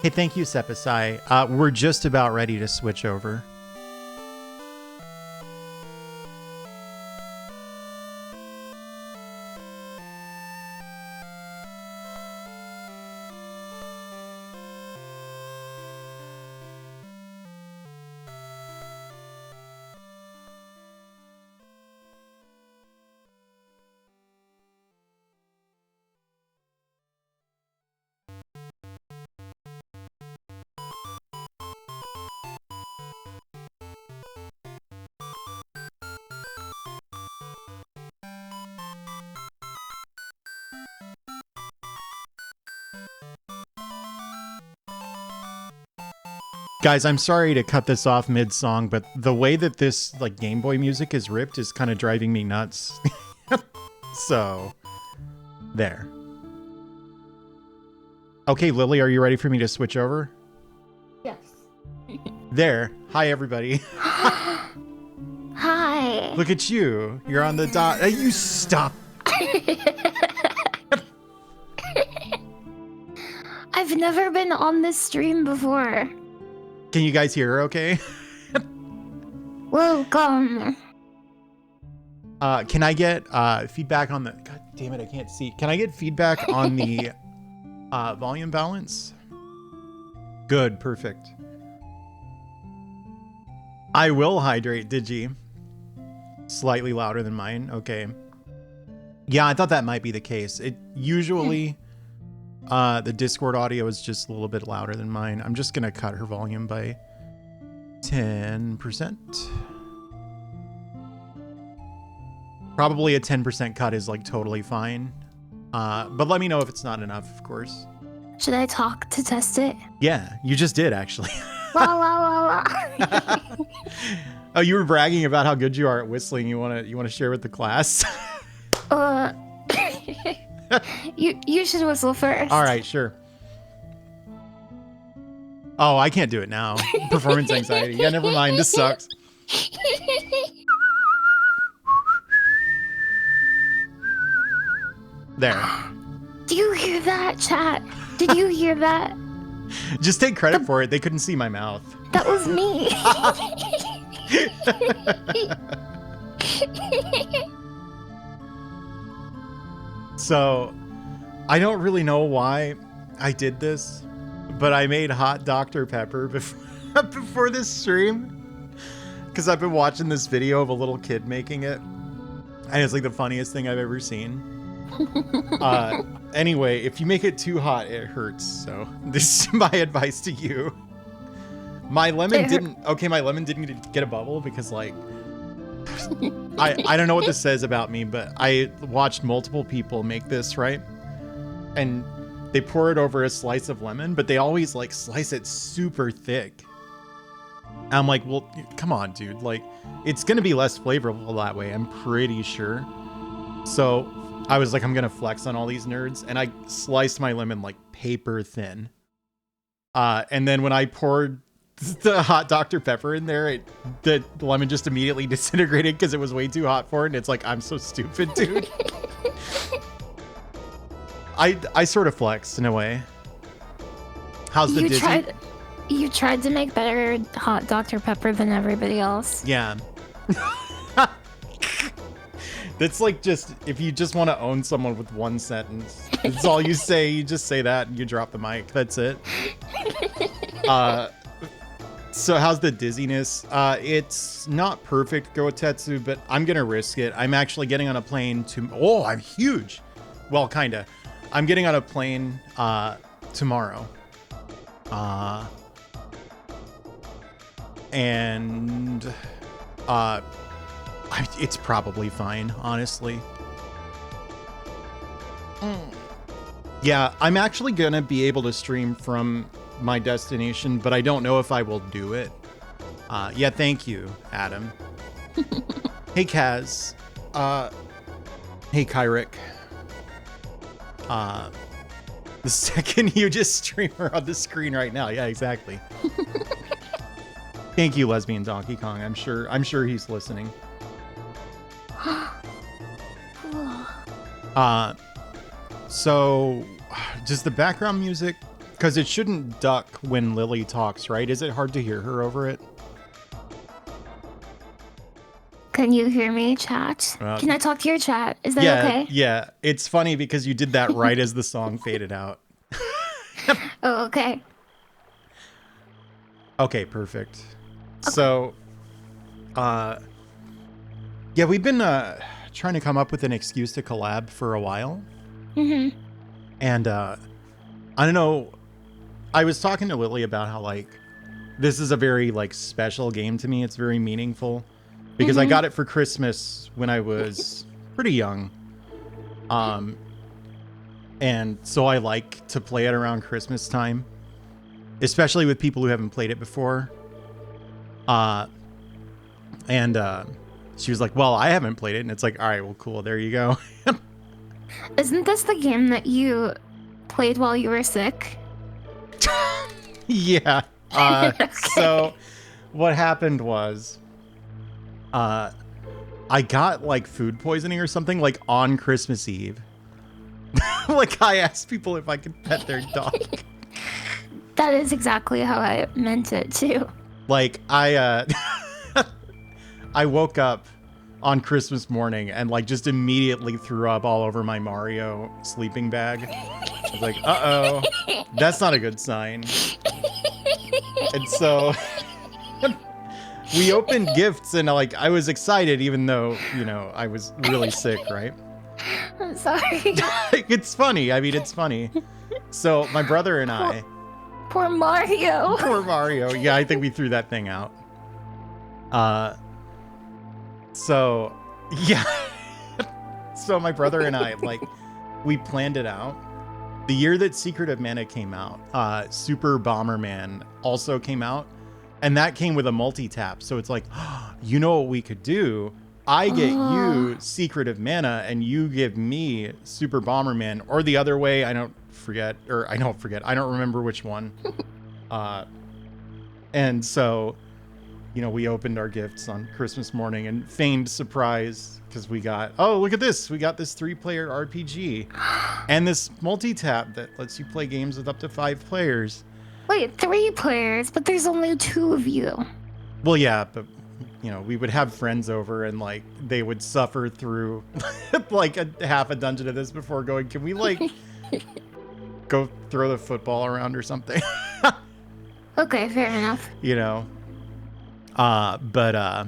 Hey, thank you, Sepasai. We're just about ready to switch over. Guys, I'm sorry to cut this off mid-song, but the way that this like Game Boy music is ripped is kind of driving me nuts. So, there. Okay, Lily, are you ready for me to switch over? Yes. There. Hi, everybody. Hi. Look at you. You're on the dot. You stop. I've never been on this stream before. Can you guys hear her okay? Welcome. Can I get feedback on the... God damn it, I can't see. Can I get feedback on the volume balance? Good, perfect. I will hydrate, Digi. Slightly louder than mine, okay. Yeah, I thought that might be the case. It usually... the Discord audio is just a little bit louder than mine. I'm just gonna cut her volume by 10%. Probably a 10% cut is like totally fine. But let me know if it's not enough, of course. Should I talk to test it? Yeah, you just did actually. La la la la. Oh, you were bragging about how good you are at whistling. You wanna share with the class? You should whistle first. All right, sure. Oh, I can't do it now. Performance anxiety. Yeah, never mind. This sucks. There. Do you hear that, chat? Did you hear that? Just take credit for it. They couldn't see my mouth. That was me. So, I don't really know why I did this, but I made hot Dr. Pepper before this stream because I've been watching this video of a little kid making it, and it's like the funniest thing I've ever seen. Anyway, if you make it too hot, it hurts. So this is my advice to you. My lemon didn't get a bubble because like I don't know what this says about me, but I watched multiple people make this, right? And they pour it over a slice of lemon, but they always like slice it super thick. And I'm like, well, come on, dude. Like, it's going to be less flavorful that way, I'm pretty sure. So I was like, I'm going to flex on all these nerds. And I sliced my lemon like paper thin. And then when I poured the hot Dr. Pepper in there, the lemon just immediately disintegrated because it was way too hot for it. And it's like, I'm so stupid, dude. I sort of flexed in a way. How's the Dizzy? You tried to make better hot Dr. Pepper than everybody else. Yeah. That's like just, if you just want to own someone with one sentence, that's all you say. You just say that and you drop the mic. That's it. So how's the dizziness? It's not perfect, Gotetsu, but I'm going to risk it. I'm actually getting on a plane to... Oh, I'm huge. Well, kind of. I'm getting on a plane tomorrow. And it's probably fine, honestly. Yeah, I'm actually going to be able to stream from my destination, but I don't know if I will do it. Yeah, thank you, Adam. Hey, Kaz. Hey, Kyrick. The second you just stream her on the screen right now. Yeah, exactly. Thank you, Lesbian Donkey Kong. I'm sure he's listening. So just the background music, Because it shouldn't duck when Lily talks, right? Is it hard to hear her over it? Can you hear me, chat? Can I talk to your chat? Is that okay? Yeah. It's funny because you did that right as the song faded out. Oh, okay. Okay, perfect. Okay. So, yeah, we've been trying to come up with an excuse to collab for a while. Mm-hmm. And I don't know. I was talking to Lily about how, like, this is a very, like, special game to me. It's very meaningful. Because I got it for Christmas when I was pretty young. And so I like to play it around Christmas time. Especially with people who haven't played it before. And she was like, well, I haven't played it. And it's like, all right, well, cool. There you go. Isn't this the game that you played while you were sick? Yeah. Okay. So what happened was... I got like food poisoning or something like on Christmas Eve. Like I asked people if I could pet their dog. That is exactly how I meant it too. Like I woke up on Christmas morning and like just immediately threw up all over my Mario sleeping bag. I was like, uh-oh, that's not a good sign. And so we opened gifts and like I was excited even though, you know, I was really sick, right? I'm sorry. It's funny. I mean, it's funny. So my brother and I... Poor Mario. Poor Mario. Yeah, I think we threw that thing out. So, yeah. So my brother and I, like, we planned it out. The year that Secret of Mana came out, Super Bomberman also came out. And that came with a multi-tap. So it's like, oh, you know what we could do? I get you Secret of Mana and you give me Super Bomberman, or the other way. I don't remember which one. And so, you know, we opened our gifts on Christmas morning and feigned surprise because we got, oh, look at this. We got this 3-player RPG and this multi-tap that lets you play games with up to 5 players. Wait, 3 players, but there's only 2 of you. Well, yeah, but you know, we would have friends over and like they would suffer through like half a dungeon of this before going, can we like go throw the football around or something? Okay, fair enough. You know, but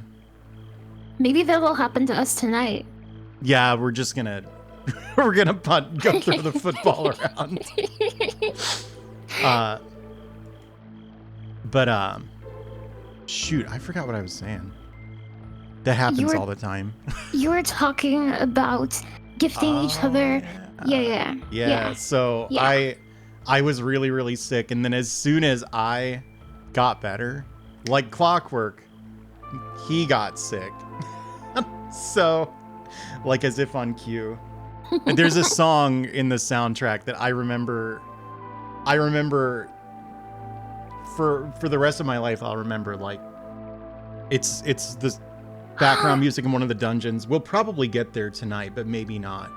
maybe that'll happen to us tonight. Yeah, we're just gonna go throw the football around. But shoot, I forgot what I was saying. That happens all the time. You were talking about gifting each other. Yeah. So yeah. I was really, really sick. And then as soon as I got better, like clockwork, he got sick. So, like as if on cue. And there's a song in the soundtrack that I remember for the rest of my life. I'll remember, like, it's the background music in one of the dungeons. We'll probably get there tonight, but maybe not.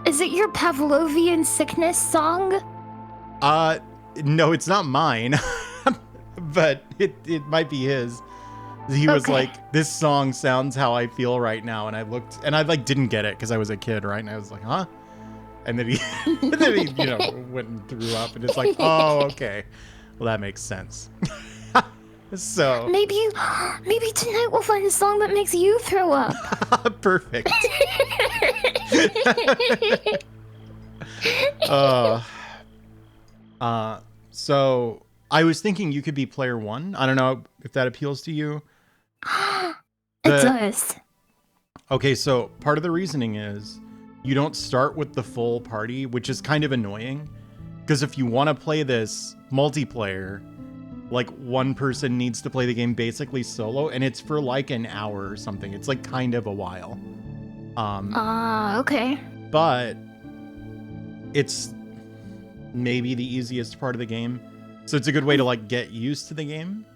Is it your Pavlovian sickness song? No, it's not mine. But it might be his. He was like, this song sounds how I feel right now. And I looked and I like didn't get it because I was a kid, right? And I was like, huh? And then he you know, went and threw up, and it's like, oh, okay. Well, that makes sense. So maybe tonight we'll find a song that makes you throw up. Perfect. So I was thinking you could be player 1. I don't know if that appeals to you. It does. Okay, so part of the reasoning is you don't start with the full party, which is kind of annoying. Because if you want to play this multiplayer, like one person needs to play the game basically solo, and it's for like an hour or something. It's like kind of a while. Okay. But it's maybe the easiest part of the game. So it's a good way to like get used to the game.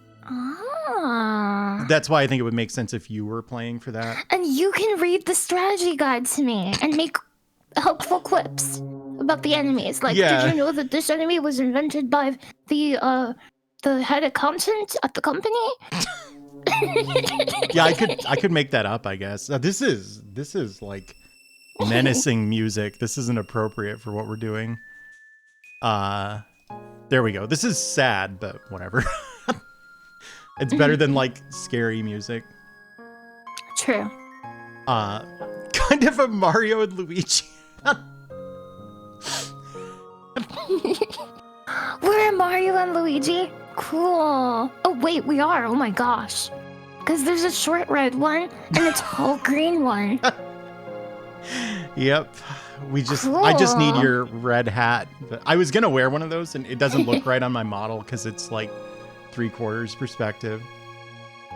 That's why I think it would make sense if you were playing for that. And you can read the strategy guide to me and make helpful quips about the enemies. Like, Yeah. did you know that this enemy was invented by the head accountant at the company? Yeah, I could make that up, I guess. This is like menacing music. This isn't appropriate for what we're doing. There we go. This is sad, but whatever. It's better than like scary music. True. Kind of a Mario and Luigi. We're Mario and Luigi? Cool. Oh, wait, we are. Oh my gosh. Because there's a short red one and a tall green one. Yep. Cool. I just need your red hat. But I was going to wear one of those and it doesn't look right on my model because it's like 3/4 perspective.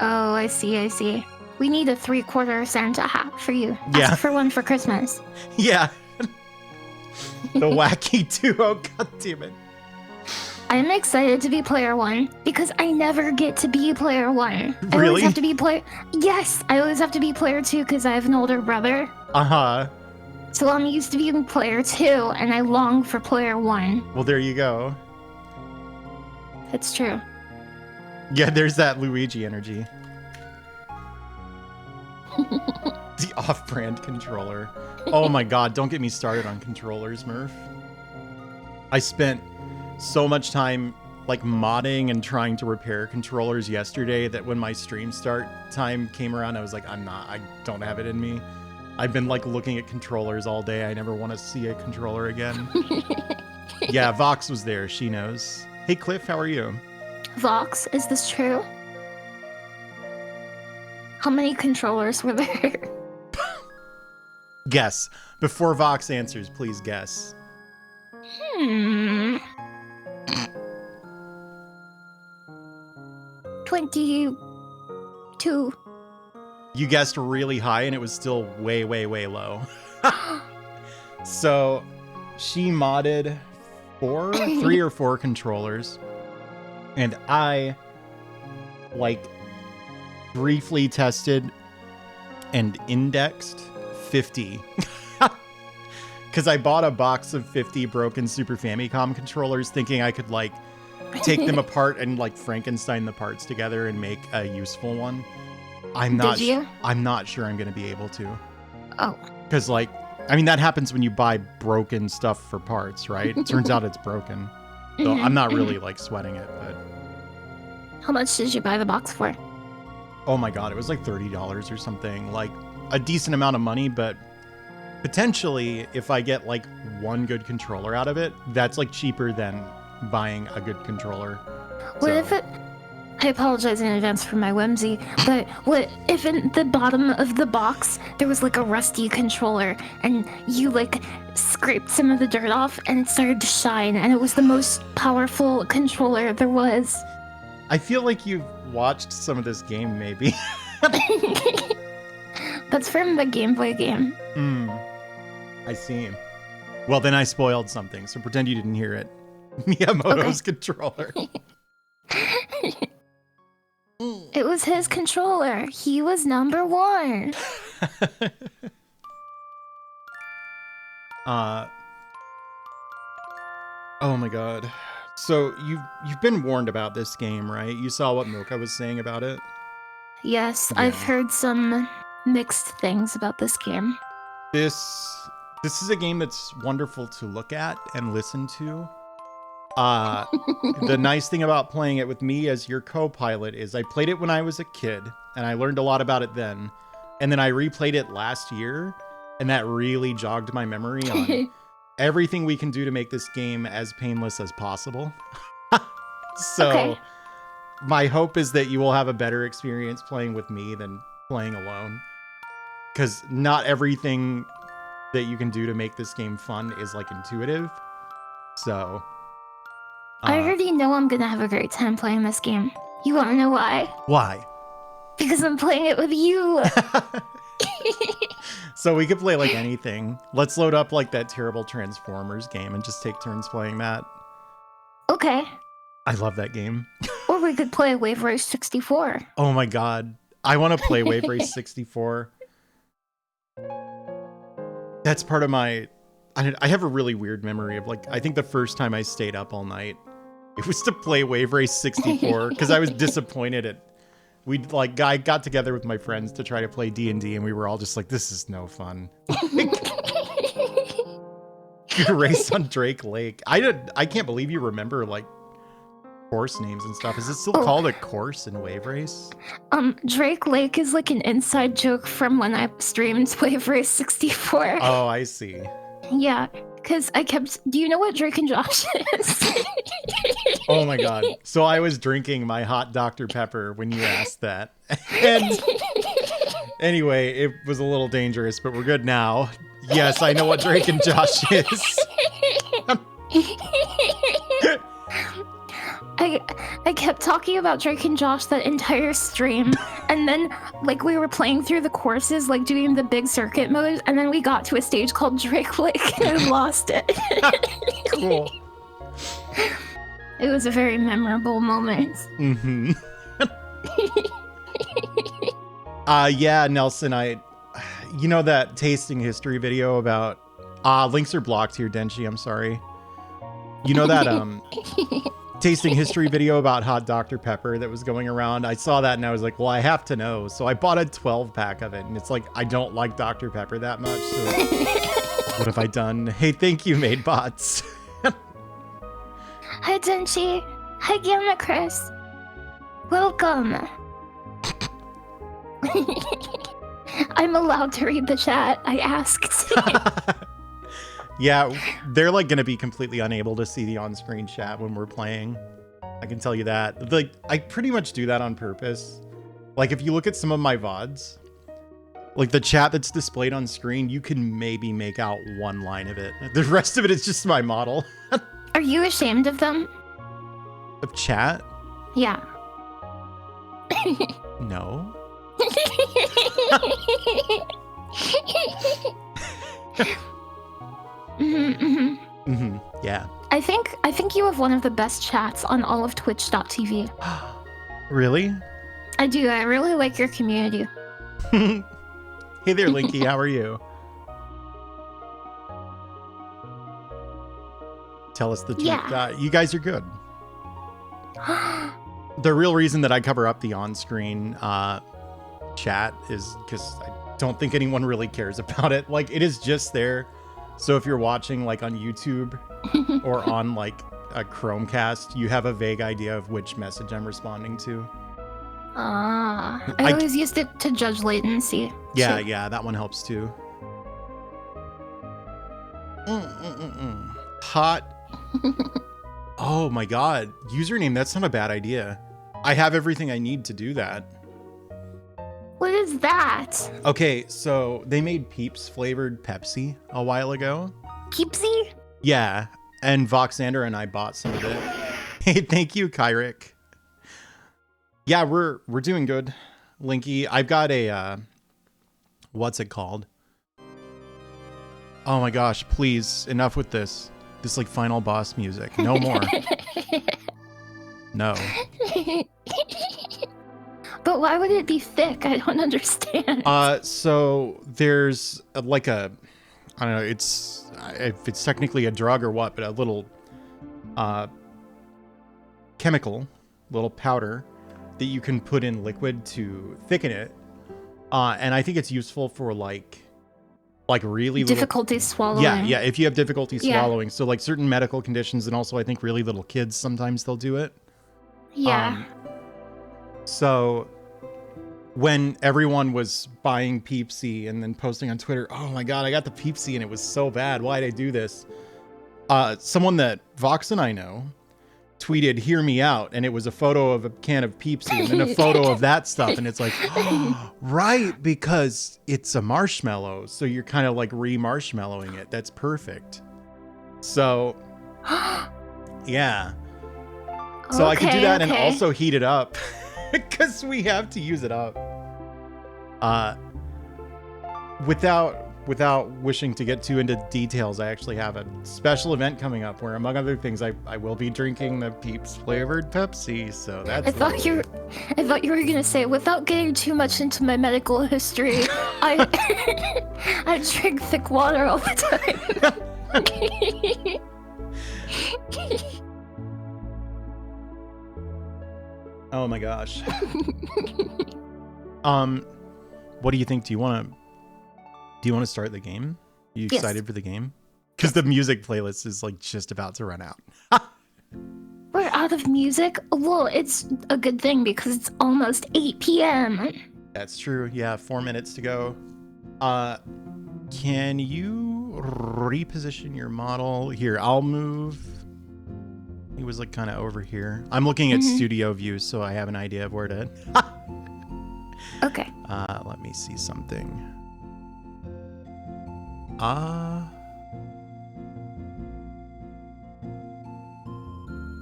Oh, I see. We need a 3/4 Santa hat for you. Yeah. Ask for one for Christmas. Yeah. The wacky duo. God damn it. I'm excited to be player 1 because I never get to be player 1. I Really? always have to be Yes, I always have to be player 2 because I have an older brother. Uh-huh. So I'm used to being player 2 and I long for player 1. Well, there you go. It's true. Yeah, there's that Luigi energy. The off-brand controller. Oh my god, don't get me started on controllers, Murph. I spent so much time like modding and trying to repair controllers yesterday that when my stream start time came around, I was like, I don't have it in me. I've been like looking at controllers all day. I never want to see a controller again. Yeah, Vox was there. She knows. Hey, Cliff, how are you? Vox, is this true? How many controllers were there? Guess. Before Vox answers, please guess. 22. You guessed really high and it was still way, way, way low. So she modded 3 or 4 controllers. And I like briefly tested and indexed 50. Because I bought a box of 50 broken Super Famicom controllers thinking I could like take them apart and like Frankenstein the parts together and make a useful one. I'm not sure I'm going to be able to. Oh. Because like, I mean, that happens when you buy broken stuff for parts, right? It turns out it's broken. So I'm not really like sweating it, but. How much did you buy the box for? Oh my god, it was like $30 or something. Like a decent amount of money, but potentially if I get like one good controller out of it, that's like cheaper than buying a good controller. What if it... I apologize in advance for my whimsy, but what if in the bottom of the box there was like a rusty controller and you like scraped some of the dirt off and it started to shine and it was the most powerful controller there was? I feel like you've watched some of this game, maybe. That's from the Game Boy game. I see. Well, then I spoiled something, so pretend you didn't hear it. Miyamoto's controller. It was his controller. He was number 1. Oh my god. So you've been warned about this game, right? You saw what Mocha was saying about it? Yes, Yeah. I've heard some mixed things about this game. This is a game that's wonderful to look at and listen to. The nice thing about playing it with me as your co-pilot is I played it when I was a kid and I learned a lot about it then. And then I replayed it last year and that really jogged my memory on everything we can do to make this game as painless as possible. So Okay. My hope is that you will have a better experience playing with me than playing alone. Because not everything that you can do to make this game fun is like intuitive. So I already know I'm gonna have a great time playing this game. You wanna know why? why? Because I'm playing it with you. So we could play like anything. Let's load up like that terrible Transformers game and just take turns playing that. Okay. I love that game. Or we could play Wave Race 64. Oh my god. I want to play Wave Race 64. That's part of my I have a really weird memory of like, I think the first time I stayed up all night, it was to play Wave Race 64 because I was disappointed at, I got together with my friends to try to play D&D and we were all just like, this is no fun. Race on Drake Lake. I can't believe you remember like course names and stuff. Is it still called a course in Wave Race? Drake Lake is like an inside joke from when I streamed Wave Race 64. Oh, I see. Yeah, because do you know what Drake and Josh is? Oh my god. So I was drinking my hot Dr. Pepper when you asked that. And anyway, it was a little dangerous, but we're good now. Yes, I know what Drake and Josh is. I kept talking about Drake and Josh that entire stream, and then like we were playing through the courses, like doing the big circuit mode, and then we got to a stage called Drake Lake and I lost it. Cool. It was a very memorable moment. Mm-hmm. Yeah, Nelson, you know that tasting history video about links are blocked here, Denshi, I'm sorry. You know that tasting history video about hot Dr. Pepper that was going around? I saw that and I was like, well, I have to know. So I bought a 12 pack of it and it's like, I don't like Dr. Pepper that much. So what have I done? Hey, thank you, Madebots. Hi, Denshi. Hi, Gamma Chris. Welcome. I'm allowed to read the chat. I asked. Yeah, they're like going to be completely unable to see the on-screen chat when we're playing. I can tell you that. Like, I pretty much do that on purpose. Like, if you look at some of my VODs, like the chat that's displayed on screen, you can maybe make out one line of it. The rest of it is just my model. Are you ashamed of them? Of chat? Yeah. No. Yeah. I think you have one of the best chats on all of Twitch.tv. Really? I do. I really like your community. Hey there, Linky. How are you? Tell us the truth. Yeah. You guys are good. The real reason that I cover up the on-screen chat is because I don't think anyone really cares about it. Like, it is just there. So if you're watching like on YouTube or on like a Chromecast, you have a vague idea of which message I'm responding to. I always used it to judge latency. Yeah, too. yeah, that one helps too. Hot. Oh my god. Username, that's not a bad idea. I have everything I need to do that. What is that? Okay, so they made Peeps flavored Pepsi a while ago. Peepsy? Yeah, and Voxander and I bought some of it. Hey, thank you, Kyrick. Yeah, we're doing good, Linky. I've got a what's it called? Oh my gosh, please, enough with this. This like final boss music. No more. No. But why would it be thick? I don't understand. So there's like I don't know, if it's technically a drug or what, but a little chemical, little powder that you can put in liquid to thicken it. And I think it's useful for like really difficulty swallowing. Yeah, if you have difficulty swallowing. So like certain medical conditions, and also I think really little kids, sometimes they'll do it. Yeah. So when everyone was buying Peepsy and then posting on Twitter, oh my god, I got the Peepsy and it was so bad. Why did I do this? Someone that Vox and I know tweeted, "Hear me out," and it was a photo of a can of Peepsy and then a photo of that stuff, and it's like, oh, right, because it's a marshmallow, so you're kind of like re-marshmallowing it. That's perfect. So yeah. So I could do that and also heat it up because we have to use it up. Without wishing to get too into details, I actually have a special event coming up where, among other things, I will be drinking the Peeps flavored Pepsi. So that's. I thought you were gonna say, without getting too much into my medical history, I drink thick water all the time. Oh my gosh. What do you think? Do you want to start the game? You Yes. excited for the game? Because the music playlist is like just about to run out. We're out of music? Well, it's a good thing because it's almost 8 p.m. That's true. Yeah, 4 minutes to go. Can you reposition your model? Here, I'll move. He was like kind of over here. I'm looking at studio view, so I have an idea of where to. Okay. Let me see something.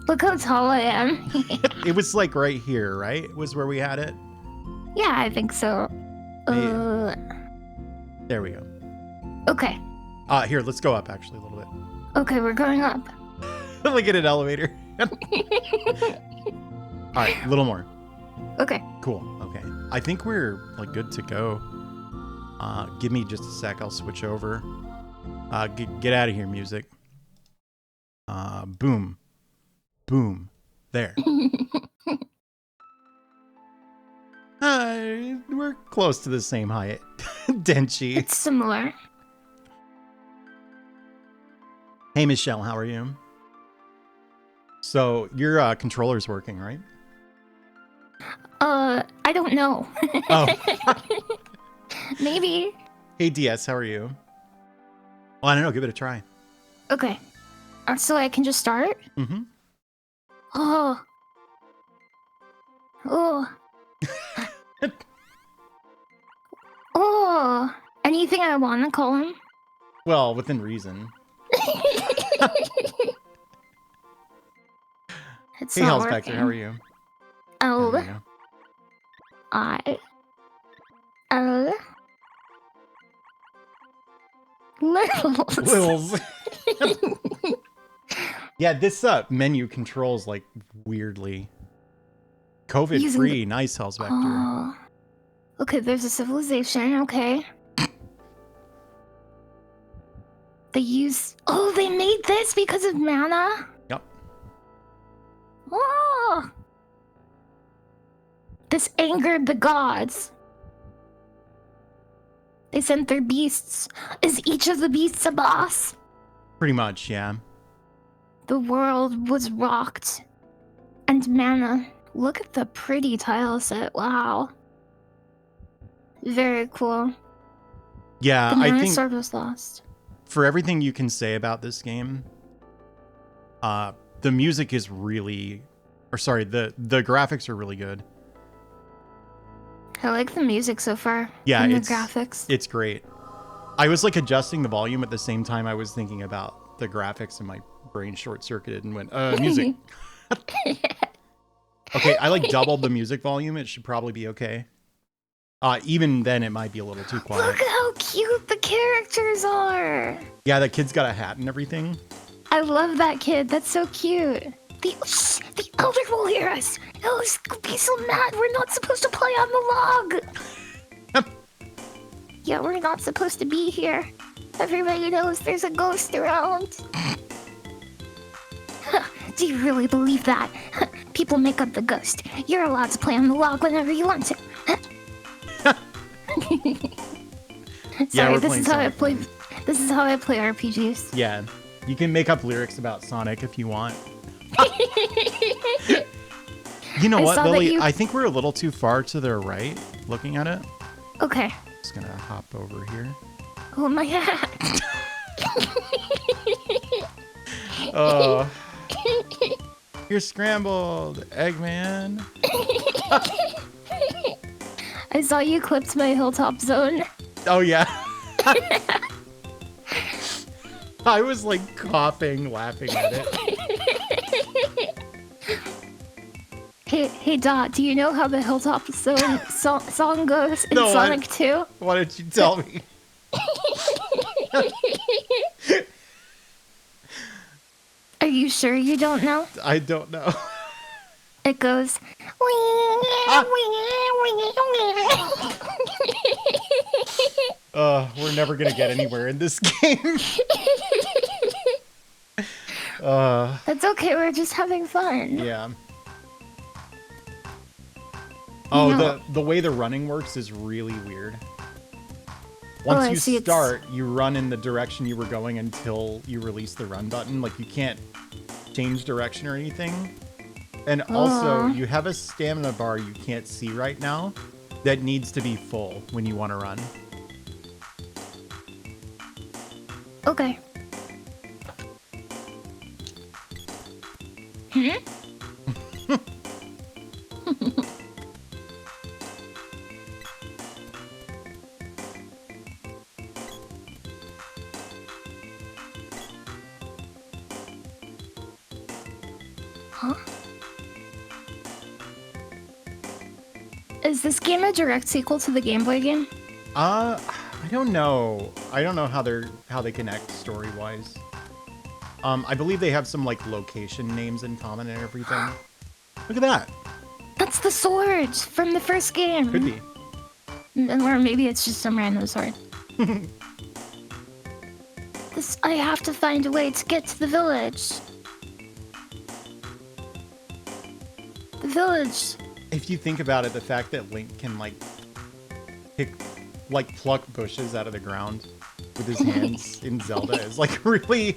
Look how tall I am. It was like right here, right? Was where we had it. Yeah, I think so. There we go. Okay. Here, let's go up actually a little bit. Okay, we're going up. Like in an elevator. All right, a little more. Okay. Cool. Okay. I think we're like good to go. Give me just a sec. I'll switch over. Get out of here, music. Boom. Boom. There. We're close to the same height. Denchi. It's similar. Hey, Michelle, how are you? So your controller's working, right? I don't know. Oh. Maybe. Hey, DS, how are you? Well, I don't know. Give it a try. Okay. So I can just start? Mm-hmm. Oh. Oh. Oh. Anything I want to call him? Well, within reason. It's Hey, not Hell's working. Spectre, how are you? L There we go. I L Littles. Littles. Yeah, this menu controls like weirdly. COVID Using free. Nice, Hell's Spectre. Oh. Okay, there's a civilization, okay. Oh, they made this because of mana? Yep. Oh. This angered the gods. They sent their beasts. Is each of the beasts a boss? Pretty much, yeah. The world was rocked. And mana. Look at the pretty tile set. Wow. Very cool. Yeah, The I mana think sword was lost. for everything you can say about this game, the music is really, or sorry, the graphics are really good. I like the music so far. Yeah, and the it's graphics. It's great. I was like adjusting the volume at the same time I was thinking about the graphics, and my brain short-circuited and went, music. Okay, I like doubled the music volume. It should probably be okay. Even then, it might be a little too quiet. Look how cute the characters are. Yeah, that kid's got a hat and everything. I love that kid. That's so cute. The elder will hear us. He'll be so mad. We're not supposed to play on the log. Yeah, we're not supposed to be here. Everybody knows there's a ghost around. Do you really believe that? People make up the ghost. You're allowed to play on the log whenever you want to. Sorry, this is how I play. This is how I play RPGs. Yeah, you can make up lyrics about Sonic if you want. You know what, Lily? I think we're a little too far to the right, looking at it. Okay. Just gonna hop over here. Oh my hat. Oh. You're scrambled, Eggman. I saw you clipped my hilltop zone. Oh yeah. I was like coughing, laughing at it. Hey Dot, do you know how the hilltop zone song goes in No, Sonic 2? Why don't you tell me? Are you sure you don't know? I don't know. It goes. We're never gonna get anywhere in this game. That's okay. We're just having fun. Yeah. You Oh, know- the way the running works is really weird. Oh, Once I you see, it's- start, you run in the direction you were going until you release the run button. Like, you can't change direction or anything. And also, you have a stamina bar you can't see right now that needs to be full when you want to run. Okay. Huh? Is this game a direct sequel to the Game Boy game? I don't know. I don't know how they connect story-wise. I believe they have some like location names in common and everything. Look at that. That's the sword from the first game. Could be. Or maybe it's just some random sword. I have to find a way to get to the village. The village. If you think about it, the fact that Link can like pluck bushes out of the ground with his hands in Zelda is like really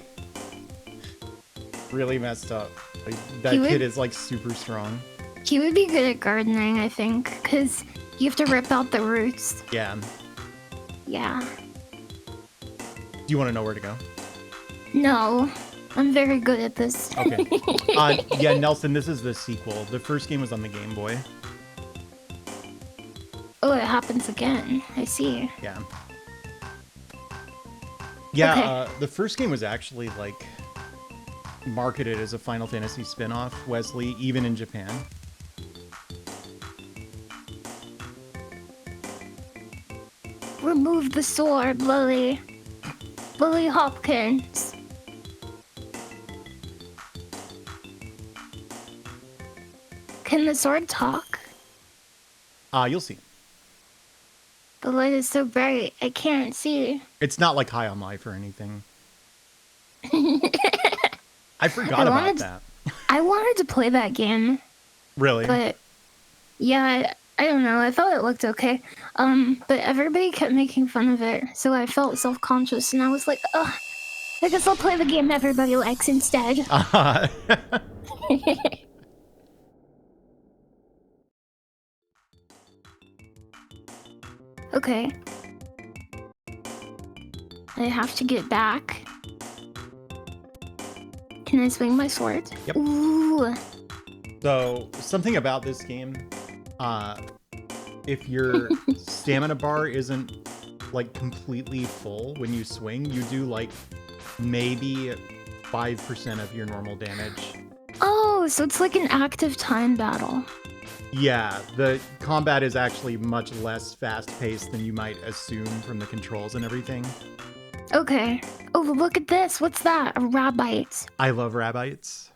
messed up. Like, that kid is like super strong. He would be good at gardening, I think, because you have to rip out the roots. Yeah. Yeah. Do you want to know where to go? No, I'm very good at this. Okay. Yeah, Nelson, this is the sequel. The first game was on the Game Boy. Oh, it happens again. I see. Yeah. Yeah, Okay. The first game was actually like marketed as a Final Fantasy spin-off, Wesley, even in Japan. Remove the sword, Lily. Lily Hopkins. Can the sword talk? You'll see. The light is so bright, I can't see. It's not like High on Life or anything. I forgot about that. I wanted to play that game, Really? but yeah, I don't know. I thought it looked okay. But everybody kept making fun of it, so I felt self-conscious, and I was like, ugh, I guess I'll play the game everybody likes instead. Okay. I have to get back. Can I swing my sword? Yep. Ooh. So, something about this game, if your stamina bar isn't like completely full when you swing, you do like maybe 5% of your normal damage. Oh, so it's like an active time battle. Yeah, the combat is actually much less fast-paced than you might assume from the controls and everything. Okay. Oh, look at this. What's that? A rabbite. I love rabbites.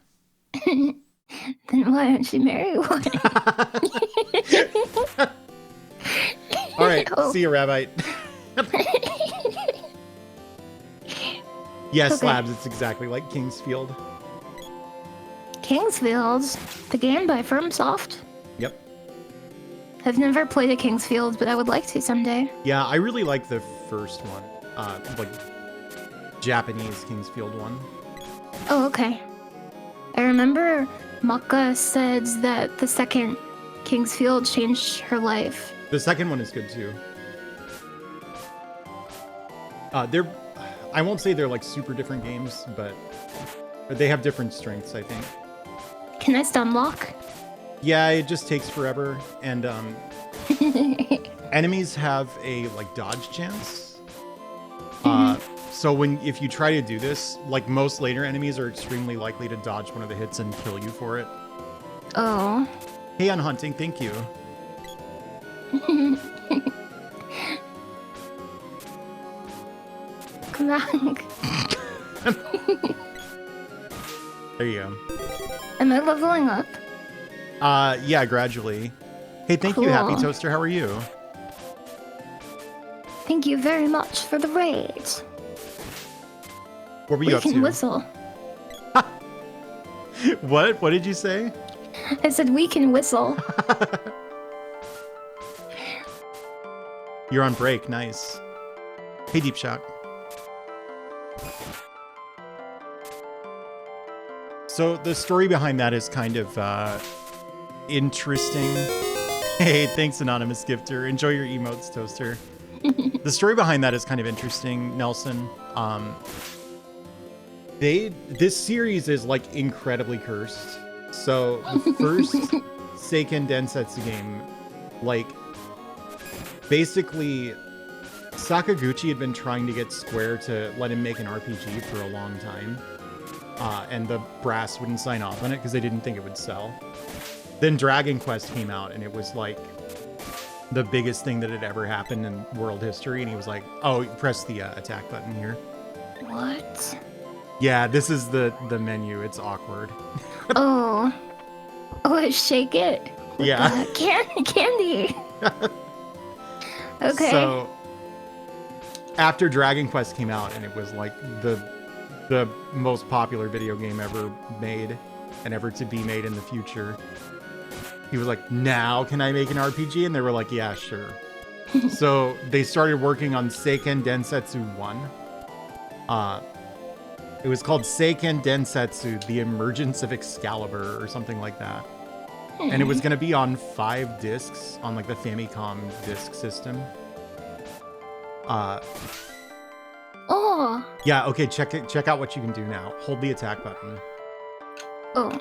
Then why don't you marry one? All right, Oh. see you, rabbite. Yes, Okay. Slabs, it's exactly like Kingsfield. Kingsfield, the game by FromSoft. Yep. I've never played a Kingsfield, but I would like to someday. Yeah, I really like the first one. Like Japanese Kingsfield one. Oh, okay. I remember Maka said that the second Kingsfield changed her life. The second one is good too. I won't say they're like super different games, but they have different strengths, I think. Can I stun lock? Yeah, it just takes forever, and enemies have a like dodge chance. So if you try to do this, like most later enemies are extremely likely to dodge one of the hits and kill you for it. Oh. Hey, on hunting, thank you. Come back. There you go. Am I leveling up? Yeah, gradually. Hey, thank you, Happy Cool. Toaster. How are you? Thank you very much for the raid. What were you We up can to? whistle. What? What did you say? I said we can whistle. You're on break. Nice. Hey, Deep Shock. So the story behind that is kind of interesting. Hey, thanks, Anonymous Gifter. Enjoy your emotes, Toaster. The story behind that is kind of interesting, Nelson. This series is like incredibly cursed. So the first Seiken Densetsu game, like, basically Sakaguchi had been trying to get Square to let him make an RPG for a long time. And the brass wouldn't sign off on it because they didn't think it would sell. Then Dragon Quest came out, and it was like the biggest thing that had ever happened in world history. And he was like, "Oh, press the attack button here." What? Yeah, this is the menu. It's awkward. Oh, shake it. With Yeah, candy. Okay. So after Dragon Quest came out, and it was like the most popular video game ever made and ever to be made in the future, he was like, "Now can I make an RPG?" And they were like, "Yeah, sure." So they started working on Seiken Densetsu 1. It was called Seiken Densetsu: The Emergence of Excalibur or something like that. And it was going to be on 5 discs on like the Famicom disc system. Oh. Yeah, okay, check out what you can do now. Hold the attack button. Oh.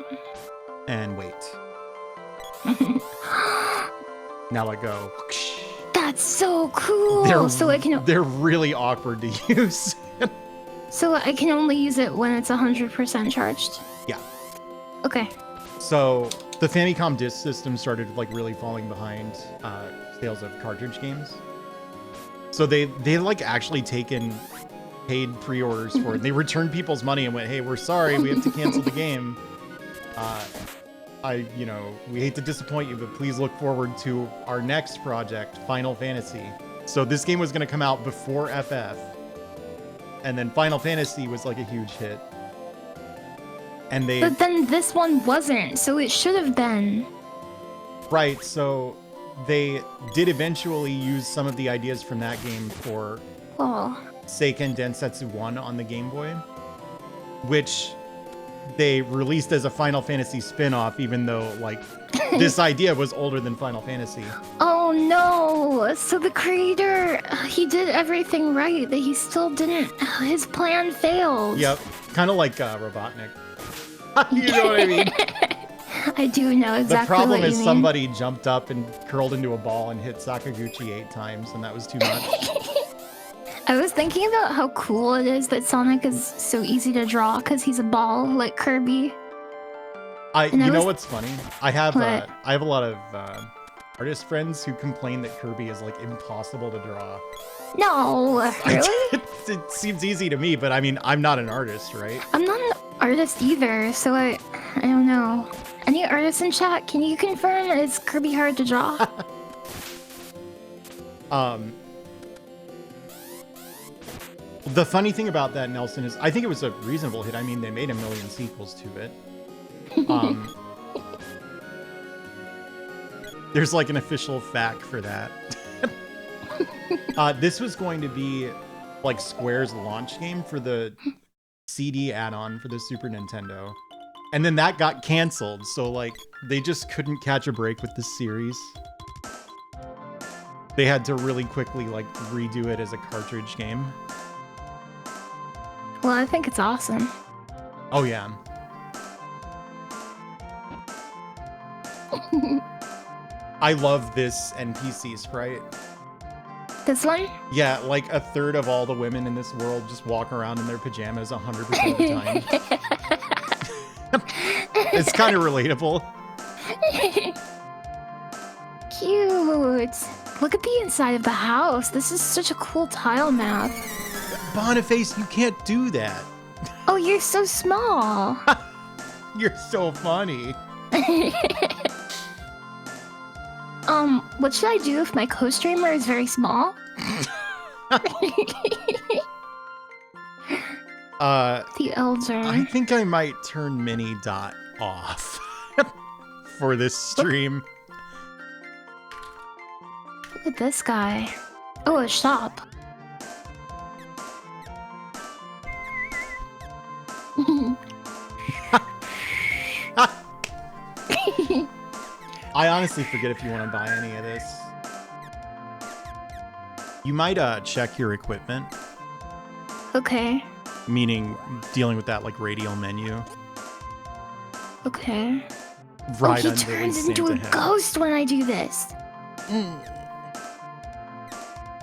And wait. Now let go. That's so cool. They're really awkward to use. So I can only use it when it's 100% charged. Yeah. Okay. So the Famicom disc system started like really falling behind sales of cartridge games. So they like actually taken paid pre-orders for it. They returned people's money and went, "Hey, we're sorry, we have to cancel the game. We hate to disappoint you, but please look forward to our next project, Final Fantasy." So this game was going to come out before FF, and then Final Fantasy was like a huge hit. And But then this one wasn't, so it should have been. Right, so they did eventually use some of the ideas from that game for Seiken Densetsu 1 on the Game Boy, which they released as a Final Fantasy spin-off, even though, like, this idea was older than Final Fantasy. Oh no! So the creator, he did everything right, but he still didn't. His plan failed. Yep, kind of like Robotnik. You know what I mean? I do know exactly what you mean. The problem is somebody jumped up and curled into a ball and hit Sakaguchi 8 times, and that was too much. I was thinking about how cool it is that Sonic is so easy to draw because he's a ball like Kirby. You know what's funny? I have a lot of artist friends who complain that Kirby is like impossible to draw. No, really? It seems easy to me, but I mean, I'm not an artist, right? I'm not an artist either, so I don't know. Any artists in chat, can you confirm is Kirby hard to draw? The funny thing about that, Nelson, is I think it was a reasonable hit. I mean, they made 1 million sequels to it. There's like an official fact for that. This was going to be like Square's launch game for the CD add-on for the Super Nintendo. And then that got canceled, so like they just couldn't catch a break with this series. They had to really quickly like redo it as a cartridge game. Well, I think it's awesome. Oh yeah. I love this NPC sprite. This one? Yeah, like 1/3 of all the women in this world just walk around in their pajamas 100% of the time. It's kind of relatable. Cute. Look at the inside of the house. This is such a cool tile map. Boniface, you can't do that. Oh, you're so small. You're so funny. What should I do if my co-streamer is very small? The elder. I think I might turn Mini Dot off for this stream. Look at this guy. Oh, a shop. I honestly forget if you want to buy any of this. You might check your equipment. Okay. Meaning dealing with that like radial menu. Okay. Right he under turns his into a Santa hat. ghost when I do this.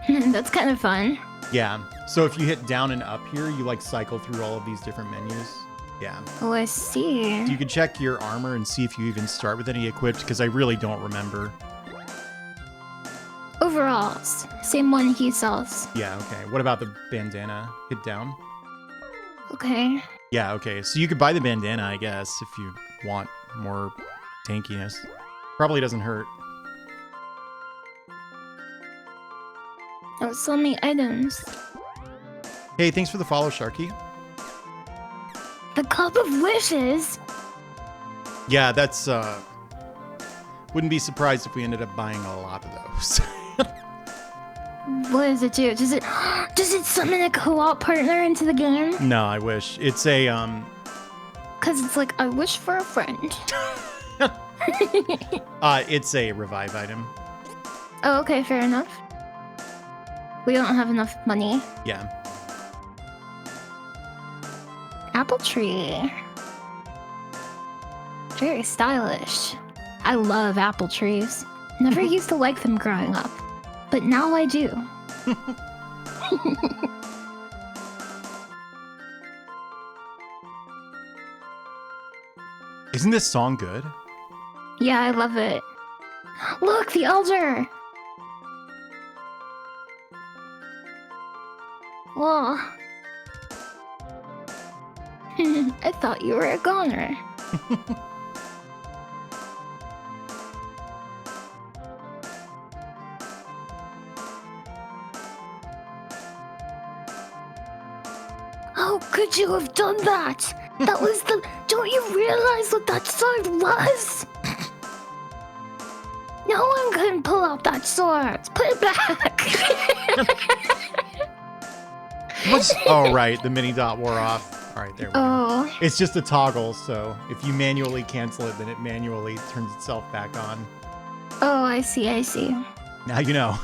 That's kind of fun. Yeah. So if you hit down and up here, you like cycle through all of these different menus. Yeah. Oh, I see. So you can check your armor and see if you even start with any equipped, because I really don't remember. Overalls. Same one he sells. Yeah, okay. What about the bandana? Hit down. Okay. Yeah, okay. So you could buy the bandana, I guess, if you want more tankiness. Probably doesn't hurt. Oh, sell me items. Hey, thanks for the follow, Sharky. The Cup of Wishes? Yeah, that's, wouldn't be surprised if we ended up buying a lot of those. What does it do? Does it summon a co-op partner into the game? No, I wish. It's a, Cause it's like, I wish for a friend. it's a revive item. Oh, okay, fair enough. We don't have enough money. Yeah. Apple tree. Very stylish. I love apple trees. Never used to like them growing up, but now I do. Isn't this song good? Yeah, I love it. Look, the elder! Oh. I thought you were a goner. How could you have done that? That was the... Don't you realize what that sword was? No one can pull out that sword. Put it back. Oh, right. The mini dot wore off. All right, there we Oh. go. It's just a toggle, so if you manually cancel it, then it manually turns itself back on. Oh, I see, I see. Now you know.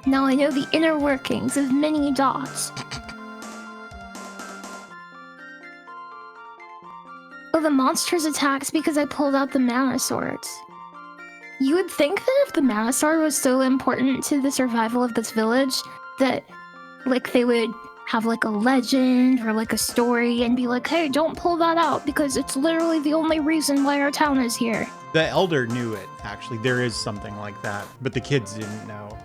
Now I know the inner workings of mini dots. Oh, the monsters attacks because I pulled out the mana swords. You would think that if the mana sword was so important to the survival of this village, that, like, they would have, like, a legend or, like, a story and be like, hey, don't pull that out because it's literally the only reason why our town is here. The elder knew it, actually. There is something like that, but the kids didn't know.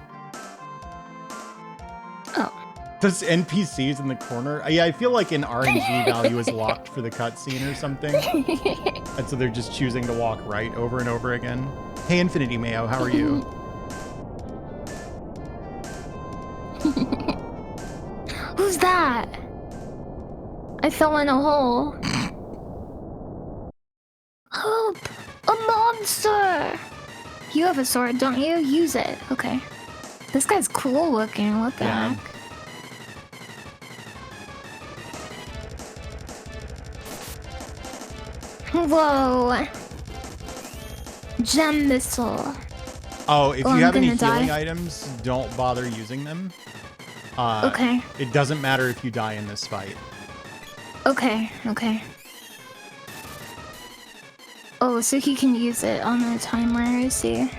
Oh. Those NPCs in the corner? Yeah, I feel like an RNG value is locked for the cutscene or something. And so they're just choosing to walk right over and over again. Hey, Infinity Mayo, how are you? Who's that? I fell in a hole. Help! A monster! You have a sword, don't you? Use it. Okay. This guy's cool looking. What the heck? Whoa. Gem missile. Oh, if Oh, you have I'm any gonna healing die. items, don't bother using them. Okay. It doesn't matter if you die in this fight. Okay, okay. Oh, so he can use it on the timer, I see.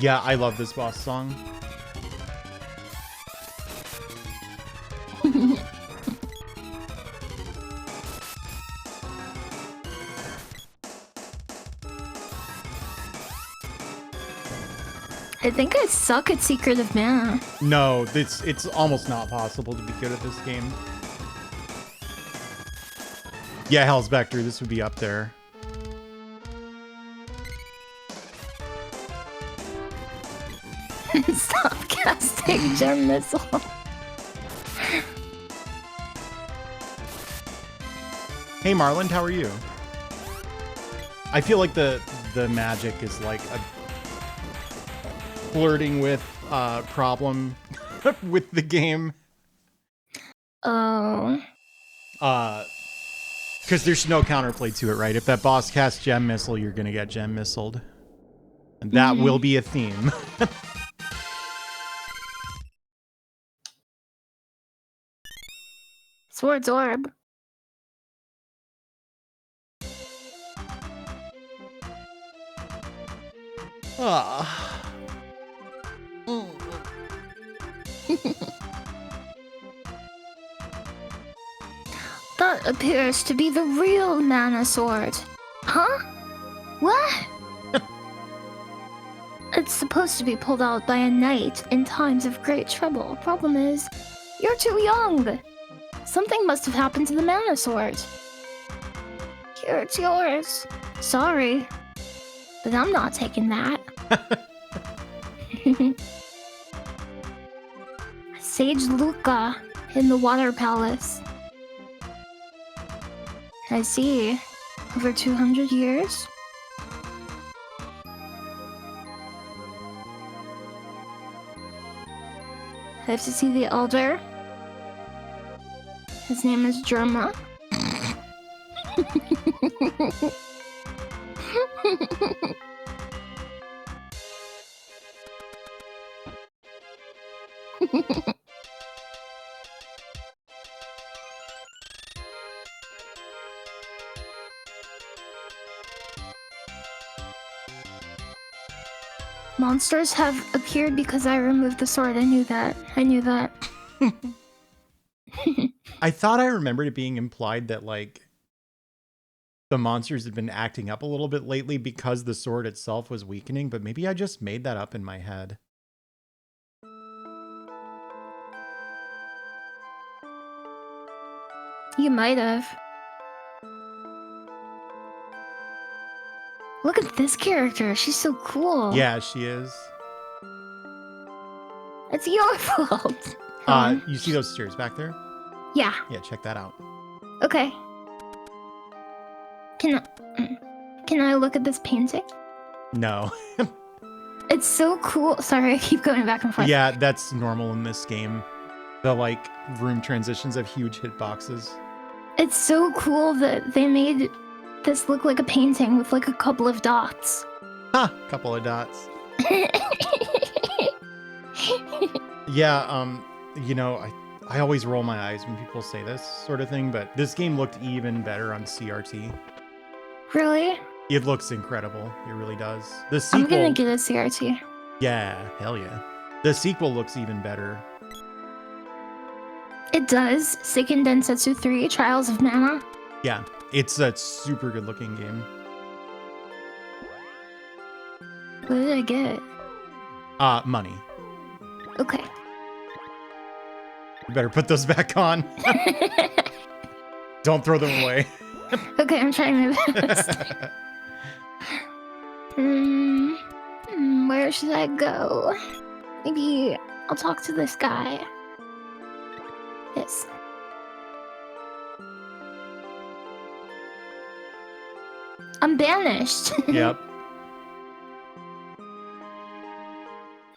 Yeah, I love this boss song. I think I suck at Secret of Mana. No, it's almost not possible to be good at this game. Yeah, Hell's Vector, this would be up there. Stop casting gem missile. Hey Marlon, how are you? I feel like the magic is like a flirting with problem with the game. Oh. Because there's no counterplay to it, right? If that boss casts gem missile, you're gonna get gem missiled. And that will be a theme. Swords orb. That appears to be the real mana sword. Huh? What? It's supposed to be pulled out by a knight in times of great trouble. Problem is, you're too young. Something must have happened to the mana sword. Here, it's yours. Sorry, but I'm not taking that. Sage Luca in the Water Palace. I see. Over 200 years? I have to see the Elder. His name is Germa. Monsters have appeared because I removed the sword. I knew that. I thought I remembered it being implied that, like, the monsters had been acting up a little bit lately because the sword itself was weakening, but maybe I just made that up in my head. You might have. Look at this character. She's so cool. Yeah, she is. It's your fault. You see those stairs back there? Yeah. Yeah, check that out. Okay. Can I look at this painting? No. It's so cool. Sorry, I keep going back and forth. Yeah, that's normal in this game. The, like, room transitions have huge hitboxes. It's so cool that they made this look like a painting with like a couple of dots. Ha! Couple of dots. Yeah, you know, I always roll my eyes when people say this sort of thing, but this game looked even better on CRT. Really? It looks incredible. It really does. The sequel... I'm gonna get a CRT. Yeah, hell yeah. The sequel looks even better. It does. Seiken Densetsu 3, Trials of Mana. Yeah, it's a super good looking game. What did I get? Money. Okay. You better put those back on. Don't throw them away. Okay, I'm trying my best. Where should I go? Maybe I'll talk to this guy. Yes. I'm banished. Yep.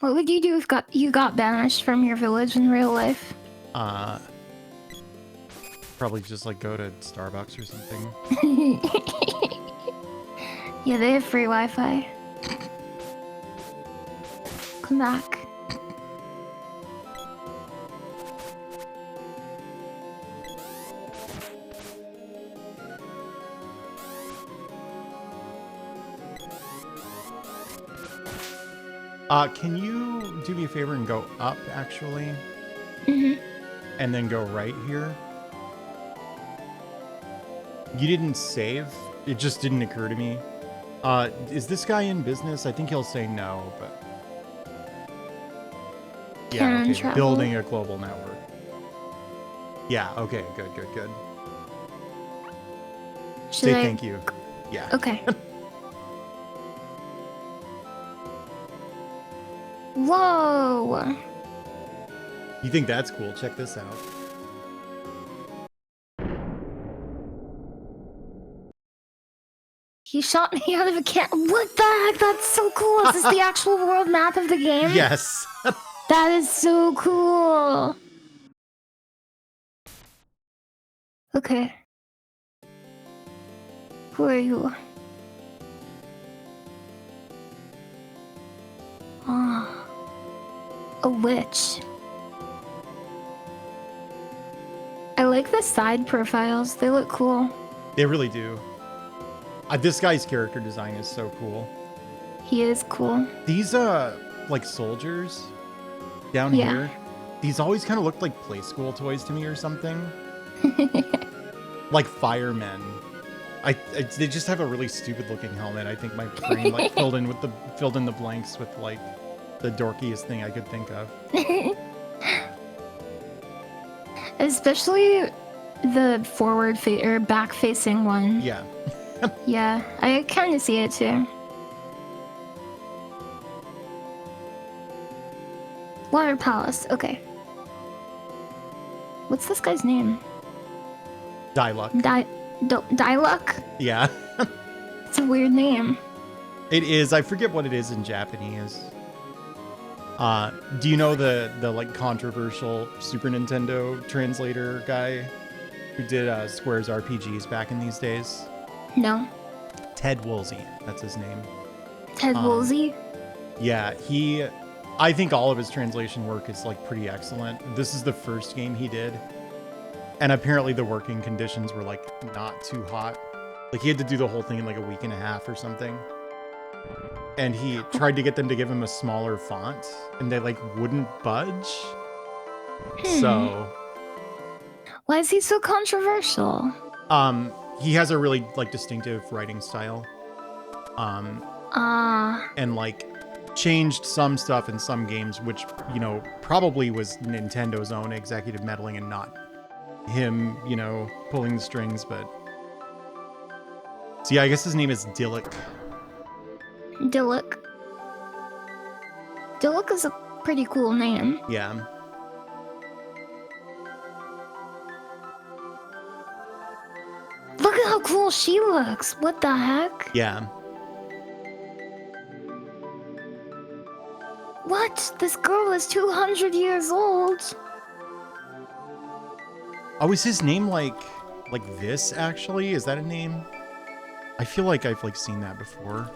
What would you do if you got banished from your village in real life? Probably just like go to Starbucks or something. Yeah, they have free Wi-Fi. Come back. Can you do me a favor and go up, actually? Mm-hmm. And then go right here? You didn't save? It just didn't occur to me. Is this guy in business? I think he'll say no, but... Yeah, okay. Travel. Building a global network. Yeah, okay, good. Say thank you. Yeah. Okay. Whoa! You think that's cool? Check this out. He shot me out of a cannon. What the heck? That's so cool. Is this the actual world map of the game? Yes. That is so cool. Okay. Who are you? Ah, a witch. I like the side profiles. They look cool. They really do. This guy's character design is so cool. He is cool. These like soldiers down here, these always kind of looked like play school toys to me or something. Like firemen. They just have a really stupid looking helmet. I think my brain like filled in the blanks with like the dorkiest thing I could think of. Especially the or back facing one. Yeah. Yeah, I kind of see it too. Water Palace, okay. What's this guy's name? Diluck. Diluck? Yeah. It's a weird name. It is. I forget what it is in Japanese. Do you know the like controversial Super Nintendo translator guy who did Square's RPGs back in these days? No. Ted Woolsey, that's his name. Ted Woolsey? Yeah, I think all of his translation work is like pretty excellent. This is the first game he did. And apparently the working conditions were like not too hot. Like he had to do the whole thing in like a week and a half or something. And he tried to get them to give him a smaller font and they like wouldn't budge. So why is he so controversial? He has a really like distinctive writing style. And like changed some stuff in some games, which, you know, probably was Nintendo's own executive meddling and not him, you know, pulling the strings, but... So yeah, I guess his name is Diluck. Diluck. Diluck is a pretty cool name. Yeah. Look at how cool she looks. What the heck? Yeah. What? This girl is 200 years old. Oh, is his name like this actually? Is that a name? I feel like I've like seen that before.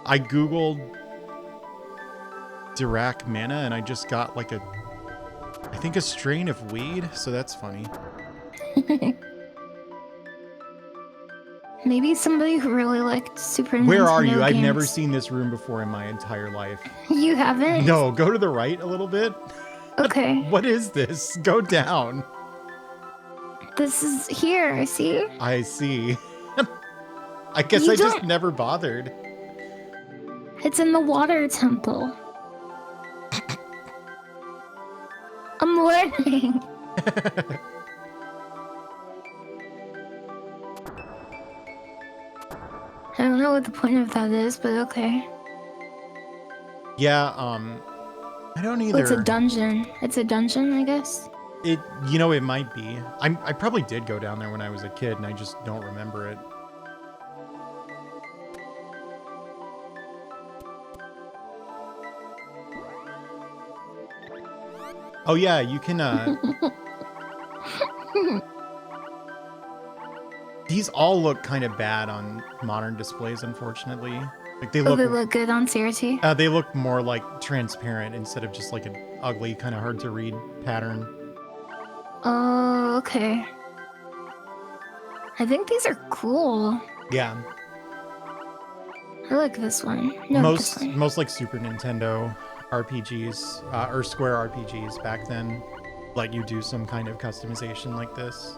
I googled Dirac Mana and I just got like I think a strain of weed, so that's funny. Maybe somebody who really liked Super Nintendo Where are you? games. I've never seen this room before in my entire life. You haven't? No, go to the right a little bit. Okay. What is this? Go down. This is here, see? I see. I guess I just never bothered. It's in the water temple. I'm learning. I don't know what the point of that is, but okay. Yeah, I don't either. It's a dungeon. It's a dungeon, I guess. You know, it might be. I probably did go down there when I was a kid, and I just don't remember it. Oh yeah, you can, These all look kind of bad on modern displays, unfortunately. Like they look good on CRT? They look more like transparent instead of just like an ugly, kind of hard to read pattern. Oh, okay. I think these are cool. Yeah. I like this one. No, this one. Most like Super Nintendo RPGs, or Square RPGs back then, let you do some kind of customization like this.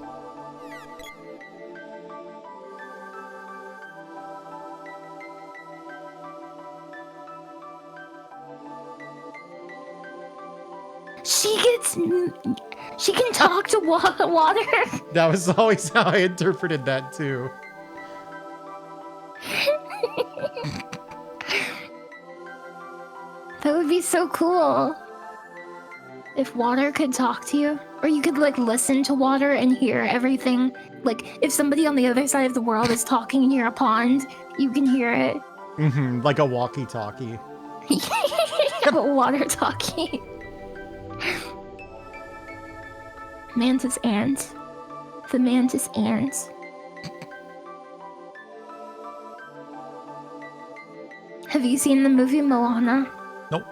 She can talk to water. That was always how I interpreted that too. would be so cool. If water could talk to you, or you could like listen to water and hear everything. Like if somebody on the other side of the world is talking near a pond, you can hear it. Like a walkie-talkie. A water talkie. Mantis ant. The mantis ants. Have you seen the movie Moana? Nope.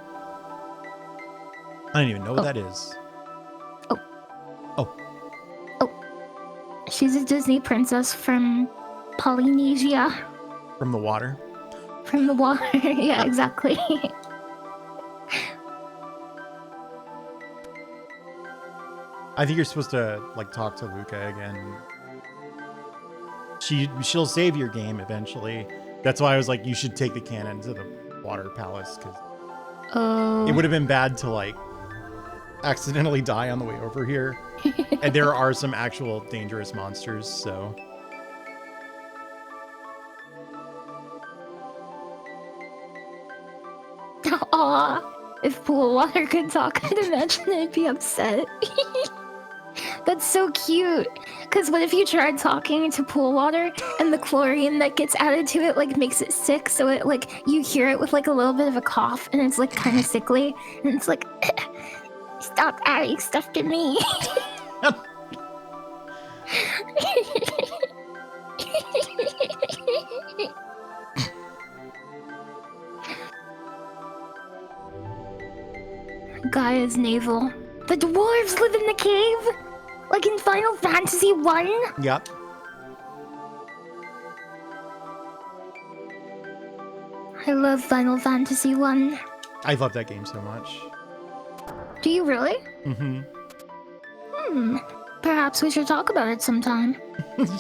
I don't even know what that is. She's a Disney princess from Polynesia. From the water? From the water. Yeah, exactly. I think you're supposed to like talk to Luca again. She'll save your game eventually. That's why I was like, you should take the cannon to the water palace, because it would have been bad to like accidentally die on the way over here. And there are some actual dangerous monsters, so. Aw, if Pool Water could talk, I'd imagine it'd be upset. That's so cute. Because what if you tried talking to Pool Water and the chlorine that gets added to it like makes it sick, so it like you hear it with like a little bit of a cough and it's like kind of sickly and it's like, stop adding stuff to me. Gaia's navel. The dwarves live in the cave? Like in Final Fantasy 1? Yep. I love Final Fantasy 1. I love that game so much. Do you really? Mm-hmm. Perhaps we should talk about it sometime.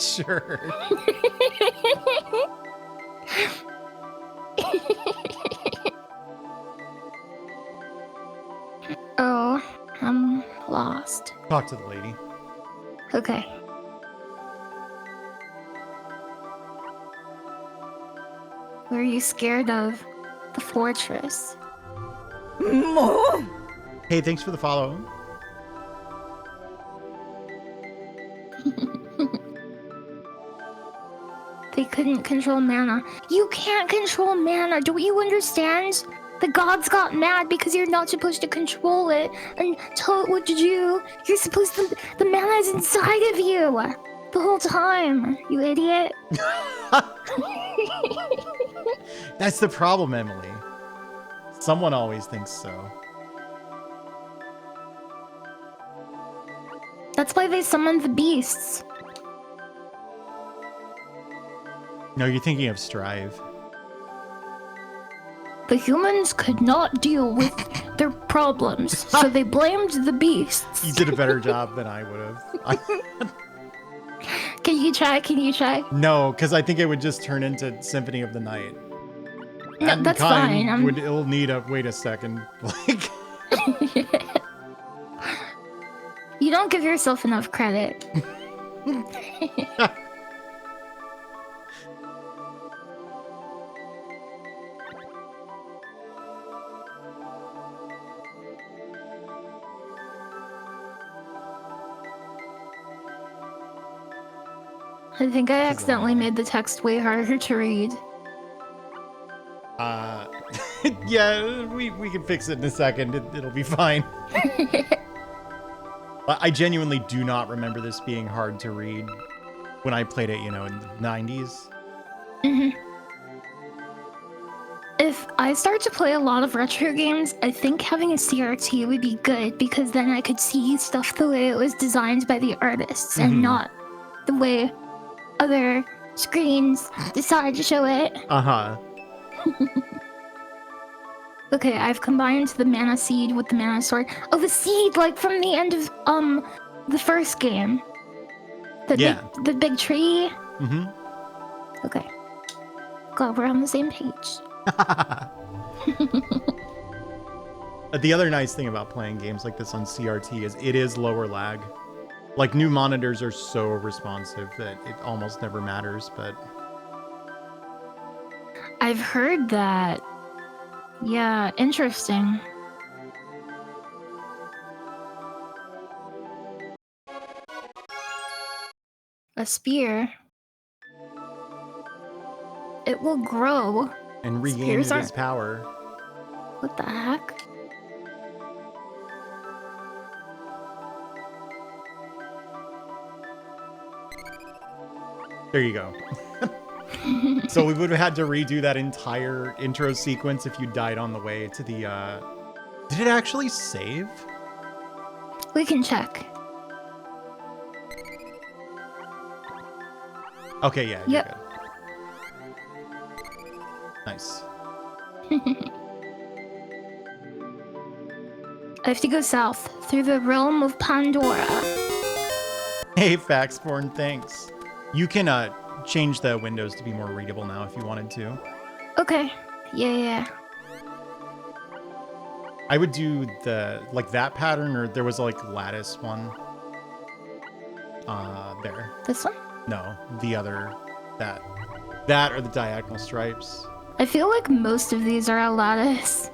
Sure. Oh, I'm lost. Talk to the lady. Okay. What are you scared of? The fortress. Hey, thanks for the follow. They couldn't control mana. You can't control mana, don't you understand? The gods got mad because you're not supposed to control it and tell it what to do. You're supposed to... The mana is inside of you the whole time, you idiot. That's the problem, Emily. Someone always thinks so. That's why they summoned the beasts. No, you're thinking of Strive. The humans could not deal with their problems, so they blamed the beasts. You did a better job than I would have. Can you try? Can you try? No, because I think it would just turn into Symphony of the Night. No, that's fine. It'll need a wait a second. Like. You don't give yourself enough credit. I think I accidentally made the text way harder to read. Yeah, we can fix it in a second. It'll be fine. I genuinely do not remember this being hard to read when I played it, you know, in the 90s. Mm-hmm. If I start to play a lot of retro games, I think having a CRT would be good because then I could see stuff the way it was designed by the artists and not the way other screens decide to show it. Uh-huh. Okay, I've combined the mana seed with the mana sword. Oh, the seed, like from the end of the first game. The big tree. Mm-hmm. Okay. Glad we're on the same page. The other nice thing about playing games like this on CRT is it is lower lag. Like, new monitors are so responsive that it almost never matters, but... I've heard that Yeah, interesting. A spear. It will grow. And regain Spears its aren't. power. What the heck? There you go. So we would have had to redo that entire intro sequence if you died on the way to the, Did it actually save? We can check. Okay, yeah, you're Yep. good. Nice. I have to go south through the realm of Pandora. Hey, Faxborn, thanks. You can, change the windows to be more readable now if you wanted to. Okay. Yeah. I would do like that pattern, or there was a like lattice one. There. This one? No, the other, that or the diagonal stripes. I feel like most of these are a lattice.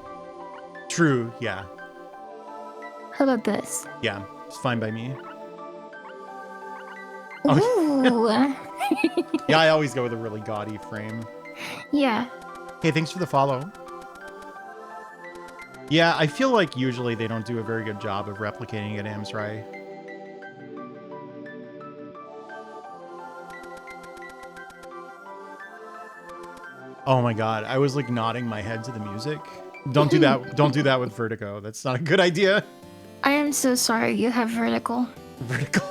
True, yeah. How about this? Yeah, it's fine by me. Ooh. Yeah, I always go with a really gaudy frame. Yeah. Hey, thanks for the follow. Yeah, I feel like usually they don't do a very good job of replicating it, Amsrai. Oh my god, I was like nodding my head to the music. Don't do that. Don't do that with Vertigo. That's not a good idea. I am so sorry you have vertical. Vertigo.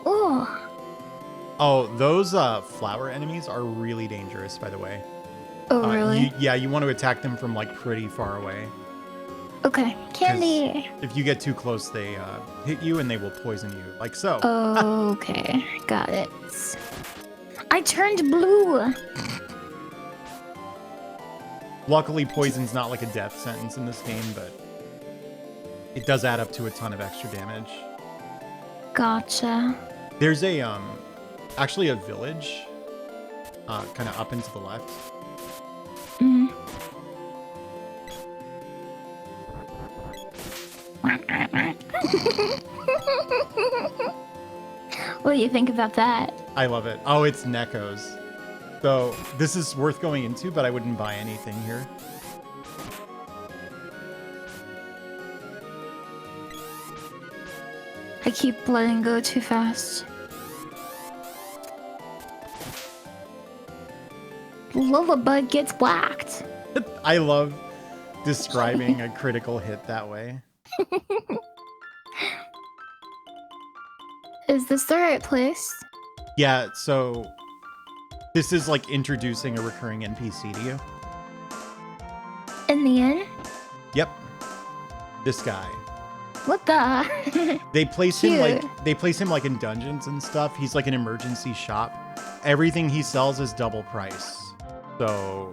Ooh. Oh, those flower enemies are really dangerous, by the way. Oh, really? You want to attack them from like pretty far away. Okay. Candy. If you get too close, they hit you and they will poison you, like so. Okay. Got it. I turned blue. Luckily, poison's not like a death sentence in this game, but it does add up to a ton of extra damage. Gotcha. There's a actually a village kind of up and to the left. Mm. What do you think about that? I love it. Oh, it's Neko's. So this is worth going into, but I wouldn't buy anything here. I keep letting go too fast. Lullabud gets whacked. I love describing a critical hit that way. Is this the right place? Yeah, so this is like introducing a recurring NPC to you. In the inn? Yep. This guy. What the? They place him Cute. like in dungeons and stuff. He's like an emergency shop. Everything he sells is double price. So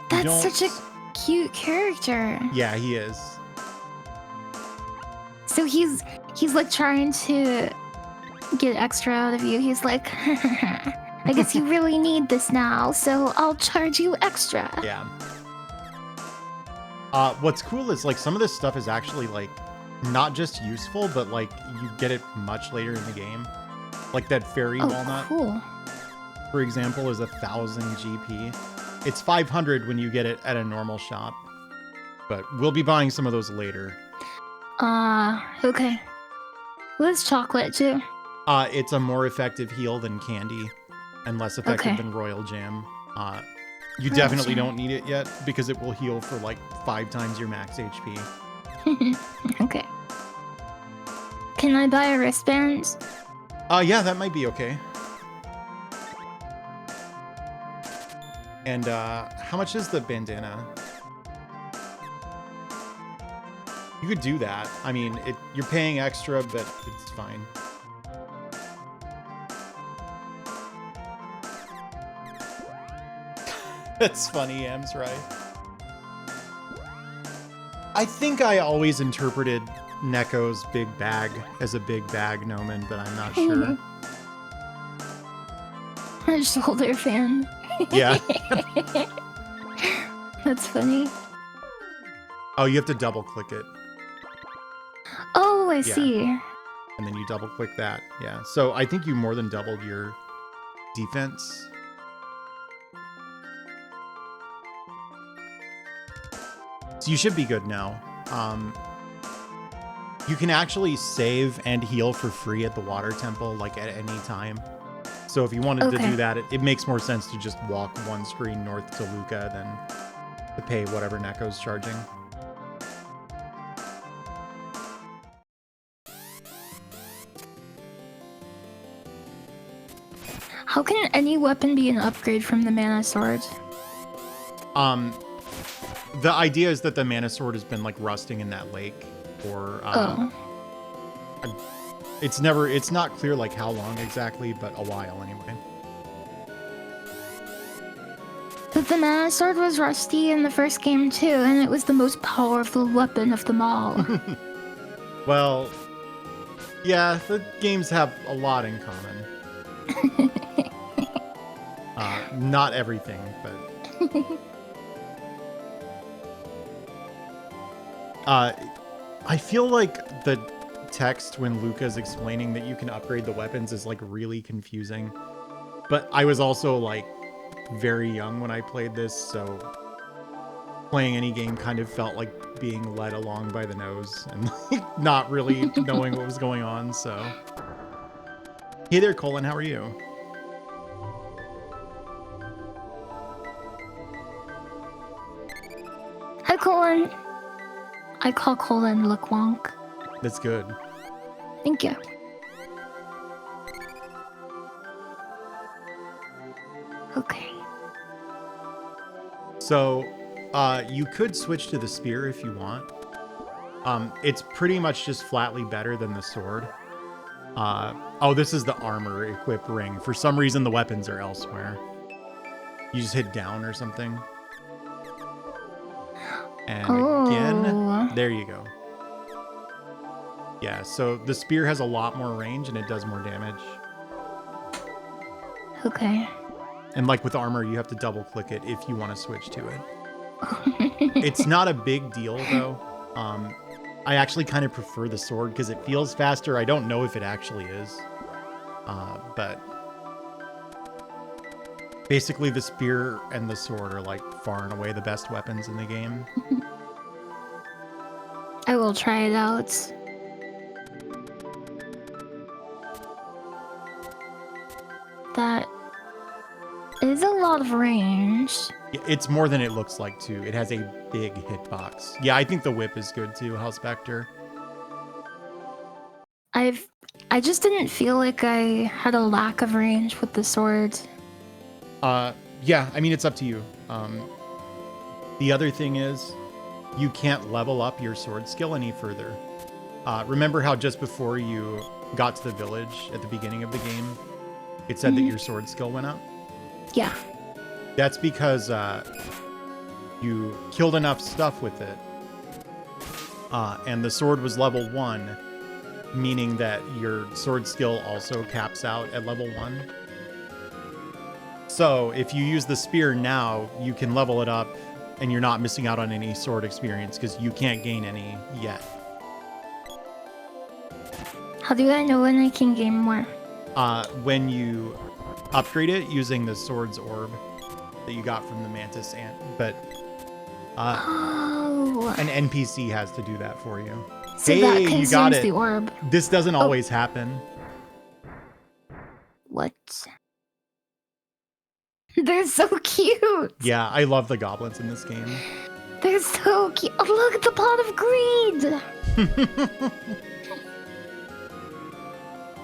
That's such a cute character. Yeah, he is. So he's like trying to get extra out of you. He's like, I guess you really need this now, so I'll charge you extra. Yeah. What's cool is like some of this stuff is actually like not just useful, but like you get it much later in the game. Like that fairy walnut, Cool. for example, is 1,000 GP. It's 500 when you get it at a normal shop, but we'll be buying some of those later. Okay. What's chocolate too? It's a more effective heal than candy and less effective than royal jam. You definitely don't need it yet because it will heal for like 5 times your max HP. Okay. Can I buy a wristband? Yeah, that might be okay. And how much is the bandana? You could do that. I mean, you're paying extra, but it's fine. That's funny, Am's right. I think I always interpreted Neko's big bag as a big bag gnomon, but I'm not sure. Her shoulder fan. Yeah. That's funny. Oh, you have to double click it. Oh, I Yeah. see. And then you double click that. Yeah. So I think you more than doubled your defense. So you should be good now. You can actually save and heal for free at the water temple, like at any time. So if you wanted to do that, it makes more sense to just walk one screen north to Luca than to pay whatever Neko's charging. How can any weapon be an upgrade from the mana sword? The idea is that the mana sword has been like rusting in that lake for it's not clear like how long exactly, but a while anyway. But the mana sword was rusty in the first game too, and it was the most powerful weapon of them all. Well, yeah, the games have a lot in common. Not everything, but I feel like the text when Luca's explaining that you can upgrade the weapons is like really confusing. But I was also like very young when I played this, so playing any game kind of felt like being led along by the nose and like not really knowing what was going on, so. Hey there, Colin, how are you? Hi, Colin. I call Colin LeQuonk. That's good. Thank you. Okay. So, you could switch to the spear if you want. It's pretty much just flatly better than the sword. Oh, this is the armor equip ring. For some reason, the weapons are elsewhere. You just hit down or something. And again, there you go. Yeah, so the spear has a lot more range and it does more damage. Okay. And like with armor, you have to double click it if you want to switch to it. It's not a big deal though. I actually kind of prefer the sword because it feels faster. I don't know if it actually is. But basically the spear and the sword are like far and away the best weapons in the game. I will try it out. That is a lot of range. It's more than it looks like too. It has a big hitbox. Yeah, I think the whip is good too, House Spectre. I just didn't feel like I had a lack of range with the sword. Yeah, I mean, it's up to you. The other thing is, you can't level up your sword skill any further. Remember how just before you got to the village at the beginning of the game, it said that your sword skill went up? Yeah. That's because you killed enough stuff with it. And the sword was level 1, meaning that your sword skill also caps out at level 1. So if you use the spear now, you can level it up and you're not missing out on any sword experience because you can't gain any yet. How do I know when I can gain more? When you upgrade it using the sword's orb that you got from the mantis ant, but an NPC has to do that for you. So hey, that you consumes got it. the orb. This doesn't always happen. What? They're so cute. Yeah, I love the goblins in this game. They're so cute. Oh, look at the pot of greed.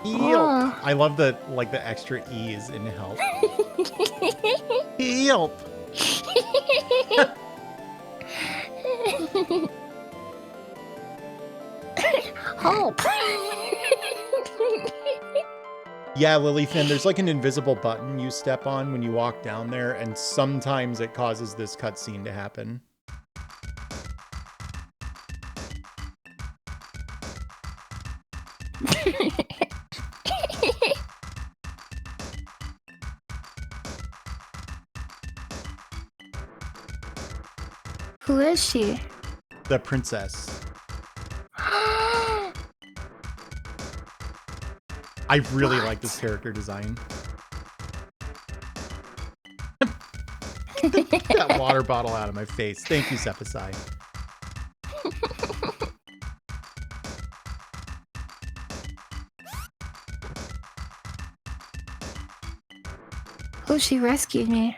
Help. Oh. I love the extra E's in help. Help. Help. Yeah, Lilyfin, there's like an invisible button you step on when you walk down there, and sometimes it causes this cutscene to happen. Who is she? The princess. I really like this character design. Get that water bottle out of my face. Thank you, Sepasai. Oh, she rescued me.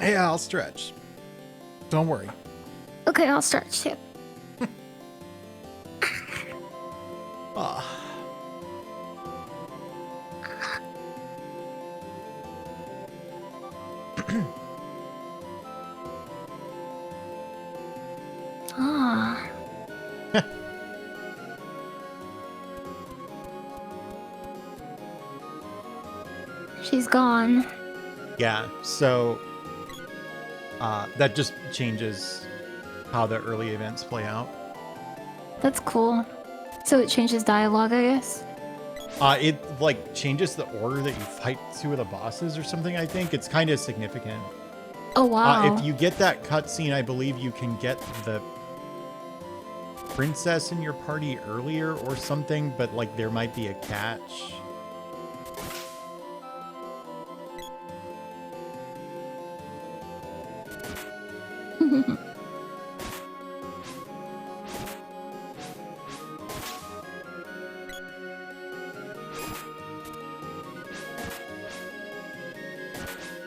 Hey, I'll stretch. Don't worry. Okay, I'll stretch too. Ah. Ah. She's gone. Yeah, so that just changes how the early events play out. That's cool. So it changes dialogue, I guess? It like changes the order that you fight two of the bosses or something, I think. It's kind of significant. Oh, wow. If you get that cutscene, I believe you can get the princess in your party earlier or something, but like there might be a catch.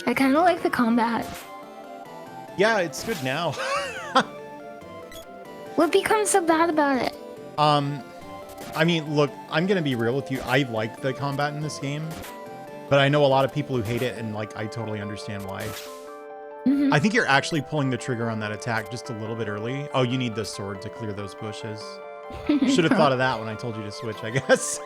I kind of like the combat. Yeah, it's good now. What becomes so bad about it? I mean, look, I'm gonna be real with you. I like the combat in this game, but I know a lot of people who hate it, and like I totally understand why. I think you're actually pulling the trigger on that attack just a little bit early. Oh, you need the sword to clear those bushes. Should have thought of that when I told you to switch, I guess.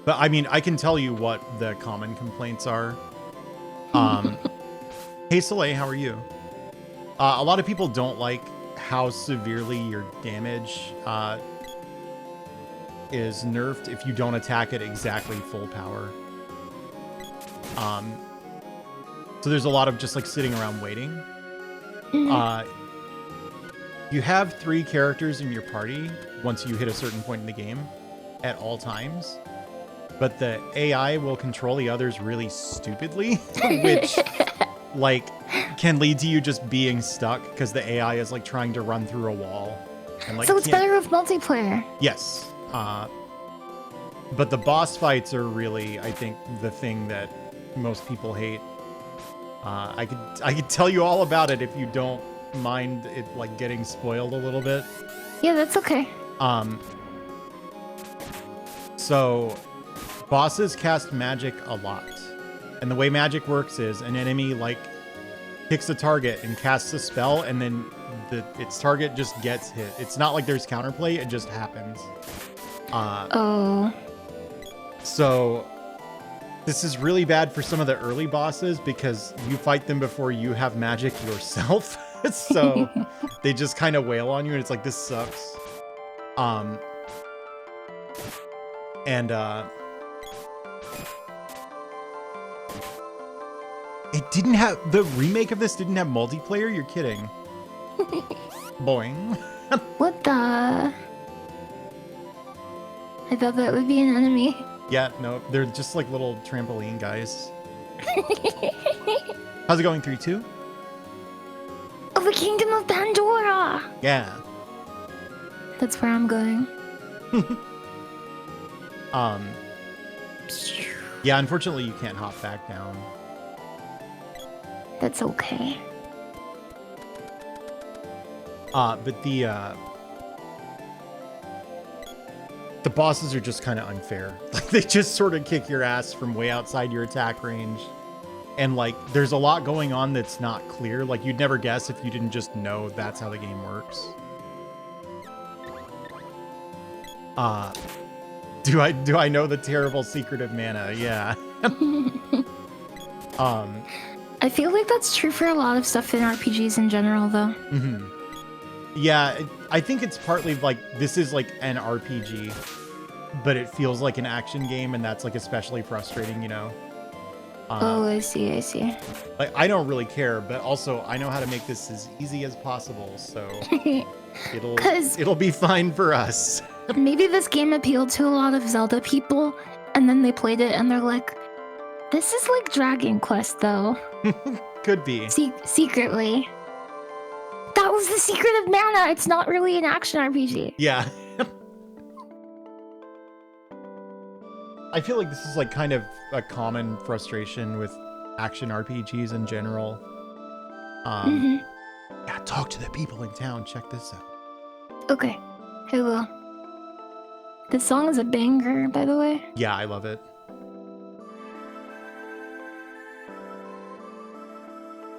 But I mean, I can tell you what the common complaints are. Hey Soleil, how are you? A lot of people don't like how severely your damage is nerfed if you don't attack at exactly full power. So there's a lot of just like sitting around waiting. You have 3 characters in your party once you hit a certain point in the game at all times. But the AI will control the others really stupidly, which like can lead to you just being stuck because the AI is like trying to run through a wall. And, like, So it's better with multiplayer. Yes. But the boss fights are really, I think, the thing that most people hate. I could tell you all about it if you don't mind it like getting spoiled a little bit. Yeah, that's okay. So bosses cast magic a lot. And the way magic works is an enemy like picks a target and casts a spell, and then its target just gets hit. It's not like there's counterplay, it just happens. So this is really bad for some of the early bosses because you fight them before you have magic yourself. So they just kind of wail on you and it's like, this sucks. It didn't have, the remake of this didn't have multiplayer? You're kidding. Boing. What the? I thought that would be an enemy. Yeah, no, they're just like little trampoline guys. How's it going, 3-2? Oh, the Kingdom of Pandora! Yeah. That's where I'm going. Yeah, unfortunately you can't hop back down. That's okay. But the bosses are just kind of unfair. Like they just sort of kick your ass from way outside your attack range. And like there's a lot going on that's not clear. Like you'd never guess if you didn't just know that's how the game works. Do I know the terrible secret of mana? Yeah. I feel like that's true for a lot of stuff in RPGs in general, though. Yeah, I think it's partly like this is like an RPG, but it feels like an action game, and that's like especially frustrating, you know? Oh, I see, I see. Like, I don't really care, but also I know how to make this as easy as possible, so it'll be fine for us. Maybe this game appealed to a lot of Zelda people, and then they played it and they're like, this is like Dragon Quest, though. Could be. Secretly. That was the secret of mana. It's not really an action RPG. Yeah. I feel like this is like kind of a common frustration with action RPGs in general. Yeah, talk to the people in town. Check this out. Okay, I will. This song is a banger, by the way. Yeah, I love it.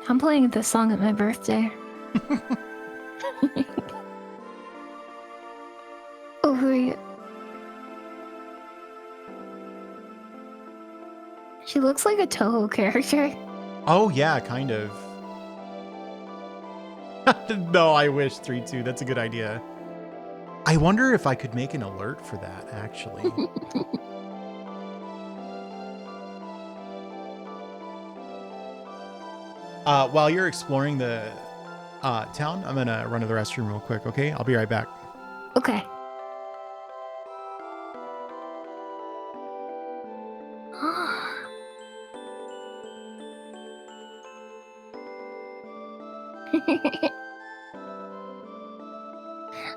I'm playing this song at my birthday. Oh, who are you? She looks like a Toho character. Oh, yeah, kind of. No, I wish 3-2. That's a good idea. I wonder if I could make an alert for that, actually. While you're exploring the town, I'm going to run to the restroom real quick, okay? I'll be right back. Okay.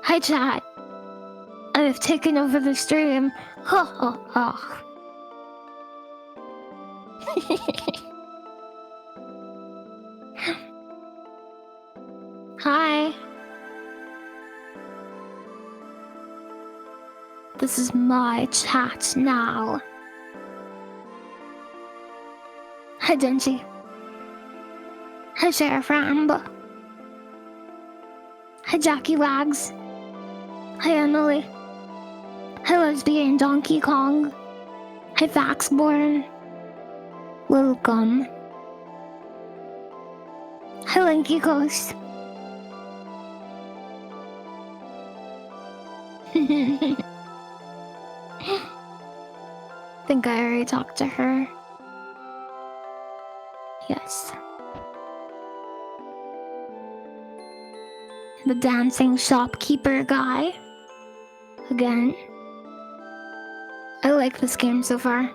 Hi, chat. I have taken over the stream. Ha ha ha. Hi. This is my chat now. Hi, Denji. Hi, Sheriff Rambo. Hi, Jackie Wags. Hi, Emily. Hi, Lesbian Donkey Kong. Hi, Vaxborn. Welcome. Hi, Lanky Ghost. Think I already talked to her. Yes. The dancing shopkeeper guy. Again. I like this game so far.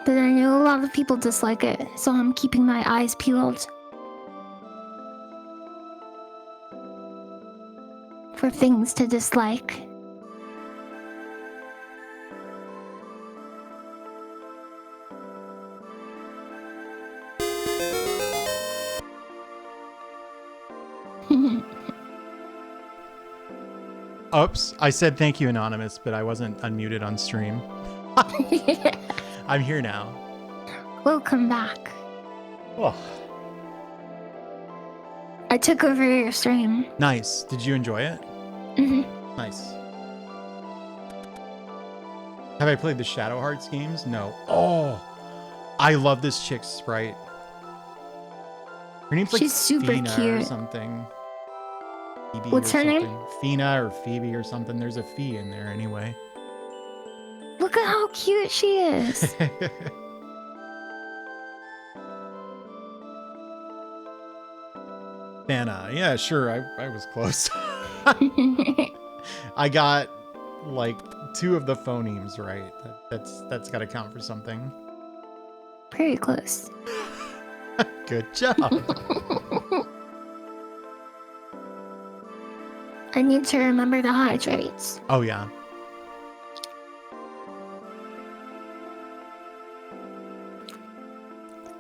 But I know a lot of people dislike it, so I'm keeping my eyes peeled for things to dislike. Oops, I said thank you, Anonymous, but I wasn't unmuted on stream. I'm here now. Welcome back. Oh, I took over your stream. nice. Did you enjoy it? Mm-hmm. Nice. Have I played the Shadow Hearts games? No. Oh, I love this chick's sprite. Her name's like She's super Fina cute. or something. Phoebe What's or her name? something. Fina or Phoebe or something. There's a fee in there anyway. Look at how cute she is. Nana, yeah, sure. I was close. I got like 2 of the phonemes right. That's got to count for something. Pretty close. Good job. I need to remember to hydrate. Oh yeah.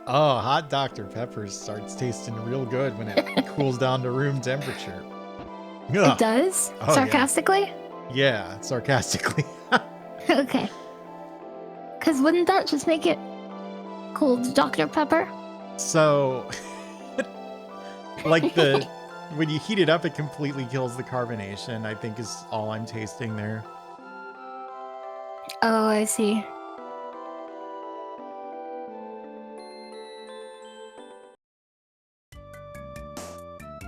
Oh, hot Dr. Pepper starts tasting real good when it cools down to room temperature. It Ugh. does? Oh, Sarcastically? Yeah, sarcastically. Okay. Because wouldn't that just make it cold Dr. Pepper? So, like when you heat it up, it completely kills the carbonation, I think is all I'm tasting there. Oh, I see.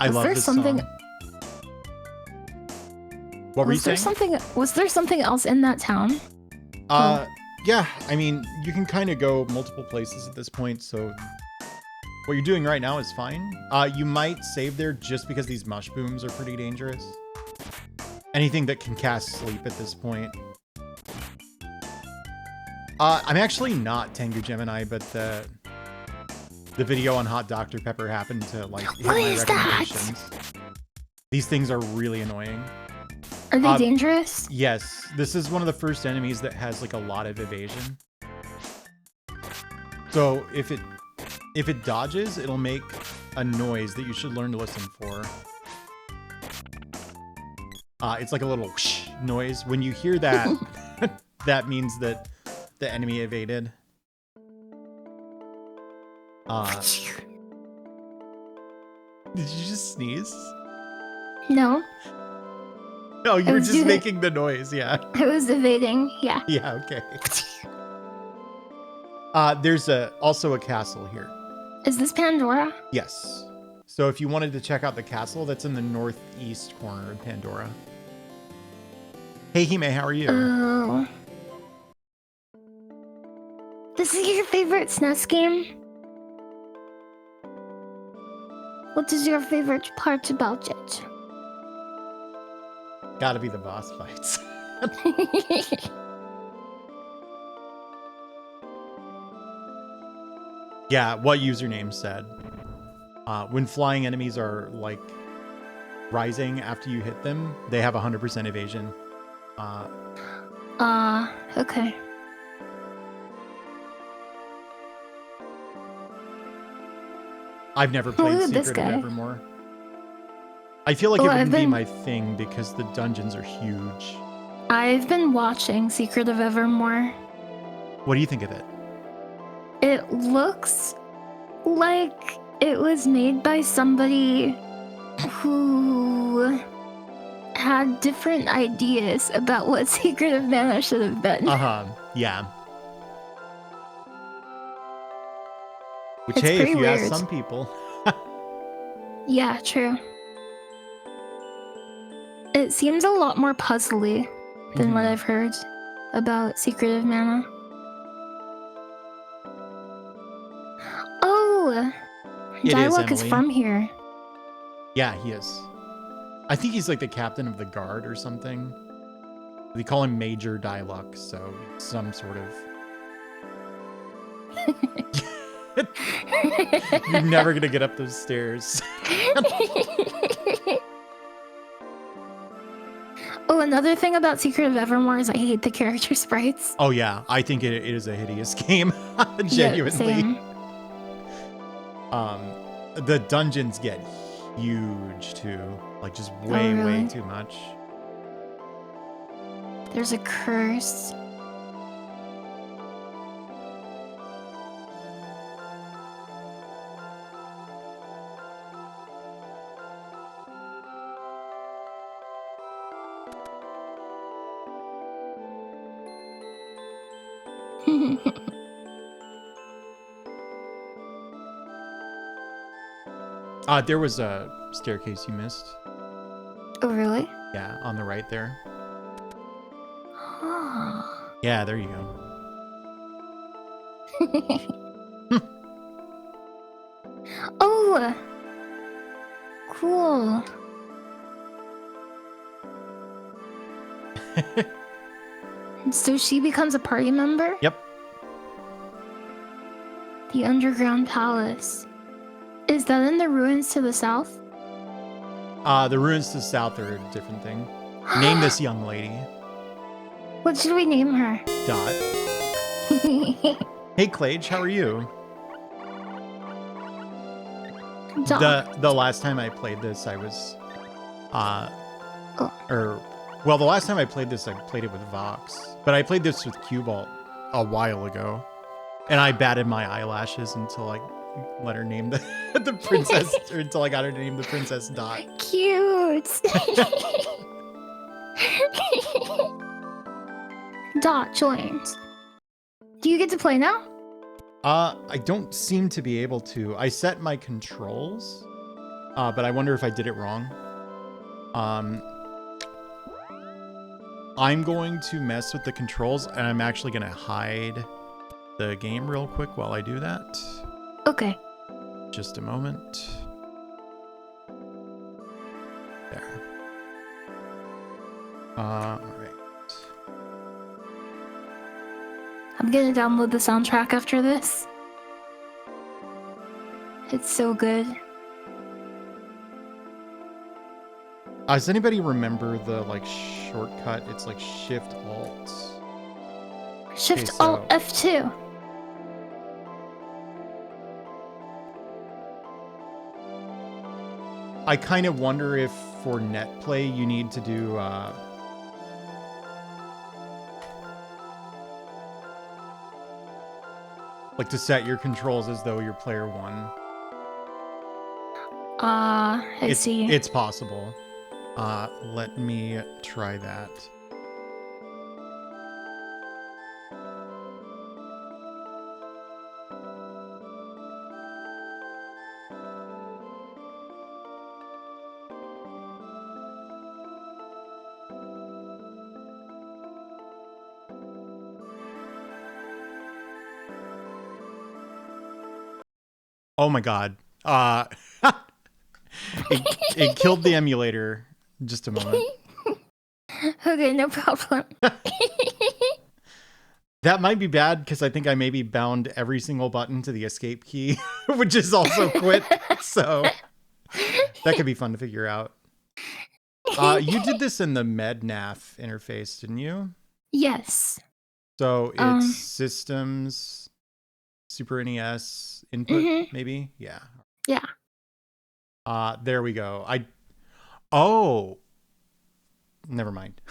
I love there this something- song. What were you saying? Was there something else in that town? Yeah, I mean, you can kind of go multiple places at this point, so what you're doing right now is fine. You might save there just because these mush booms are pretty dangerous. Anything that can cast sleep at this point. I'm actually not Tengu Gemini, but the video on Hot Dr. Pepper happened to like hit What my is that? recommendations. These things are really annoying. Are they dangerous? Yes, this is one of the first enemies that has like a lot of evasion. So if it dodges, it'll make a noise that you should learn to listen for. It's like a little whoosh noise. When you hear that, that means that the enemy evaded. Did you just sneeze? No. No, you were just making the noise, yeah. I was evading, yeah. Yeah, okay. There's also a castle here. Is this Pandora? Yes. So if you wanted to check out the castle, that's in the northeast corner of Pandora. Hey, Hime, how are you? Oh. This is your favorite SNES game? What is your favorite part about it? Gotta be the boss fights. Yeah, what username said. When flying enemies are like rising after you hit them, they have 100% evasion. Okay. I've never played Secret of Evermore. I feel like it wouldn't be my thing because the dungeons are huge. I've been watching Secret of Evermore. What do you think of it? It looks like it was made by somebody who had different ideas about what Secret of Mana should have been. Yeah. Which, It's hey, if you weird. ask some people. Yeah, true. It seems a lot more puzzly than what I've heard about Secret of Mana. Oh! Dialogue is from here. Yeah, he is. I think he's like the captain of the guard or something. They call him Major Dialogue, so some sort of... You're never gonna get up those stairs. Oh, another thing about Secret of Evermore is I hate the character sprites. Oh yeah, I think it is a hideous game. Genuinely. Yeah, the dungeons get huge too. Like just way too much. There's a curse. There was a staircase you missed. Oh, really? Yeah, on the right there. Oh. Yeah, there you go. Oh! Cool. So she becomes a party member? Yep. The underground palace. Is that in the ruins to the south? The ruins to the south are a different thing. Name this young lady. What should we name her? Dot. Hey, Clage, how are you? Dot. The last time I played this, I was, the last time I played this, I played it with Vox, but I played this with Cubalt a while ago, and I batted my eyelashes until I let her name the princess, or until I got her to name the princess Dot. Cute. Dot joins. Do you get to play now? I don't seem to be able to. I set my controls, but I wonder if I did it wrong. I'm going to mess with the controls, and I'm actually going to hide the game real quick while I do that. Okay. Just a moment. There. All right. I'm gonna download the soundtrack after this. It's so good. Does anybody remember the like shortcut? It's like Shift Alt. Shift Okay, Alt F2. I kind of wonder if for net play you need to do like to set your controls as though you're player one. I see. It's possible. Let me try that. Oh my god. It killed the emulator. Just a moment. Okay, no problem. That might be bad because I think I maybe bound every single button to the escape key, which is also quit. So that could be fun to figure out. You did this in the MedNav interface, didn't you? Yes. So it's systems, Super NES input, maybe? Yeah. Yeah. There we go. Oh, never mind.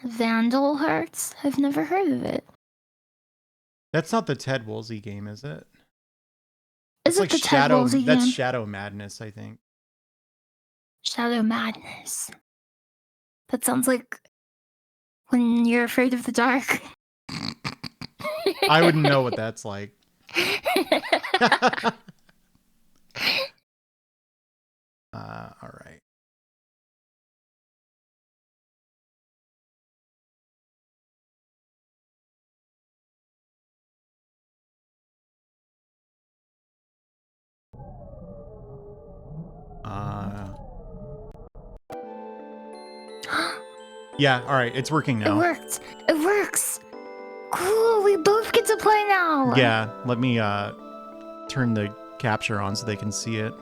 Vandal Hearts? I've never heard of it. That's not the Ted Woolsey game, is it? Is it like the Ted Woolsey game? That's Shadow Madness, I think. Shadow Madness. That sounds like when you're afraid of the dark. I wouldn't know what that's like. All right. Yeah, all right, it's working now. It worked. It works. Cool, we both get to play now. Yeah, let me turn the capture on so they can see it.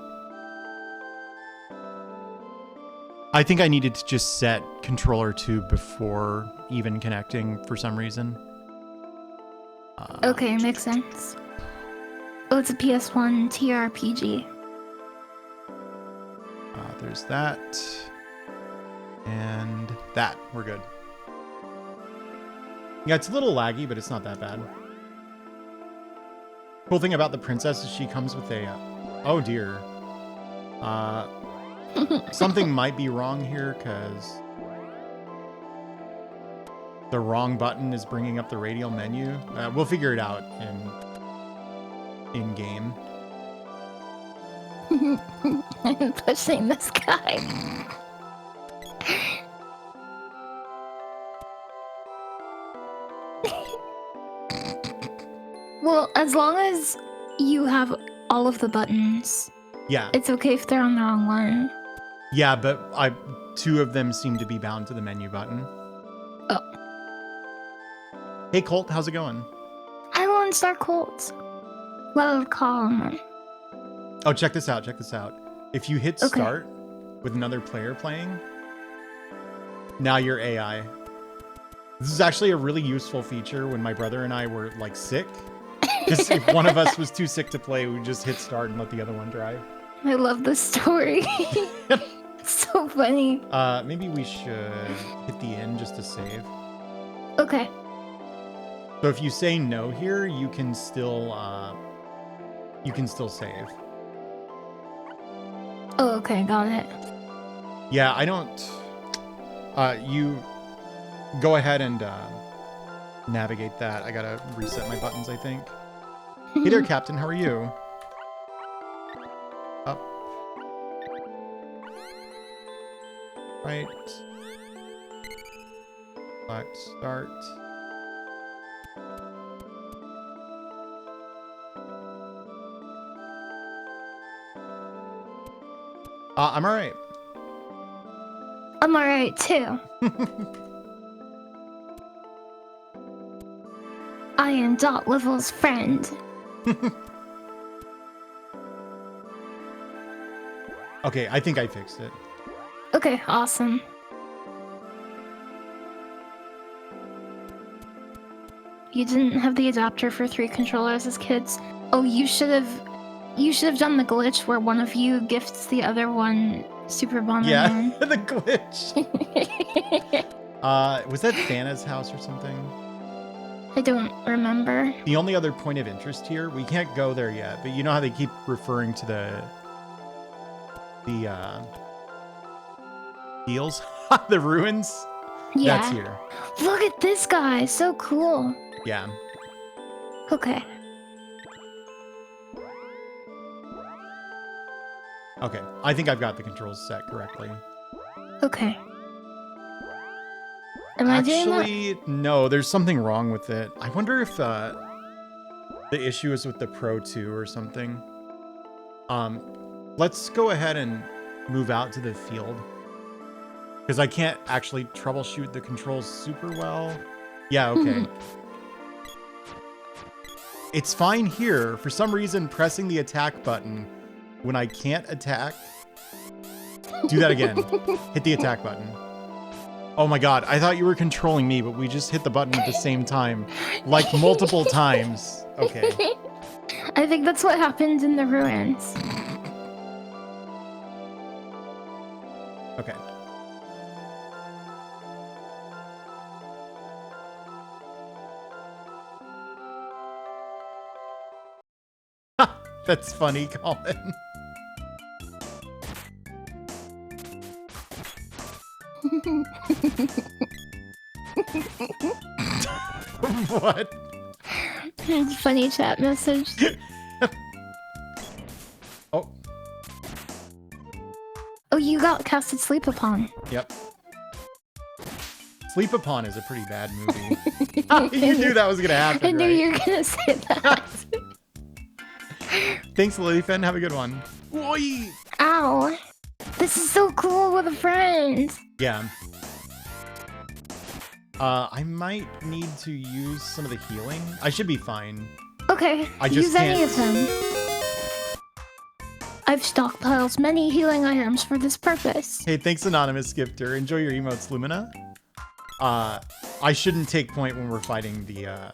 I think I needed to just set controller 2 before even connecting for some reason. Okay, makes sense. Oh, it's a PS1 TRPG. There's that. And that. We're good. Yeah, it's a little laggy, but it's not that bad. Cool thing about the princess is she comes with a... oh, dear. Something might be wrong here, because... the wrong button is bringing up the radial menu. We'll figure it out in-game. I'm pushing this guy. Well, as long as you have all of the buttons, Yeah. it's okay if they're on the wrong one. Yeah, but 2 of them seem to be bound to the menu button. Oh. Hey, Colt, how's it going? I want Star Colts. Well, call him. Oh, check this out. Check this out. If you hit start with another player playing, now you're AI. This is actually a really useful feature when my brother and I were like sick. Because if one of us was too sick to play, we just hit start and let the other one drive. I love this story. So funny. Maybe we should hit the end just to save. Okay. So if you say no here, you can still save. Oh, okay, got it. Yeah, I don't. You go ahead and navigate that. I gotta reset my buttons, I think. Hey there, Captain. How are you? Up. Right. Select start. I'm all right. I'm alright too. I am Dot Level's friend. Okay, I think I fixed it. Okay, awesome. You didn't have the adapter for 3 controllers as kids. Oh, you should have done the glitch where one of you gifts the other one Super Bomberman. Yeah, the glitch. Was that Thana's house or something? I don't remember. The only other point of interest here, we can't go there yet, but you know how they keep referring to the heels? The ruins? Yeah. That's here. Look at this guy, so cool. Yeah. Okay. Okay, I think I've got the controls set correctly. Okay. Am I doing that? Actually, no, there's something wrong with it. I wonder if the issue is with the Pro 2 or something. Let's go ahead and move out to the field. Because I can't actually troubleshoot the controls super well. Yeah, okay. It's fine here. For some reason, pressing the attack button when I can't attack. Do that again. Hit the attack button. Oh my god, I thought you were controlling me, but we just hit the button at the same time. Like multiple times. Okay. I think that's what happened in the ruins. Okay. That's funny, Colin. What? Funny chat message. Oh. Oh, you got casted sleep upon. Yep. Sleep Upon is a pretty bad movie. You knew that was gonna happen, I knew right? you were gonna say that. Thanks, Lilyfen. Have a good one. Oi! Ow. This is so cool with a friend. Yeah. I might need to use some of the healing. I should be fine. Okay, I just use any can't- of them. I've stockpiled many healing items for this purpose. Hey, thanks, Anonymous Skipter. Enjoy your emotes, Lumina. I shouldn't take point when we're fighting the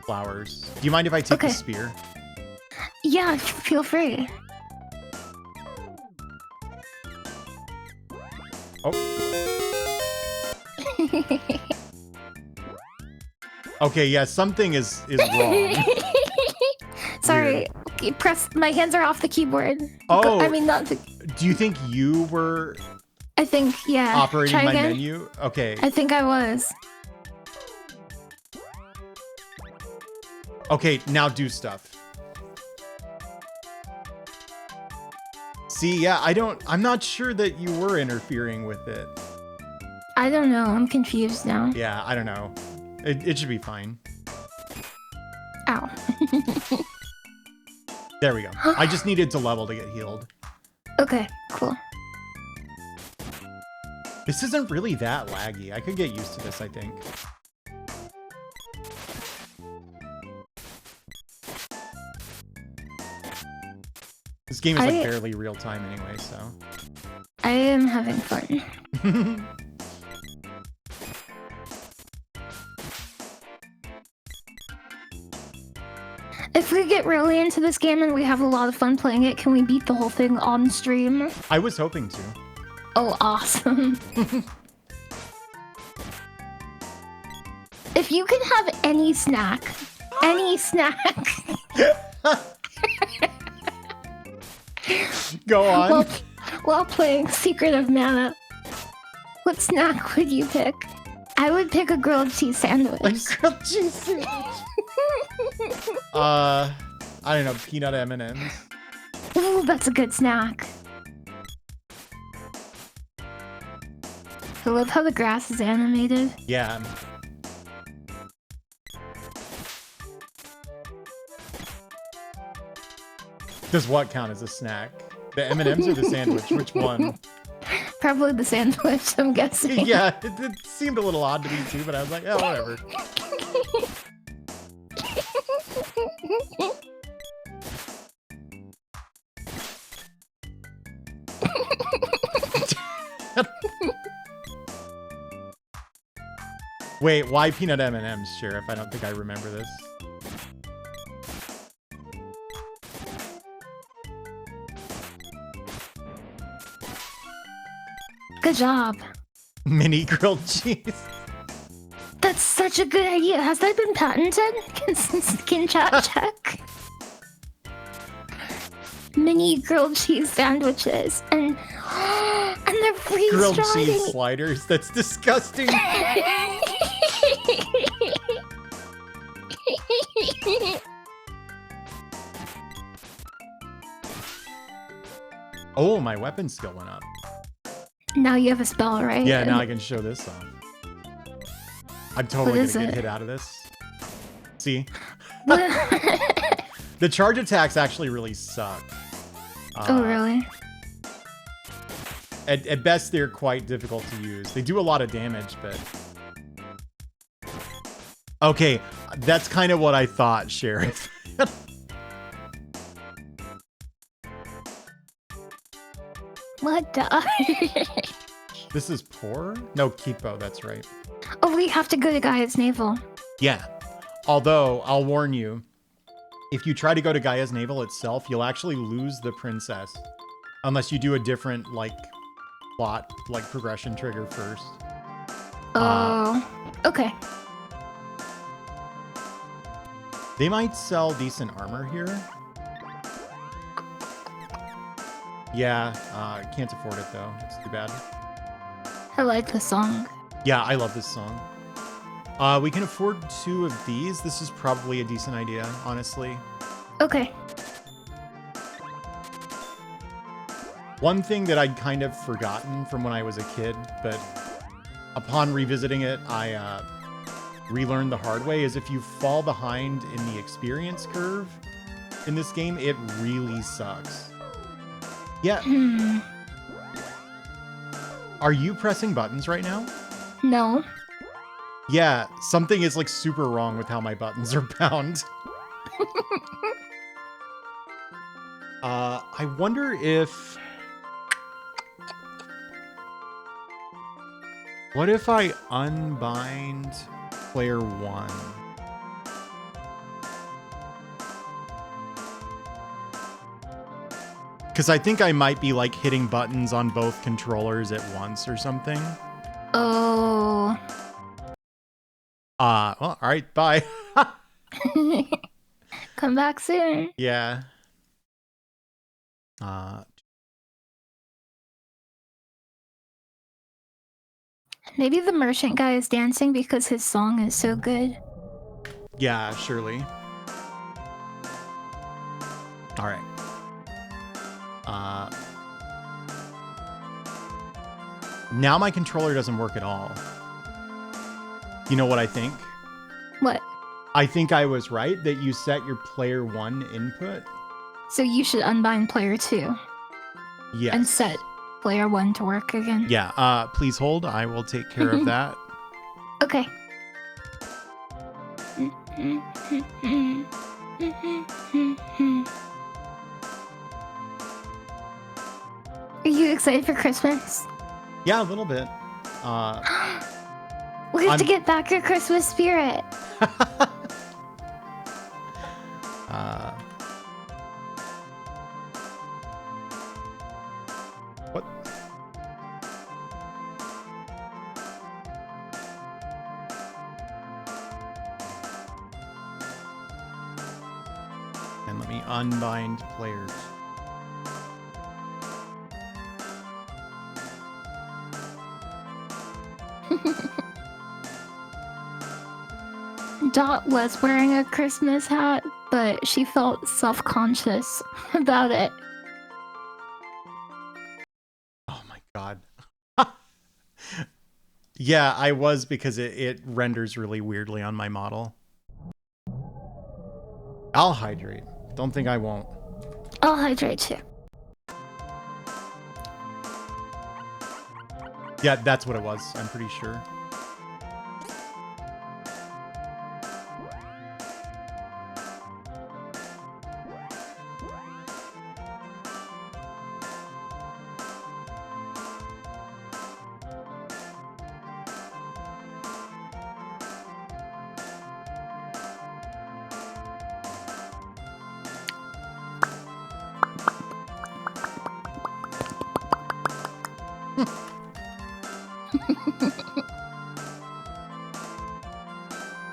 flowers. Do you mind if I take the spear? Yeah, feel free. Oh. Okay, yeah, something is wrong. Sorry, my hands are off the keyboard. Oh. I mean, not the... Do you think you were I think, yeah. operating Try my again? menu? Okay. I think I was. Okay, now do stuff. See, yeah, I'm not sure that you were interfering with it. I don't know, I'm confused now. Yeah, I don't know. It should be fine. Ow. There we go. I just needed to level to get healed. Okay, cool. This isn't really that laggy. I could get used to this, I think. This game is like barely real time anyway, so. I am having fun. If we get really into this game and we have a lot of fun playing it, can we beat the whole thing on stream? I was hoping to. Oh, awesome. If you can have any snack, Go on. while playing Secret of Mana, what snack would you pick? I would pick a grilled cheese sandwich. A grilled cheese sandwich. I don't know, peanut M&Ms. Ooh, that's a good snack. I love how the grass is animated. Yeah. Does what count as a snack? The M&Ms or the sandwich? Which one? Probably the sandwich, I'm guessing. Yeah, it seemed a little odd to me too, but I was like, oh, whatever. Wait, why peanut M&Ms, Sheriff? I don't think I remember this. Good job. Mini grilled cheese. That's such a good idea. Has that been patented? Can chat check? Mini grilled cheese sandwiches and they're freeze Grilled dried. cheese sliders. That's disgusting. Oh, my weapon skill went up. Now you have a spell, right? Yeah, now I can show this off. I'm totally gonna get hit out of this. See? The charge attacks actually really suck. Oh, really? At best, they're quite difficult to use. They do a lot of damage, but... Okay, that's kind of what I thought, Sheriff. What the? This is poor? No, Kipo, that's right. Oh, we have to go to Gaia's Navel. Yeah. Although, I'll warn you, if you try to go to Gaia's Navel itself, you'll actually lose the princess. Unless you do a different, like, plot, like, progression trigger first. Oh, okay. They might sell decent armor here. Yeah, can't afford it, though. It's too bad. I like the song. Yeah, I love this song. We can afford 2 of these. This is probably a decent idea, honestly. Okay. One thing that I'd kind of forgotten from when I was a kid, but upon revisiting it, I relearned the hard way, is if you fall behind in the experience curve in this game, it really sucks. Yeah. Are you pressing buttons right now? No. Yeah, something is like super wrong with how my buttons are bound. I wonder if... What if I unbind player 1? Because I think I might be like hitting buttons on both controllers at once or something. Oh. Well, all right, bye. Come back soon. Yeah. Maybe the merchant guy is dancing because his song is so good. Yeah, surely. All right. Now my controller doesn't work at all. You know what I think? What? I think I was right that you set your player 1 input. So you should unbind player 2. Yes. And set player 1 to work again. Yeah, please hold. I will take care of that. Okay. Are you excited for Christmas? Yeah, a little bit. We have to get back your Christmas spirit. What? let me unbind players. Dot was wearing a Christmas hat, but she felt self-conscious about it. Oh my god. Yeah, I was because it renders really weirdly on my model. I'll hydrate. Don't think I won't. I'll hydrate too. Yeah, that's what it was. I'm pretty sure.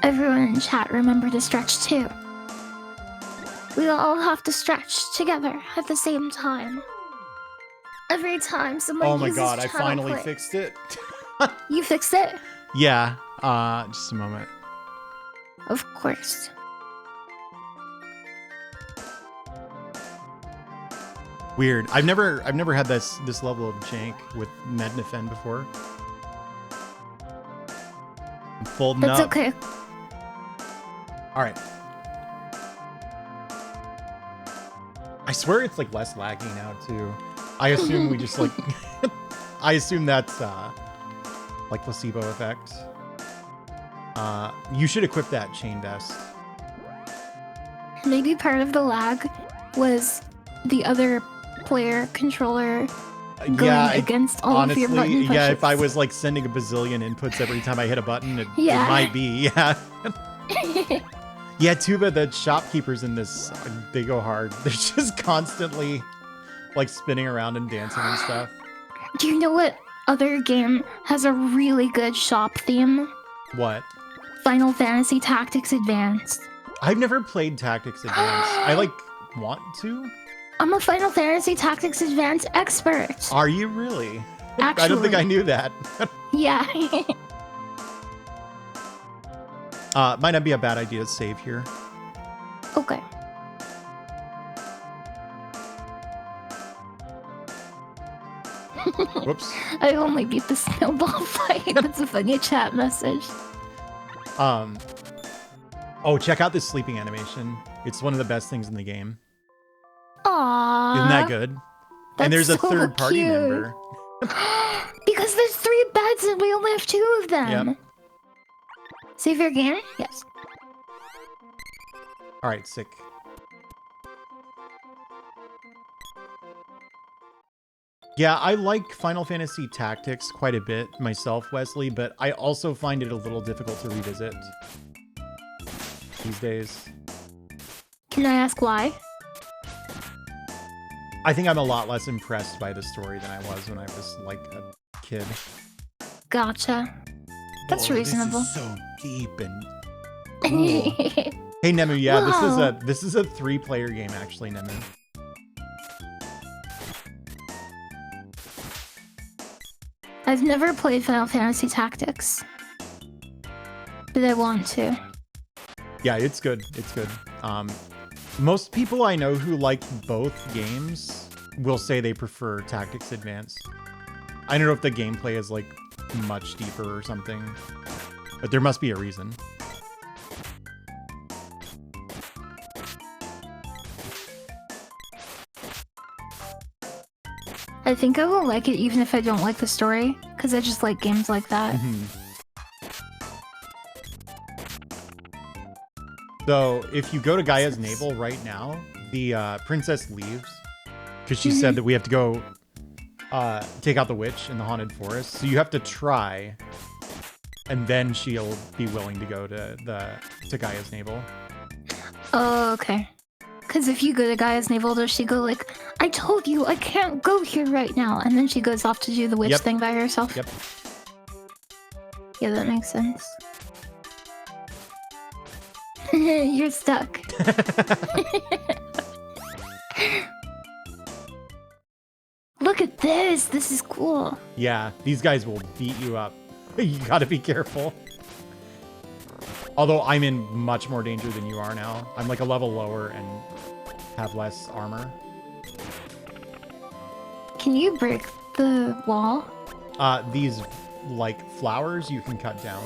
Everyone in chat, remember to stretch too. We all have to stretch together at the same time. Every time someone Oh my uses god, I channel finally play. fixed it. You fixed it? Yeah, just a moment. Of course. Weird. I've never had this level of jank with Mednafen before. I'm folding That's up. okay. All right. I swear it's like less laggy now too. I assume we just like I assume that's like placebo effect. You should equip that chain vest. Maybe part of the lag was the other player controller going against all honestly, of your button pushes. yeah, if I was like sending a bazillion inputs every time I hit a button, it Yeah. might be, yeah. Yeah, too bad the shopkeepers in this, they go hard. They're just constantly like spinning around and dancing and stuff. Do you know what other game has a really good shop theme? What? Final Fantasy Tactics Advanced. I've never played Tactics Advance. I like want to. I'm a Final Fantasy Tactics Advance expert. Are you really? Actually. I don't think I knew that. Yeah. Might not be a bad idea to save here. Okay. Whoops. I only beat the snowball fight. That's a funny chat message. Oh, check out this sleeping animation. It's one of the best things in the game. Aww. Isn't that good? And there's a so third party cute. member. Because there's 3 beds and we only have 2 of them. Yep. Save your game? Yes. All right, sick. Yeah, I like Final Fantasy Tactics quite a bit myself, Wesley, but I also find it a little difficult to revisit these days. Can I ask why? I think I'm a lot less impressed by the story than I was when I was like a kid. Gotcha. That's reasonable. This is so deep and cool. Hey Nemu, yeah, Wow. this is a 3-player game actually, Nemu. I've never played Final Fantasy Tactics, but I want to. Yeah, it's good. It's good. Most people I know who like both games will say they prefer Tactics Advance. I don't know if the gameplay is like much deeper or something, but there must be a reason. I think I will like it even if I don't like the story, because I just like games like that. So if you go to Gaia's navel right now, the princess leaves because she said that we have to go take out the witch in the haunted forest. So you have to try, and then she'll be willing to go to Gaia's navel. Oh, okay. Because if you go to Gaia's navel, does she go like, I told you I can't go here right now, and then she goes off to do the witch thing by herself? Yep. Yeah, that makes sense. You're stuck. is. This is cool. Yeah, these guys will beat you up. You gotta be careful. Although I'm in much more danger than you are now. I'm like a level lower and have less armor. Can you break the wall? These like flowers you can cut down.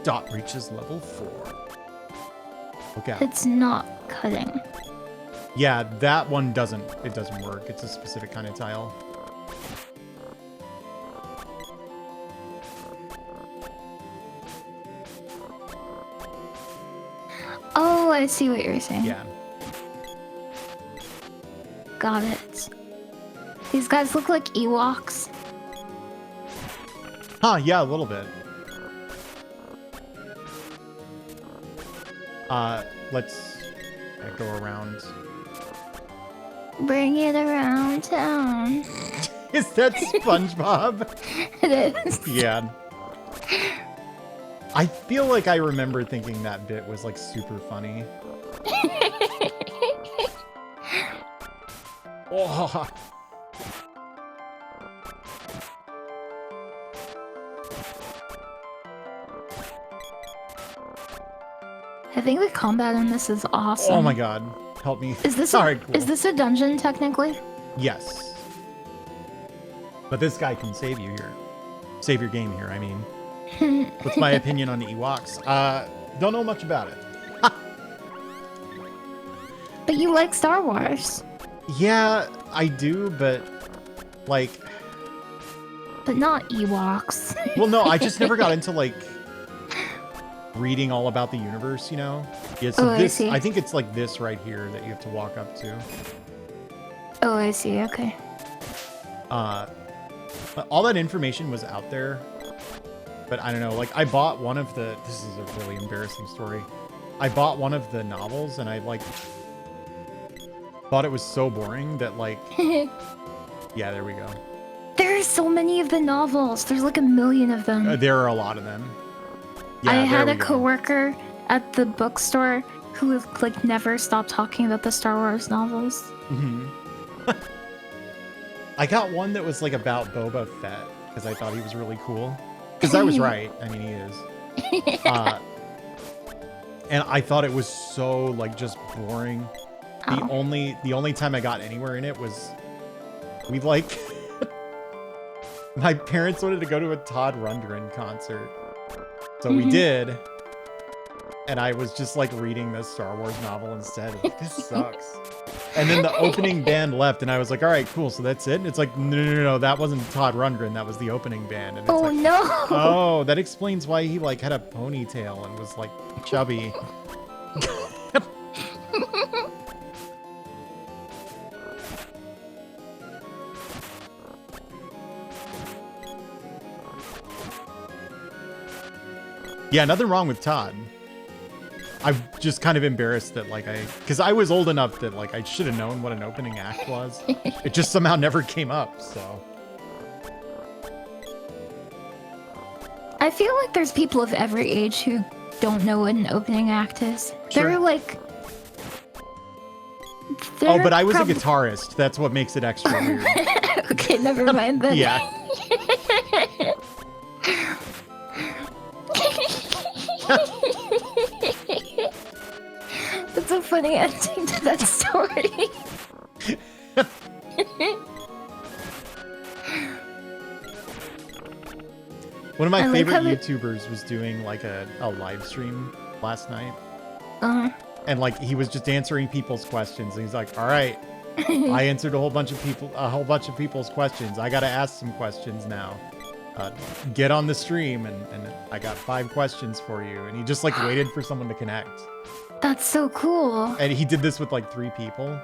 Dot reaches level 4. Look out. It's not cutting. Yeah, that one doesn't work. It's a specific kind of tile. Oh, I see what you're saying. Yeah. Got it. These guys look like Ewoks. Huh, yeah, a little bit. Let's go around. Bring it around town. Is that SpongeBob? It is. Yeah. I feel like I remember thinking that bit was like super funny. Oh. I think the combat in this is awesome. Oh my god. Help me. Is this Sorry, is this a dungeon technically? Yes. But this guy can save you here. Save your game here, I mean. What's my opinion on the Ewoks? Don't know much about it. But you like Star Wars. Yeah, I do, but like... But not Ewoks. Well, no, I just never got into like reading all about the universe, you know? Yeah, so I this, see. I think it's like this right here that you have to walk up to. Oh, I see. Okay. But all that information was out there, but I don't know, like I bought one of the, this is a really embarrassing story. I bought one of the novels and I like thought it was so boring that like, yeah, there we go. There are so many of the novels. There's like a million of them. There are a lot of them. Yeah, I had there a we go. coworker at the bookstore who like never stopped talking about the Star Wars novels. Mhm. I got one that was like about Boba Fett because I thought he was really cool. Because I was right. I mean, he is. And I thought it was so like just boring. Oh. The only time I got anywhere in it was we like my parents wanted to go to a Todd Rundgren concert. So we did. And I was just like reading this Star Wars novel instead. Like, this sucks. And then the opening band left, and I was like, all right, cool, so that's it? And it's like, no, that wasn't Todd Rundgren, that was the opening band. And it's Oh like, no! oh, that explains why he like had a ponytail and was like chubby. Yeah, nothing wrong with Todd. I'm just kind of embarrassed that like because I was old enough that like I should have known what an opening act was. It just somehow never came up, so. I feel like there's people of every age who don't know what an opening act is. Sure. They're like... Oh, but I was a guitarist. That's what makes it extra weird. Okay, never mind then. Yeah. That's a funny ending to that story. One of my I like favorite how they- YouTubers was doing like a live stream last night. Uh, And like he was just answering people's questions. And he's like, all right, I answered a whole bunch of people's questions. I got to ask some questions now. Get on the stream and I got 5 questions for you. And he just like waited for someone to connect. that's so cool. And he did this with like 3 people.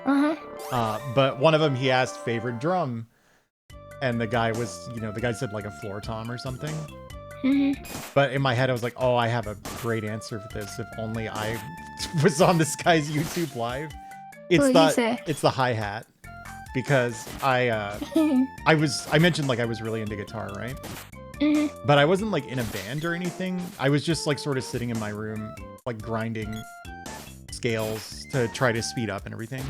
Uh-huh. But one of them, he asked favorite drum. And the guy was, the guy said like a floor tom or something. But in my head, I was like, oh, I have a great answer for this. If only I was on this guy's YouTube live. What did you say? It's the hi-hat. Because I mentioned like I was really into guitar, right? But I wasn't like in a band or anything. I was just like sort of sitting in my room, like grinding scales to try to speed up and everything.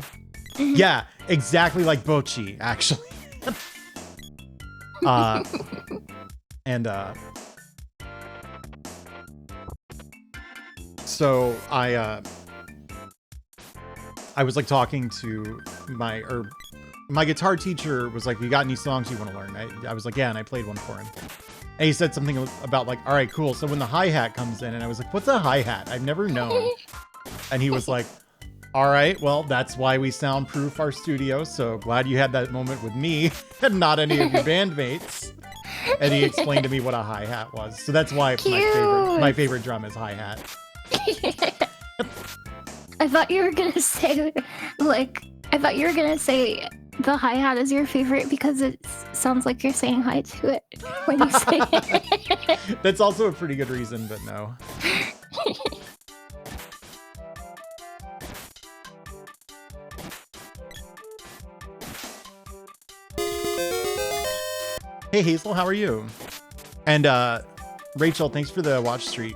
Yeah, exactly like Bochi, actually. So I was like talking to my guitar teacher was like, "You got any songs you want to learn?" I was like, "Yeah," and I played one for him. And he said something about like, "All right, cool." So when the hi-hat comes in, and I was like, "What's a hi-hat? I've never known." And he was like, "All right, well, that's why we soundproof our studio. So glad you had that moment with me and not any of your bandmates." And he explained to me what a hi-hat was. So that's why my favorite drum is hi-hat. I thought you were gonna say the hi-hat is your favorite because it sounds like you're saying hi to it when you say it. That's also a pretty good reason, but no. Hey Hazel, how are you? And Rachel, thanks for the watch streak.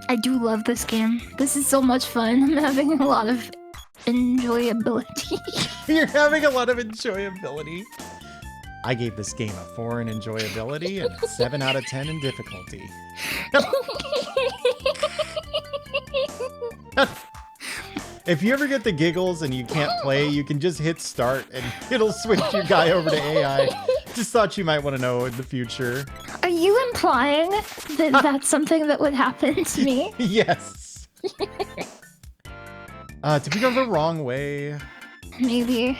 I do love this game. This is so much fun. I'm having a lot of enjoyability. You're having a lot of enjoyability. I gave this game a 4 in enjoyability and a 7 out of 10 in difficulty. If you ever get the giggles and you can't play, you can just hit start and it'll switch your guy over to AI. Just thought you might want to know in the future. Are you implying that that's something that would happen to me? Yes. Did we go the wrong way? Maybe.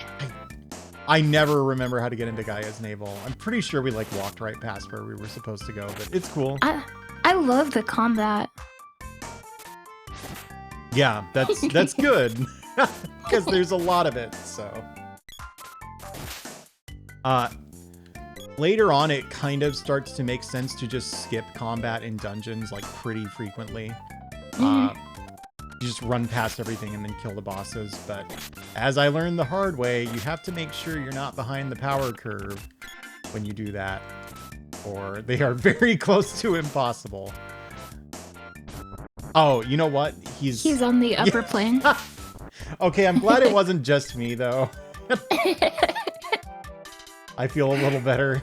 I never remember how to get into Gaia's navel. I'm pretty sure we like walked right past where we were supposed to go, but it's cool. I love the combat. Yeah, that's good. Because there's a lot of it, so. Later on, it kind of starts to make sense to just skip combat in dungeons like pretty frequently. You just run past everything and then kill the bosses. But as I learned the hard way, you have to make sure you're not behind the power curve when you do that, or they are very close to impossible. Oh, you know what? He's on the upper plane. Okay, I'm glad it wasn't just me though. I feel a little better.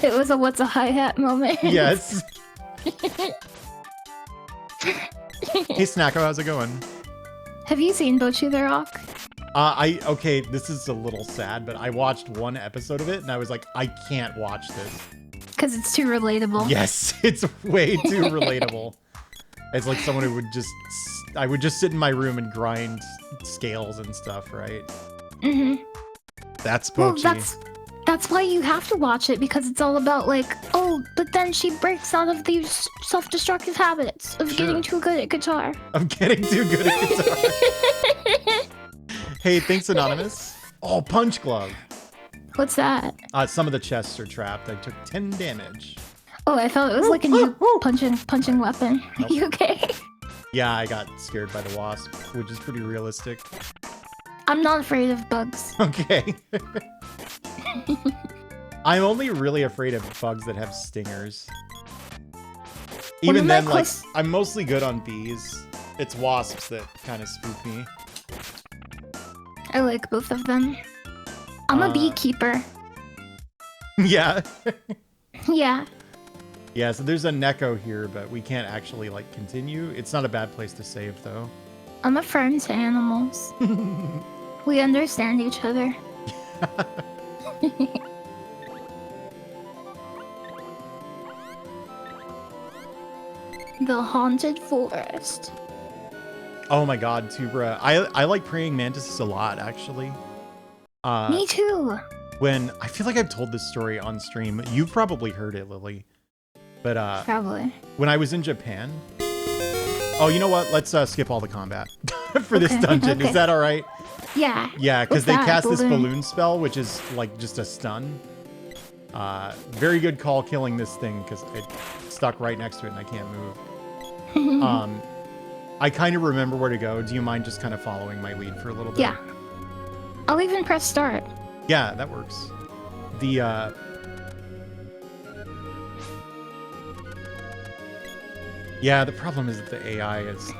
It was a what's a hi-hat moment. Yes. Hey Snacko, how's it going? Have you seen Bochi the Rock? Okay, this is a little sad, but I watched one episode of it and I was like, I can't watch this. Because it's too relatable. Yes, it's way too relatable. It's like someone who would just, I would just sit in my room and grind scales and stuff, right? Mm-hmm. That's Bochi. Well, that's why you have to watch it, because it's all about like, oh, but then she breaks out of these self-destructive habits of getting too good at guitar. I'm getting too good at guitar. Hey, thanks Anonymous. Oh, Punch Glove. What's that? Some of the chests are trapped. I took 10 damage. Oh, I thought it was like a new punching weapon. Nope. You okay? Yeah, I got scared by the wasp, which is pretty realistic. I'm not afraid of bugs. Okay. I'm only really afraid of bugs that have stingers. Even then, like, I'm mostly good on bees. It's wasps that kind of spook me. I like both of them. I'm a beekeeper. Yeah. Yeah. Yeah, so there's a Neko here, but we can't actually, like, continue. It's not a bad place to save, though. I'm a friend to animals. We understand each other. The Haunted Forest. Oh my god, Tubra. I like praying mantises a lot, actually. Me too. When I feel like I've told this story on stream. You've probably heard it, Lily. But probably. When I was in Japan. Oh, you know what? Let's skip all the combat for this dungeon. Okay. Is that all right? Yeah. Yeah, because they cast this balloon spell, which is like just a stun. Very good call killing this thing because it stuck right next to it and I can't move. I kind of remember where to go. Do you mind just kind of following my lead for a little bit? Yeah. I'll even press start. Yeah, that works. The, yeah, the problem is that the AI is...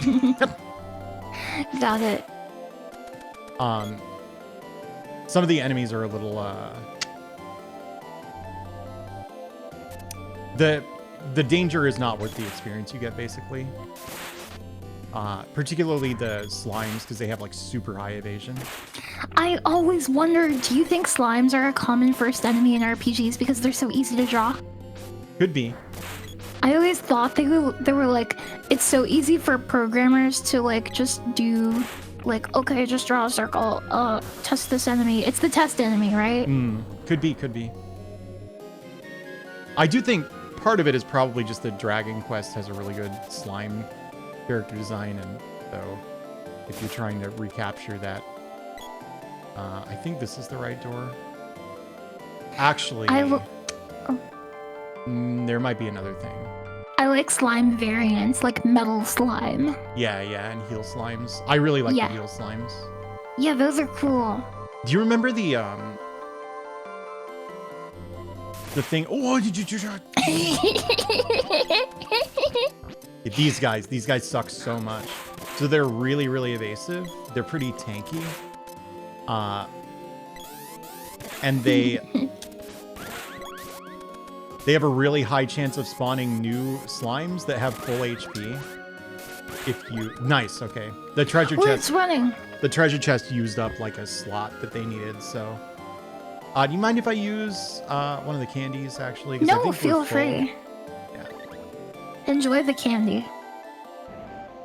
Got it. Some of the enemies are a little, The danger is not worth the experience you get, basically. Particularly the slimes, because they have, like, super high evasion. I always wondered, do you think slimes are a common first enemy in RPGs because they're so easy to draw? Could be. I always thought they were like, it's so easy for programmers to, like, just do, like, okay, just draw a circle, test this enemy. It's the test enemy, right? Could be. I do think part of it is probably just that Dragon Quest has a really good slime character design, and so if you're trying to recapture that, I think this is the right door. Actually, there might be another thing. I like slime variants, like metal slime. Yeah, and heal slimes. I really like the heal slimes. Yeah, those are cool. Do you remember the thing? Oh, did you? These guys suck so much. So they're really, really evasive. They're pretty tanky. And they have a really high chance of spawning new slimes that have full HP. If you... Nice, okay. The treasure chest... It's running. The treasure chest used up, like, a slot that they needed, so... do you mind if I use one of the candies, actually? No, feel free. Yeah. Enjoy the candy.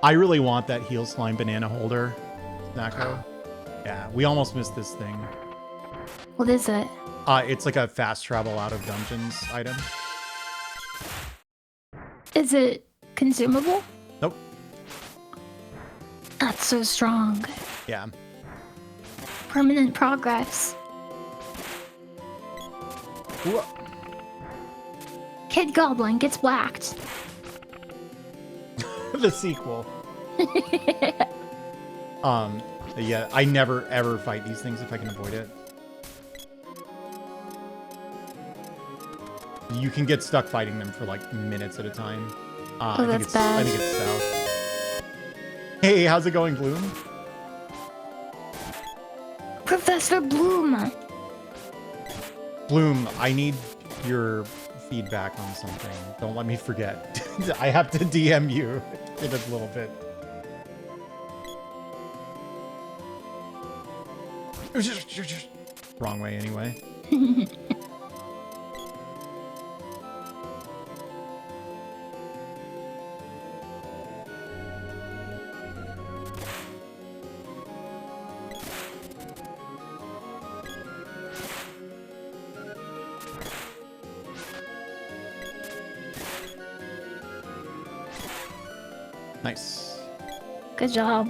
I really want that heal slime banana holder, Snacko. Yeah, we almost missed this thing. What is it? It's like a fast travel out of dungeons item. Is it consumable? Nope. That's so strong. Yeah. Permanent progress. Whoa. Kid Goblin gets whacked. The sequel. Yeah, I never ever fight these things if I can avoid it. You can get stuck fighting them for like minutes at a time. Oh, that's bad. I think it's south. Hey, how's it going, Bloom? Professor Bloom. Bloom, I need your feedback on something. Don't let me forget. I have to DM you in a little bit. Wrong way, anyway. Nice. Good job.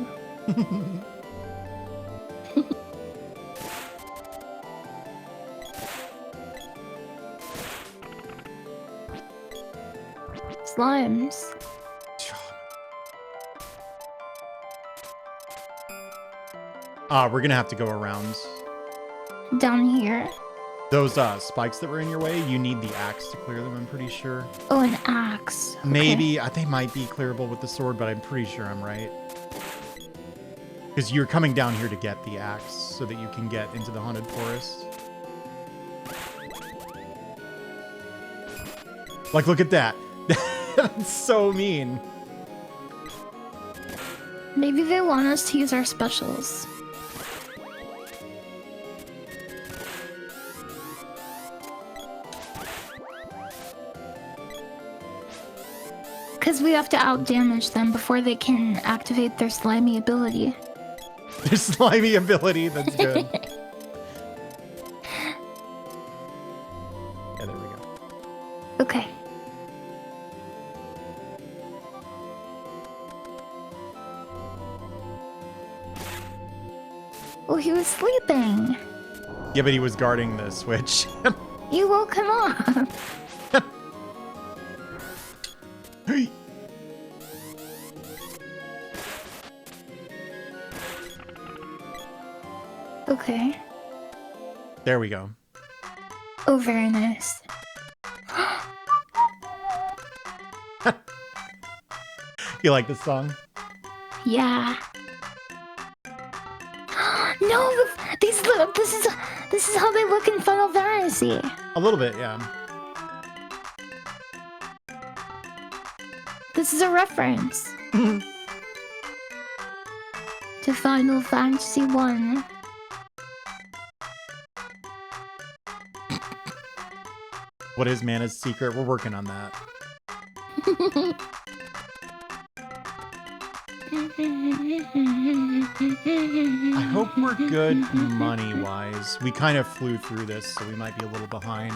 Slimes. We're gonna have to go around. Down here. Those spikes that were in your way, you need the axe to clear them, I'm pretty sure. Oh, an axe. Okay. Maybe, they might be clearable with the sword, but I'm pretty sure I'm right. Because you're coming down here to get the axe so that you can get into the haunted forest. Like, look at that. That's so mean. Maybe they want us to use our specials. Because we have to out-damage them before they can activate their slimy ability. Their slimy ability, that's good. Yeah, there we go. Okay. Oh, he was sleeping. Yeah, but he was guarding the switch. You woke him up. Hey. Okay. There we go. Oh, very nice. You like this song? Yeah. No, this is how they look in Final Fantasy. A little bit, yeah. This is a reference to Final Fantasy 1. What is Mana's secret? We're working on that. I hope we're good money-wise. We kind of flew through this, so we might be a little behind.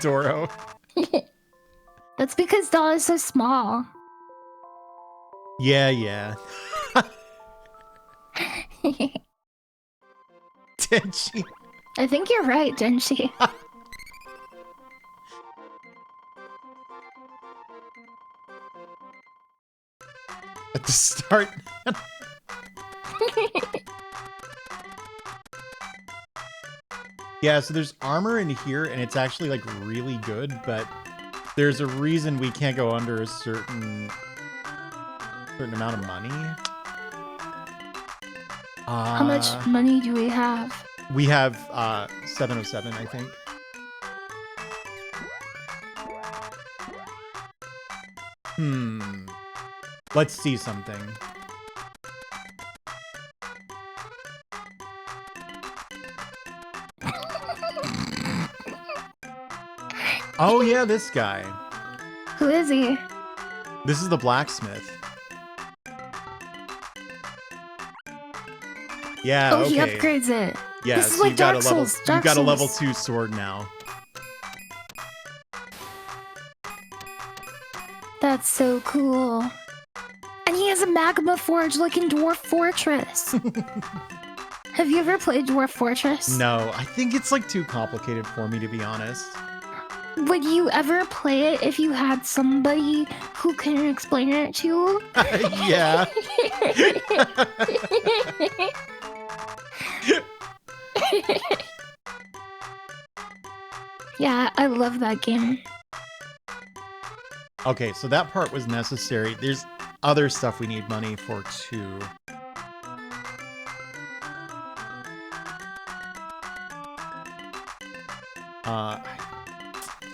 Doro. That's because Doll is so small. Yeah. Did she? I think you're right, didn't she? At the start. Yeah, so there's armor in here, and it's actually, like, really good, but there's a reason we can't go under a certain amount of money. How much money do we have? We have 707, I think. Let's see something. Oh yeah, this guy. Who is he? This is the blacksmith. Yeah, Oh, okay. he upgrades it. Yeah, this is so like you've got Dark a level Souls. Dark you've got a level Souls. 2 sword now. That's so cool. And he has a magma forge like in Dwarf Fortress. Have you ever played Dwarf Fortress? No, I think it's like too complicated for me, to be honest. Would you ever play it if you had somebody who can explain it to you? Yeah. Yeah, I love that game. Okay, so that part was necessary. There's other stuff we need money for too.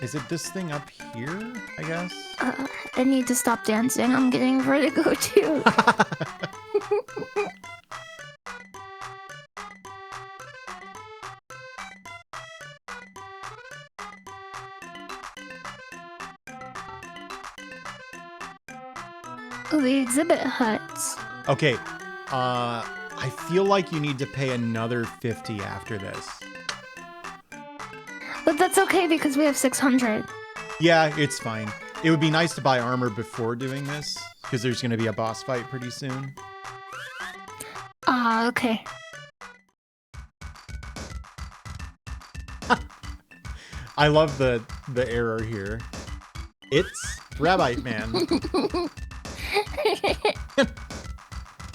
Is it this thing up here, I guess? I need to stop dancing. I'm getting vertigo too. Oh, the exhibit huts. Okay, I feel like you need to pay another 50 after this. But that's okay because we have 600. Yeah, it's fine. It would be nice to buy armor before doing this, because there's going to be a boss fight pretty soon. Okay. I love the error here. It's Rabbite Man.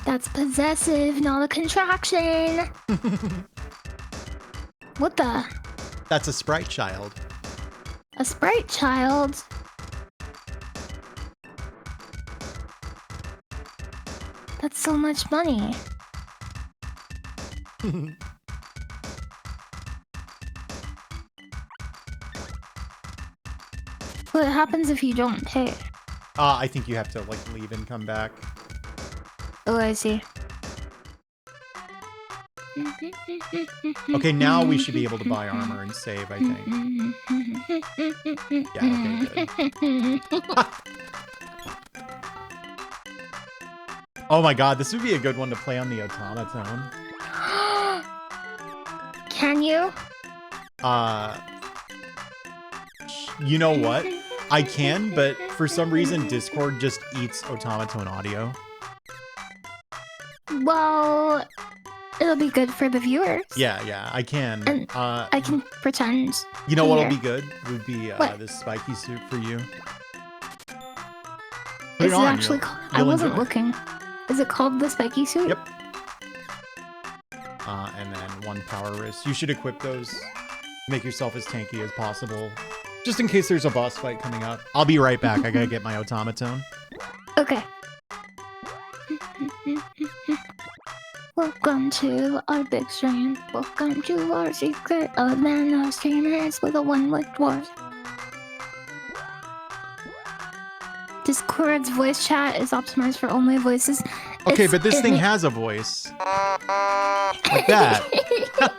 That's possessive, not a contraction. What the? That's a sprite child. A sprite child? That's so much money. What happens if you don't pay? I think you have to, like, leave and come back. Oh, I see. Okay, now we should be able to buy armor and save, I think. Yeah, okay, good. Oh my god, this would be a good one to play on the automaton. Can you? You know what? I can, but for some reason Discord just eats automaton audio. Well, it'll be good for the viewers. Yeah, I can. And I can pretend. You know what'll here. be good? Would be What? this spiky suit for you. Put Is it it on. actually called? I You'll wasn't enjoy it. looking. Is it called the spiky suit? Yep. And then 1 power wrist. You should equip those. Make yourself as tanky as possible. Just in case there's a boss fight coming up. I'll be right back. I gotta get my automaton. Okay. Welcome to our big stream. Welcome to our secret of nano streamers with a one-way dwarf. Discord's voice chat is optimized for only voices. Okay, but this thing has a voice. Like that.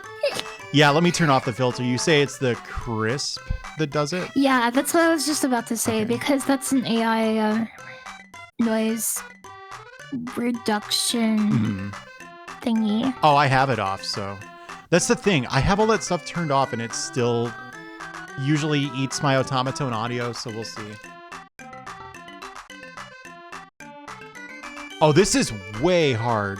Yeah, let me turn off the filter. You say it's the crisp that does it? Yeah, that's what I was just about to say, Okay. because that's an AI noise reduction thingy. Oh, I have it off, so. That's the thing. I have all that stuff turned off, and it still usually eats my automaton audio, so we'll see. Oh, this is way hard.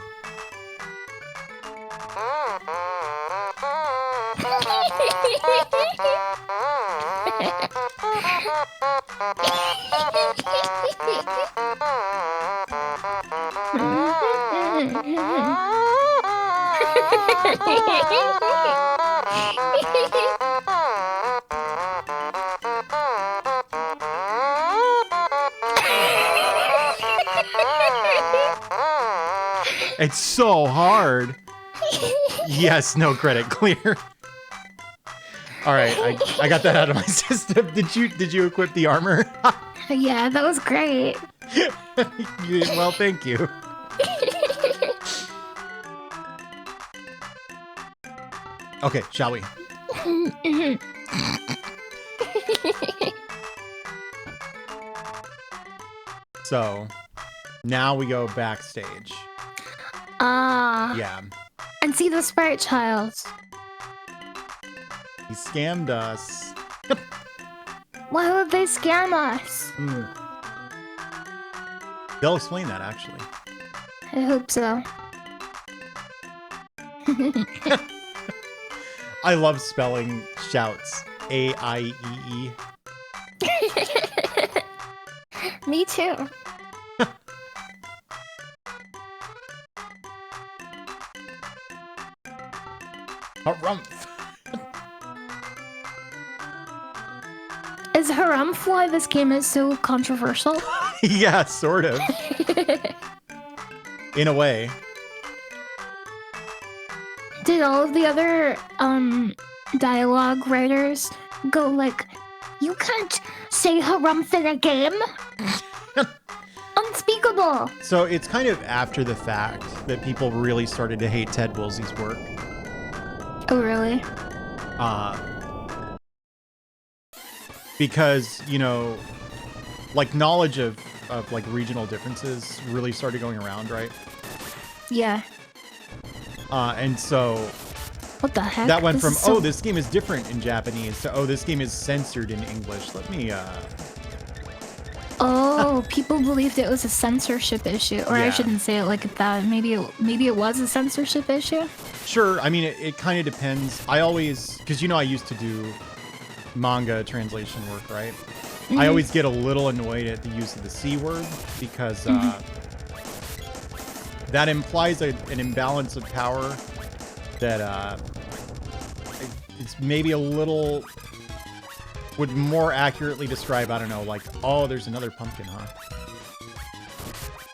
It's so hard. Yes, no credit, clear. All right, I got that out of my system. Did you equip the armor? Yeah, that was great. Well, thank you. Okay, shall we? So, now we go backstage. Yeah. And see the sprite child. He scammed us. Why would they scam us? They'll explain that, actually. I hope so. I love spelling shouts. A-I-E-E. Me too. Harumph. Is Harumph why this game is so controversial? Yeah, sort of. In a way. Did all of the other dialogue writers go like, you can't say Harumph in a game? Unspeakable. So it's kind of after the fact that people really started to hate Ted Woolsey's work. Oh, really? Because, you know, like knowledge of like regional differences really started going around, right? Yeah. And so What the heck? that went This from, is so- oh, this game is different in Japanese to, oh, this game is censored in English. Let me, Oh, people believed it was a censorship issue. Or I Yeah. shouldn't say it like that. Maybe it was a censorship issue? Sure. I mean, it kind of depends. I always, because, you know, I used to do manga translation work, right? I always get a little annoyed at the use of the C word because that implies an imbalance of power that it's maybe a little would more accurately describe, I don't know, like, oh, there's another pumpkin, huh?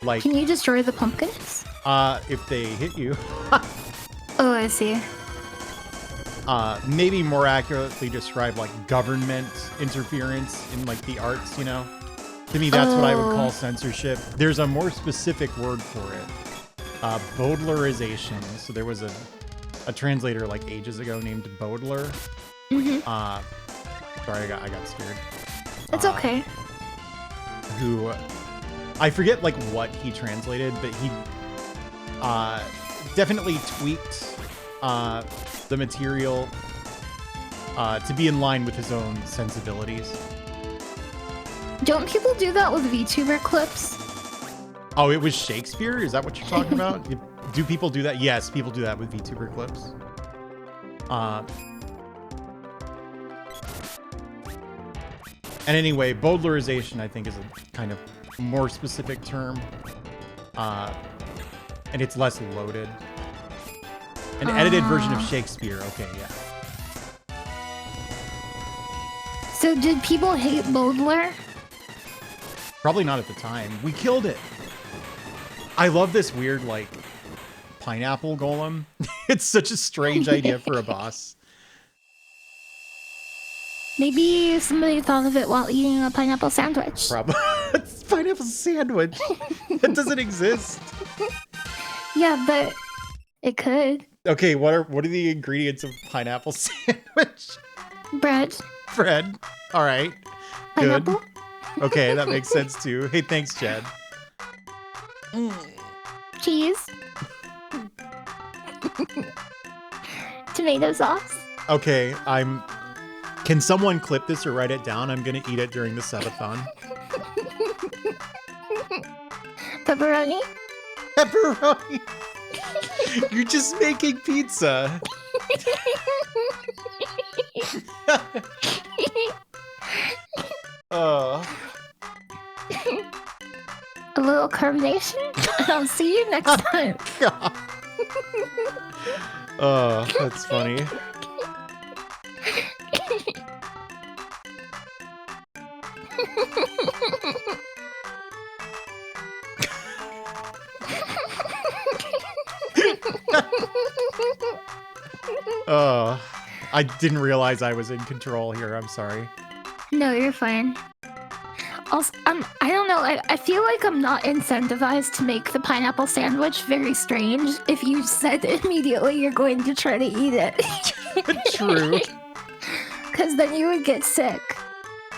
Like, Can you destroy the pumpkins? if they hit you. Oh, I see. Maybe more accurately describe like government interference in like the arts, you know? To me, that's what I would call censorship. There's a more specific word for it. Baudelarization. So there was a translator like ages ago named Baudelaire. Sorry, I got scared. It's okay. Who, I forget like what he translated, but he definitely tweaked the material to be in line with his own sensibilities. Don't people do that with VTuber clips? Oh, it was Shakespeare? Is that what you're talking about? Do people do that? Yes, people do that with VTuber clips. And anyway, Baudelarization, I think, is a kind of more specific term. And it's less loaded. An edited version of Shakespeare. Okay, yeah. So did people hate Baudelaire? Probably not at the time. We killed it. I love this weird, like, pineapple golem. It's such a strange idea for a boss. Maybe somebody thought of it while eating a pineapple sandwich. Probably. It's pineapple sandwich. It doesn't exist. Yeah, but it could. Okay, what are the ingredients of pineapple sandwich? Bread. Bread. All right. Good. Pineapple. Okay, that makes sense too. Hey, thanks, Jed. Cheese. Tomato sauce. Okay, Can someone clip this or write it down? I'm gonna eat it during the subathon. Pepperoni. Pepperoni. You're just making pizza. A little carbonation. I'll see you next time. God. Oh, that's funny. Oh, I didn't realize I was in control here. I'm sorry. No, you're fine. Also, I don't know. I feel like I'm not incentivized to make the pineapple sandwich. Very strange. If you said immediately you're going to try to eat it. True. Because then you would get sick.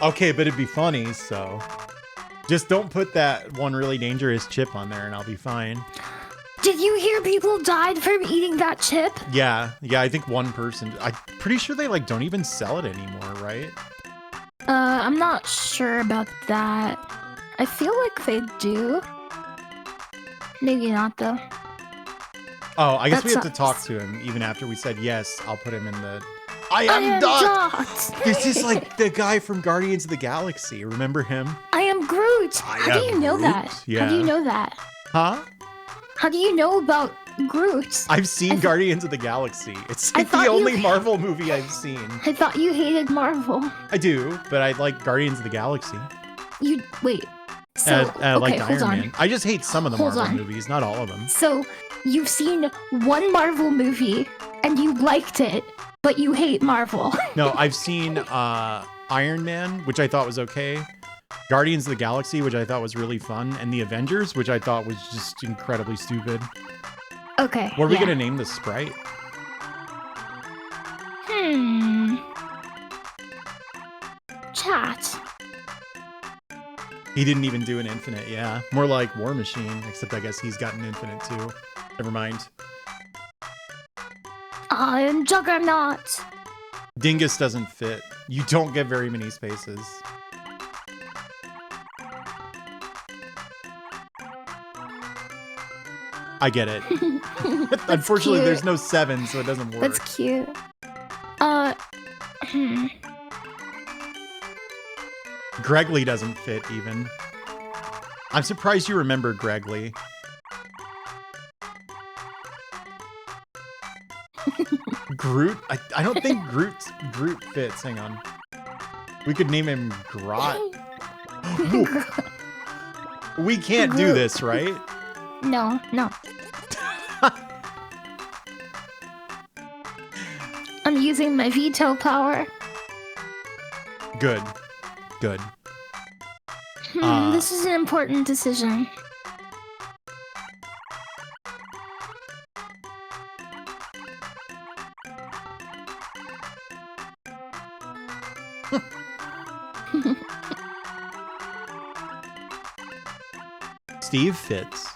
Okay, but it'd be funny, so... Just don't put that one really dangerous chip on there and I'll be fine. Did you hear people died from eating that chip? Yeah, I think one person... I'm pretty sure they, like, don't even sell it anymore, right? I'm not sure about that. I feel like they do. Maybe not, though. Oh, I guess That we have to sucks. talk to him even after we said yes. I'll put him in the... I am Dot! This is like the guy from Guardians of the Galaxy. Remember him? I am Groot. I How do am you know Groot? that? Yeah. How do you know that? Huh? How do you know about Groot? I've seen Guardians of the Galaxy. It's I like the thought you only ha- Marvel movie I've seen. I thought you hated Marvel. I do, but I like Guardians of the Galaxy. You wait. So I okay, like hold Iron on. Man. I just hate some of the Hold Marvel on. movies, not all of them. So you've seen one Marvel movie and you liked it, but you hate Marvel. No, I've seen Iron Man, which I thought was okay. Guardians of the Galaxy, which I thought was really fun, and the Avengers, which I thought was just incredibly stupid. Okay. What are we yeah. gonna name the sprite? Chat. He didn't even do an infinite, yeah. More like War Machine, except I guess he's got an infinite too. Never mind. I am Juggernaut. Dingus doesn't fit. You don't get very many spaces. I get it. Unfortunately, cute. there's no 7, so it doesn't work. That's cute. Gregly doesn't fit even. I'm surprised you remember Gregly. Groot? I don't think Groot fits. Hang on. We could name him Grot. We can't do Groot. this, right? No. I'm using my veto power. Good. This is an important decision. Steve fits.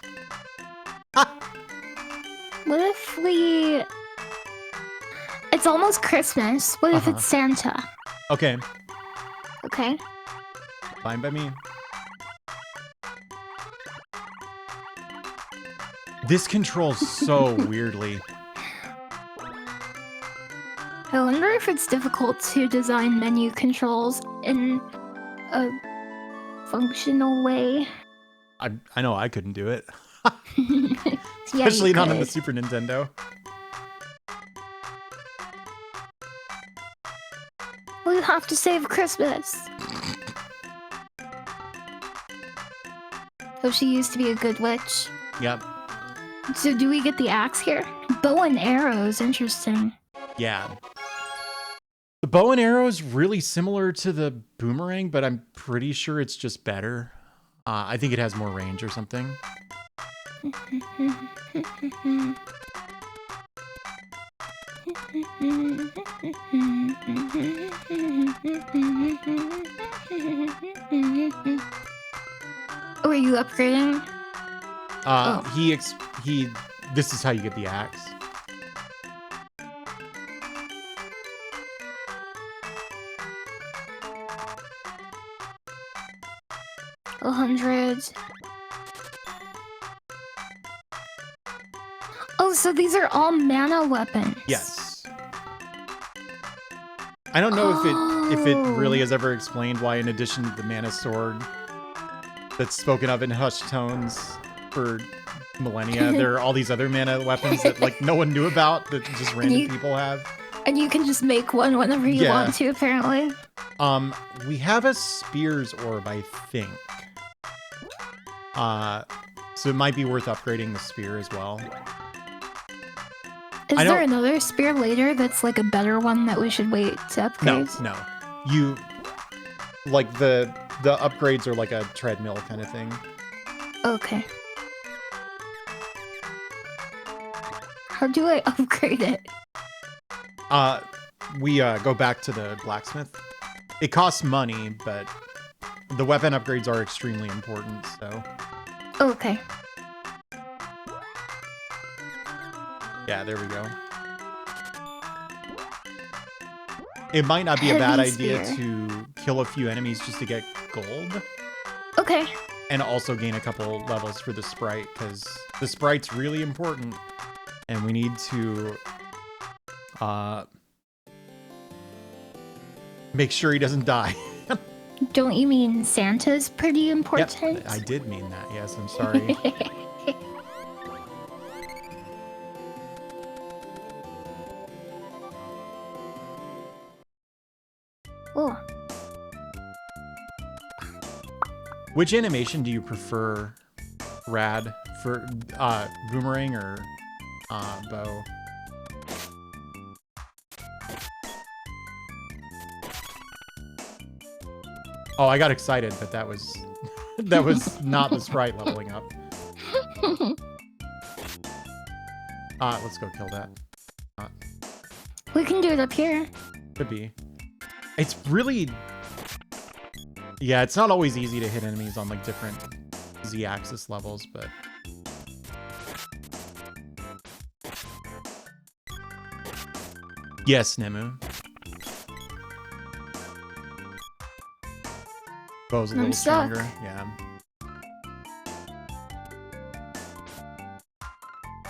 What if we... It's almost Christmas. What if it's Santa? Okay, Okay. fine by me. This controls so weirdly. I wonder if it's difficult to design menu controls in a functional way. I know I couldn't do it. Yeah, Especially you not on the could. Super Nintendo. We have to save Christmas. Oh, she used to be a good witch. Yep. So do we get the axe here? Bow and arrows, interesting. Yeah. The bow and arrow is really similar to the boomerang, but I'm pretty sure it's just better. I think it has more range or something. Oh, are you upgrading? This is how you get the axe. $100. Oh, so these are all mana weapons. Yes. I don't know if it really has ever explained why, in addition to the mana sword that's spoken of in hushed tones for millennia, there are all these other mana weapons that like no one knew about that just random people have. And you can just make one whenever you want to, apparently. We have a spears orb, I think. So it might be worth upgrading the spear as well. Is there another spear later that's like a better one that we should wait to upgrade? No. You like the upgrades are like a treadmill kind of thing. Okay. How do I upgrade it? We go back to the blacksmith. It costs money, but the weapon upgrades are extremely important, so. Okay. Yeah, there we go. It might not be a bad idea to kill a few enemies just to get gold. Okay. And also gain a couple levels for the sprite, because the sprite's really important. And we need to make sure he doesn't die. Don't you mean Santa's pretty important? Yep, I did mean that. Yes, I'm sorry. Oh. Which animation do you prefer, Rad? For boomerang or bow? Oh, I got excited, but that was not the sprite leveling up. Let's go kill that. We can do it up here. Could be. It's really... Yeah, it's not always easy to hit enemies on like different Z-axis levels, but... Yes, Nemu. Bow's a little stronger. Yeah.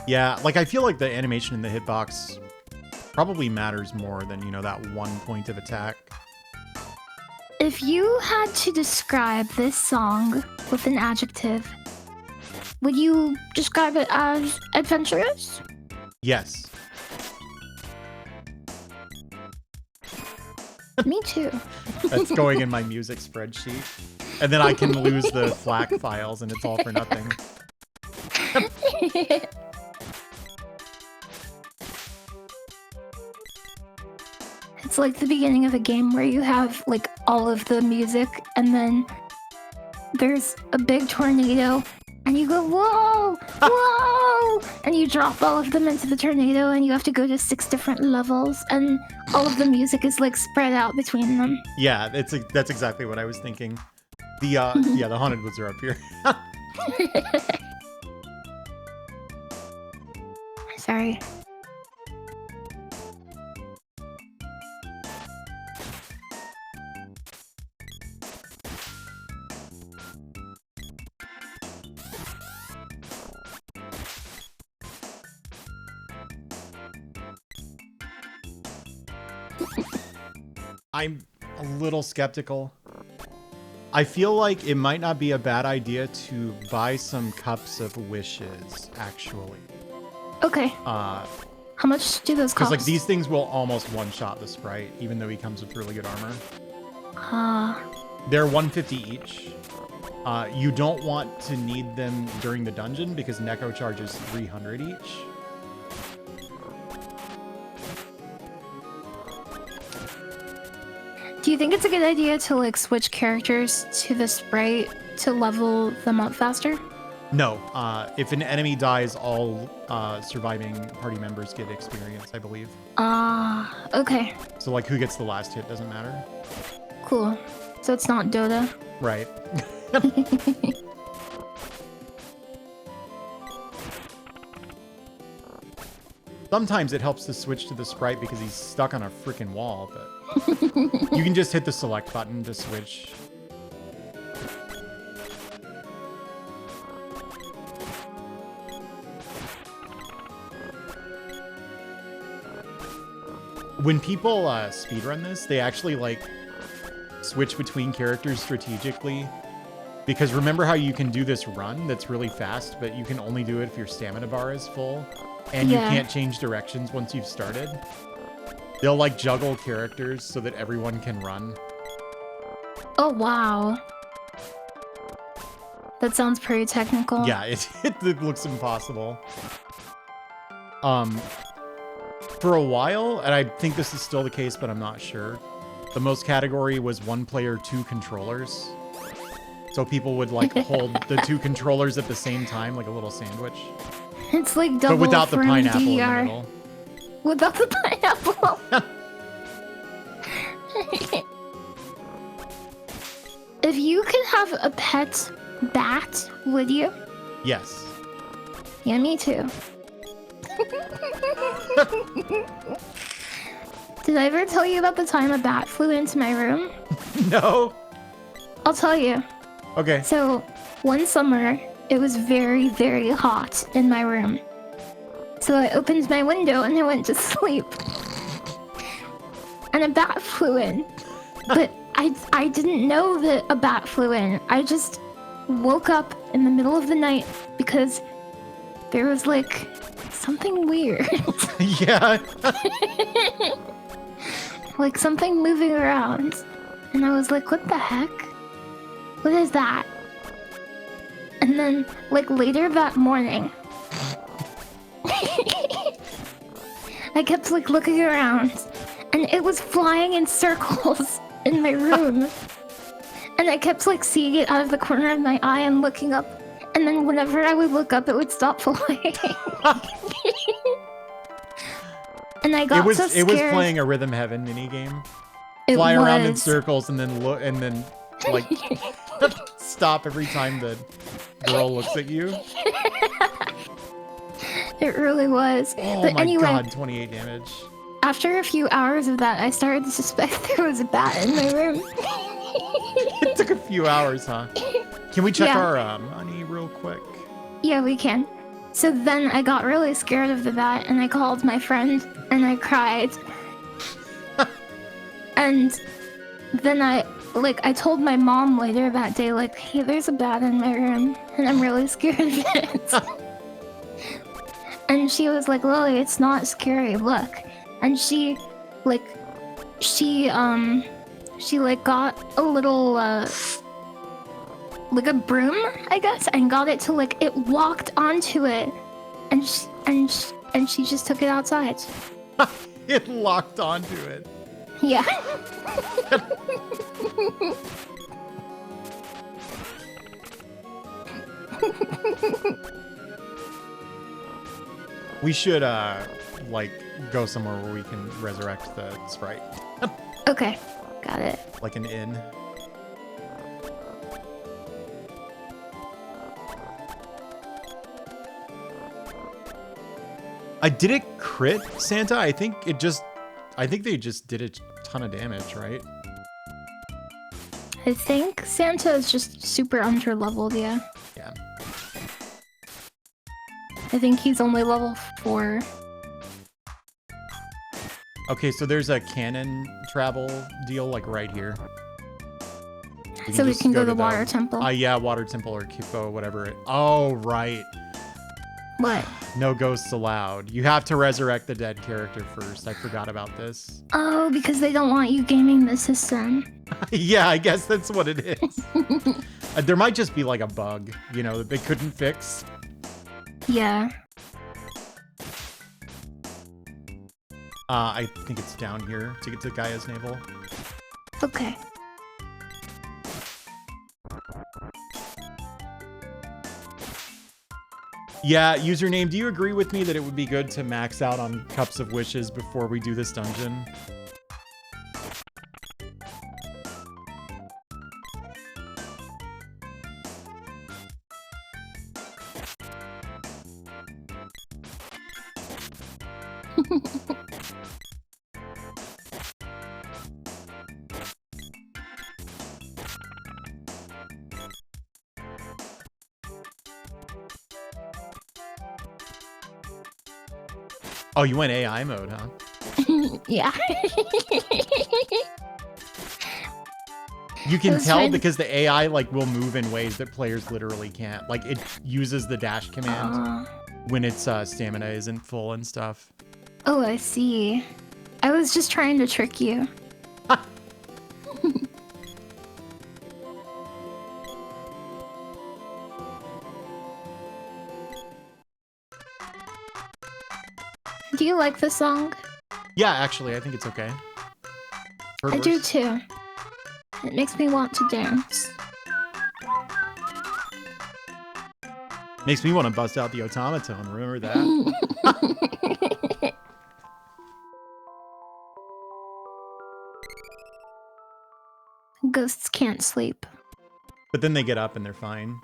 Yeah, like I feel like the animation in the hitbox probably matters more than, you know, that 1 point of attack. If you had to describe this song with an adjective, would you describe it as adventurous? Yes. Me too. That's going in my music spreadsheet. And then I can lose the FLAC files and it's all for nothing. It's like the beginning of a game where you have like all of the music and then there's a big tornado and you go, whoa, whoa, and you drop all of them into the tornado and you have to go to 6 different levels and all of the music is like spread out between them. Yeah, that's exactly what I was thinking. The yeah, the haunted woods are up here. Sorry. I'm a little skeptical. I feel like it might not be a bad idea to buy some cups of wishes, actually. Okay. How much do those cost? Because like these things will almost one-shot the sprite, even though he comes with really good armor. They're 150 each. You don't want to need them during the dungeon because Neko charges 300 each. Do you think it's a good idea to like switch characters to the sprite to level them up faster? No. If an enemy dies, all surviving party members get experience, I believe. Okay. So like who gets the last hit doesn't matter. Cool. So it's not Dota. Right. Sometimes it helps to switch to the sprite because he's stuck on a freaking wall, but you can just hit the select button to switch. When people speedrun this, they actually like switch between characters strategically. Because remember how you can do this run that's really fast, but you can only do it if your stamina bar is full? And you can't change directions once you've started? They'll like juggle characters so that everyone can run. Oh, wow. That sounds pretty technical. Yeah, it looks impossible. For a while, and I think this is still the case, but I'm not sure, the most category was 1 player, 2 controllers. So people would like hold the 2 controllers at the same time, like a little sandwich. It's like double but without the pineapple DDR. in the middle. Without the pineapple. If you could have a pet bat, would you? Yes. Yeah, me too. Did I ever tell you about the time a bat flew into my room? No. I'll tell you. Okay. So, one summer, it was very, very hot in my room. So I opened my window and I went to sleep. And a bat flew in. But I didn't know that a bat flew in. I just woke up in the middle of the night because there was like something weird. Yeah. Like something moving around. And I was like, what the heck? What is that? And then, like, later that morning, I kept, like, looking around, and it was flying in circles in my room. And I kept, like, seeing it out of the corner of my eye and looking up, and then whenever I would look up, it would stop flying. And I got so scared. It was playing a Rhythm Heaven minigame. Fly around in circles and then look, and then, like, stop every time the girl looks at you. It really was. Oh but my anyway, god, 28 damage. After a few hours of that, I started to suspect there was a bat in my room. It took a few hours, huh? Can we check our money real quick? Yeah, we can. So then I got really scared of the bat, and I called my friend, and I cried. And then I told my mom later that day, like, hey, there's a bat in my room, and I'm really scared of it. And she was like, Lily, it's not scary, look. And she got a little, like a broom, I guess, and got it to, like, it walked onto it, and she just took it outside. It locked onto it. Yeah. We should, like, go somewhere where we can resurrect the sprite. Okay, got it. Like an inn. Did it crit Santa? I think they just did a ton of damage, right? I think Santa is just super under-leveled, yeah. Yeah. I think he's only level 4. Okay, so there's a cannon travel deal, like, right here. So we just can go to the the water temple. Yeah, water temple or Kipo, whatever it. Oh, right. What? No ghosts allowed. You have to resurrect the dead character first. I forgot about this. Oh, because they don't want you gaming the system. Yeah, I guess that's what it is. There might just be like a bug, you know, that they couldn't fix. Yeah. I think it's down here to get to Gaia's navel. Okay. Yeah, username, do you agree with me that it would be good to max out on Cups of Wishes before we do this dungeon? Oh, you went AI mode, huh? Yeah. You can tell because the AI like will move in ways that players literally can't. Like it uses the dash command when its stamina isn't full and stuff. Oh, I see. I was just trying to trick you. Do you like the song? Yeah, actually, I think it's okay. I do too. It makes me want to dance. Makes me want to bust out the automaton. Remember that? Ghosts can't sleep. But then they get up and they're fine.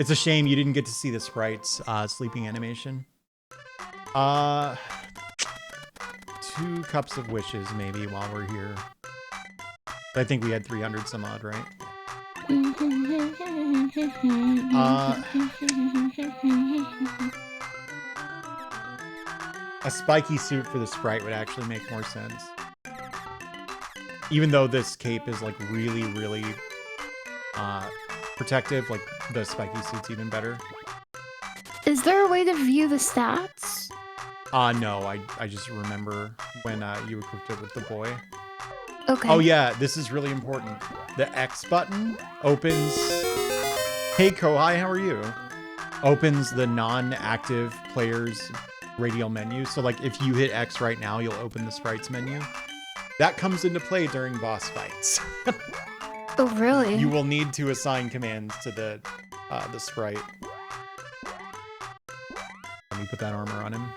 It's a shame you didn't get to see the sprite's sleeping animation. 2 Cups of Wishes, maybe, while we're here. I think we had 300 some odd, right? A spiky suit for the sprite would actually make more sense. Even though this cape is like really, really protective, like the spiky suit's even better. Is there a way to view the stats? No, I just remember when you equipped it with the boy. Okay. Oh yeah, this is really important. The X button opens... Hey Kohai, how are you? Opens the non-active player's radial menu. So like if you hit X right now, you'll open the sprites menu. That comes into play during boss fights. Oh really? You will need to assign commands to the sprite. Let me put that armor on him.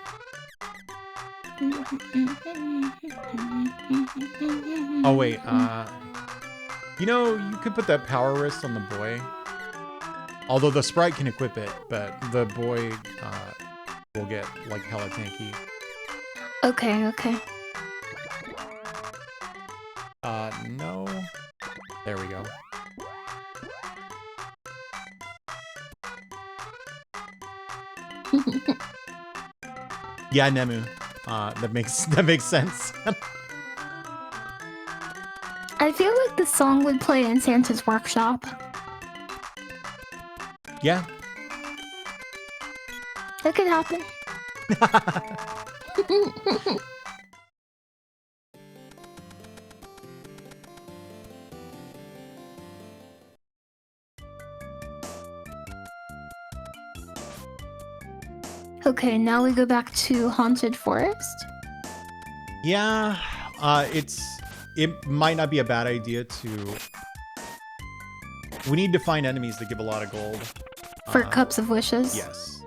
Oh wait, you know, you could put that power wrist on the boy. Although the sprite can equip it, but the boy will get like hella tanky. Okay, okay. No. There we go. Yeah, Nemu. That makes sense. I feel like the song would play in Santa's workshop. Yeah. That could happen. Okay, now we go back to Haunted Forest. Yeah, it might not be a bad idea to... We need to find enemies that give a lot of gold. For Cups of Wishes? Yes.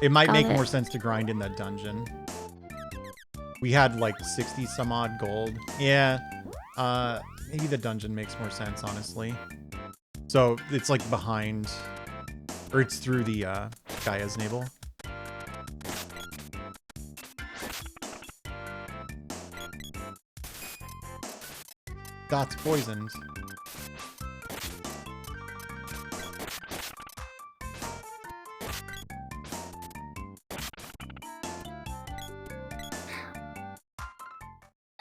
It might make more sense to grind in that dungeon. We had like 60 some odd gold. Yeah, maybe the dungeon makes more sense, honestly. So it's like behind, or it's through the Gaia's navel. Dot's poisoned.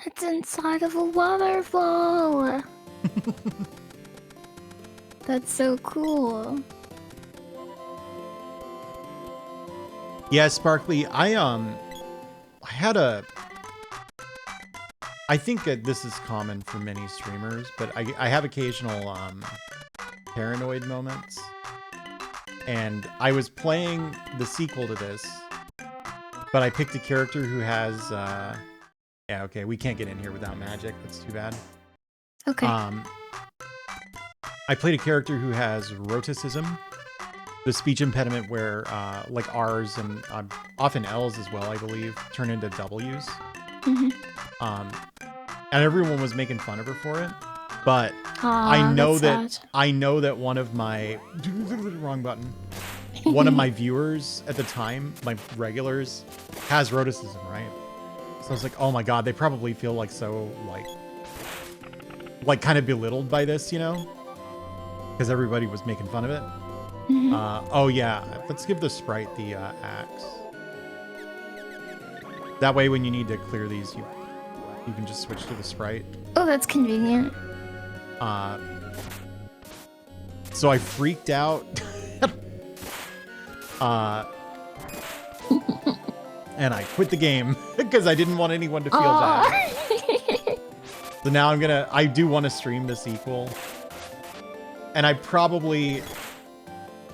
It's inside of a waterfall. That's so cool. Yeah, Sparkly, I think that this is common for many streamers, but I have occasional paranoid moments. And I was playing the sequel to this, but I picked a character who has yeah, okay, we can't get in here without magic. That's too bad. Okay. I played a character who has roticism, the speech impediment where like R's and often L's as well, I believe, turn into W's. Mm-hmm. And everyone was making fun of her for it, but Aww, I know that one of my wrong button. One of my viewers at the time, my regulars, has roticism, right? So I was like, oh my god, they probably feel like so like kind of belittled by this, you know? Because everybody was making fun of it. Mm-hmm. Oh yeah, let's give the sprite the axe. That way when you need to clear these, you can just switch to the sprite. Oh, that's convenient. So I freaked out. And I quit the game because I didn't want anyone to feel bad. So now I do want to stream the sequel. And I probably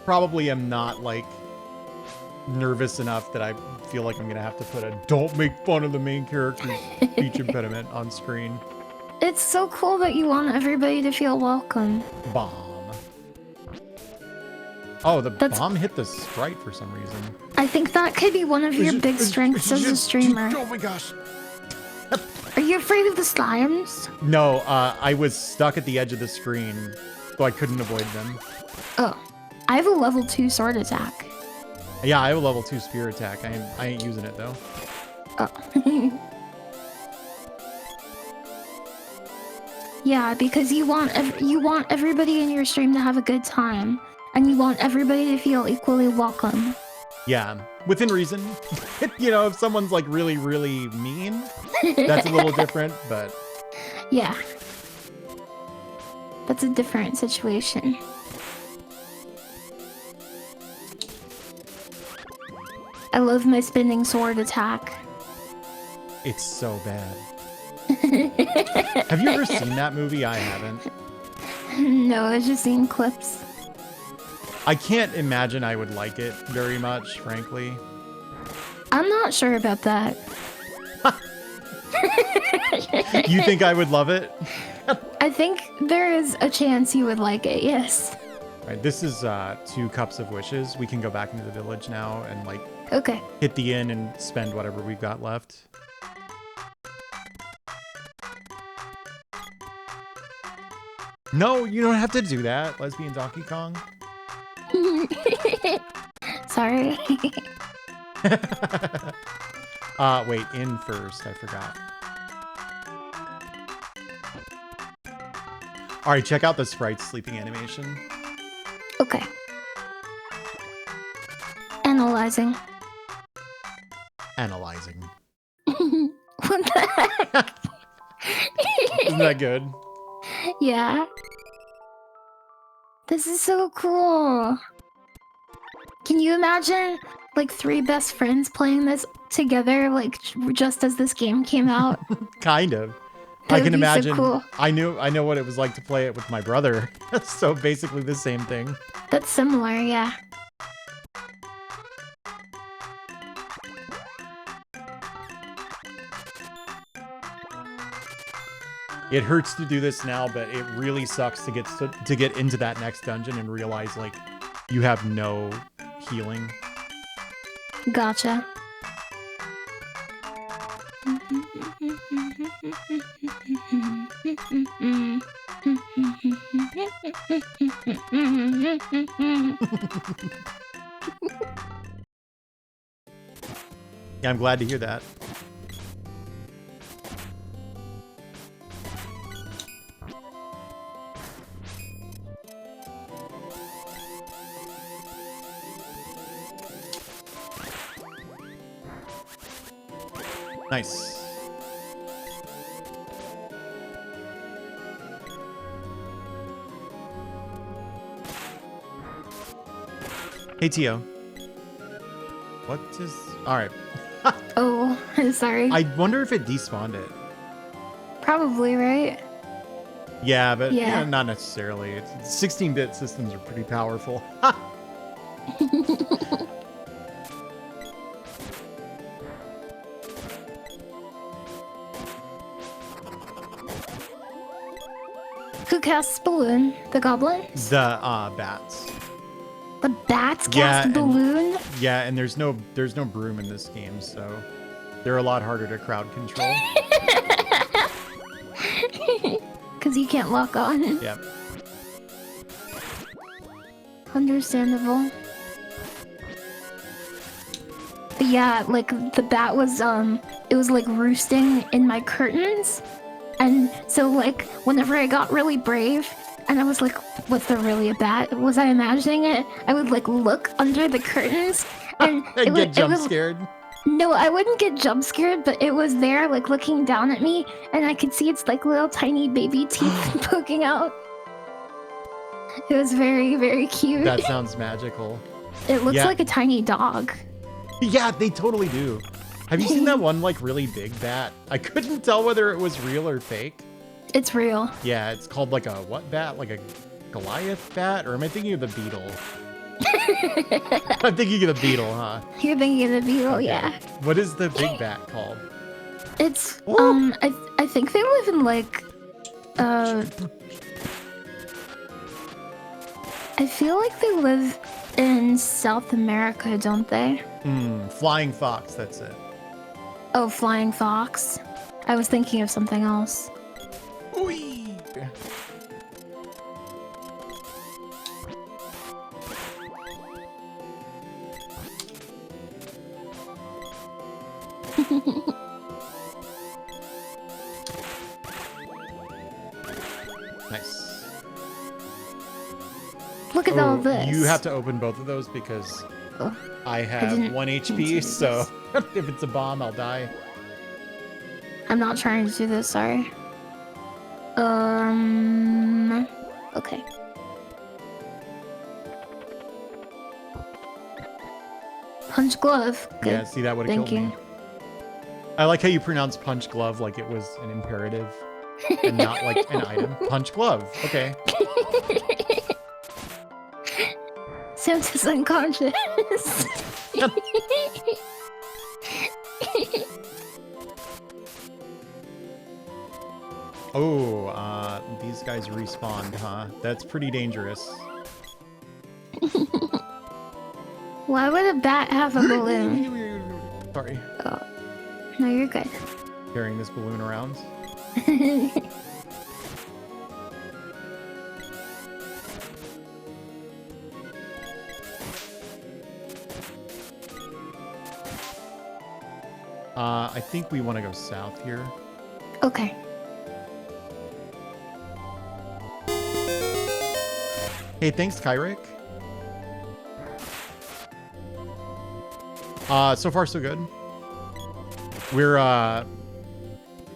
am not like nervous enough that I feel like I'm gonna have to put a "don't make fun of the main character's speech impediment" on screen. It's so cool that you want everybody to feel welcome. Bomb. Oh, bomb hit the sprite for some reason. I think that could be one of your big strengths as a streamer. Oh my gosh. Are you afraid of the slimes? No, I was stuck at the edge of the screen, so I couldn't avoid them. Oh, I have a level 2 sword attack. Yeah, I have a level 2 spear attack. I ain't using it though. Oh. Yeah, because you want everybody in your stream to have a good time, and you want everybody to feel equally welcome. Yeah, within reason. You know, if someone's like really, really mean, that's a little different, but... Yeah. That's a different situation. I love my spinning sword attack. It's so bad. Have you ever seen that movie? I haven't. No, I've just seen clips. I can't imagine I would like it very much, frankly. I'm not sure about that. You think I would love it? I think there is a chance you would like it, yes. Right, this is 2 cups of wishes. We can go back into the village now and like Okay. hit the inn and spend whatever we've got left. No, you don't have to do that, lesbian Donkey Kong. Sorry. Wait, in first, I forgot. Alright, check out the sprite sleeping animation. Okay. Analyzing. Analyzing. What the heck? Isn't that good? Yeah. This is so cool. Can you imagine, like, 3 best friends playing this together, like, just as this game came out? Kind of. That I can would be so imagine. cool. I know what it was like to play it with my brother. So basically the same thing. That's similar, yeah. It hurts to do this now, but it really sucks to get into that next dungeon and realize like you have no healing. Gotcha. Yeah, I'm glad to hear that. Nice. Hey, Tio. What is... All right. Oh, I'm sorry. I wonder if it despawned it. Probably, right? Yeah, but Yeah. not necessarily. 16-bit systems are pretty powerful. Who casts balloon? The goblins? The bats. The bats Yeah, cast and- balloon? Yeah, and there's no broom in this game, so they're a lot harder to crowd control. Because you can't lock on. Yep. Understandable. But yeah, like the bat was it was like roosting in my curtains. And so like whenever I got really brave and I was like, was there really a bat? Was I imagining it? I would like look under the curtains and And get jump scared. No, I wouldn't get jump scared, but it was there like looking down at me and I could see its like little tiny baby teeth poking out. It was very, very cute. That sounds magical. It looks Yeah. like a tiny dog. Yeah, they totally do. Have you seen that one like really big bat? I couldn't tell whether it was real or fake. It's real. Yeah, it's called like a what bat? Like a Goliath bat? Or am I thinking of the beetle? I'm thinking of the beetle, huh? You're thinking of the beetle, Okay. yeah. What is the big bat called? It's Ooh. I think they live in like I feel like they live in South America, don't they? Flying fox, that's it. Oh, flying fox. I was thinking of something else. Whee! Nice. Look at all this. You have to open both of those because Oh, I have didn't 1 mean to HP, do so if it's a bomb, I'll die. I'm not trying to do this, sorry. Okay. Punch glove. Good. Yeah, see, that would have Thank killed you. me. I like how you pronounce punch glove like it was an imperative and not like an item. Punch glove. Okay. Sam's is unconscious. Oh, these guys respawned, huh? That's pretty dangerous. Why would a bat have a balloon? Sorry. Oh. No, you're good. Carrying this balloon around. I think we want to go south here. Okay. Hey, thanks, Kyrick. So far so good. We're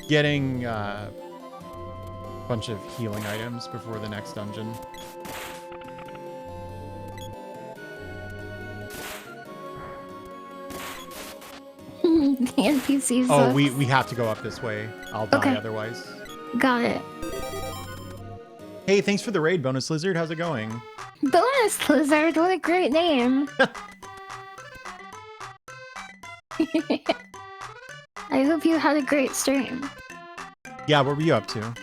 getting a bunch of healing items before the next dungeon. The NPCs. Oh, we have to go up this way. I'll die Okay. otherwise. Got it. Hey, thanks for the raid, Bonus Lizard. How's it going? Bonus Lizard, what a great name. I hope you had a great stream. Yeah, what were you up to?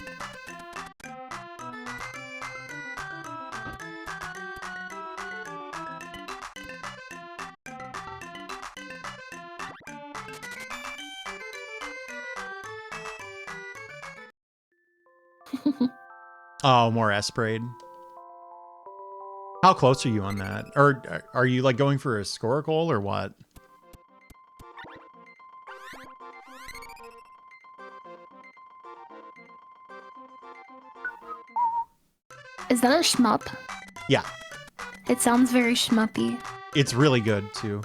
Oh, more S-Braid. How close are you on that? Or are you like going for a score goal or what? Is that a shmup? Yeah, It sounds very shmuppy. it's really good too.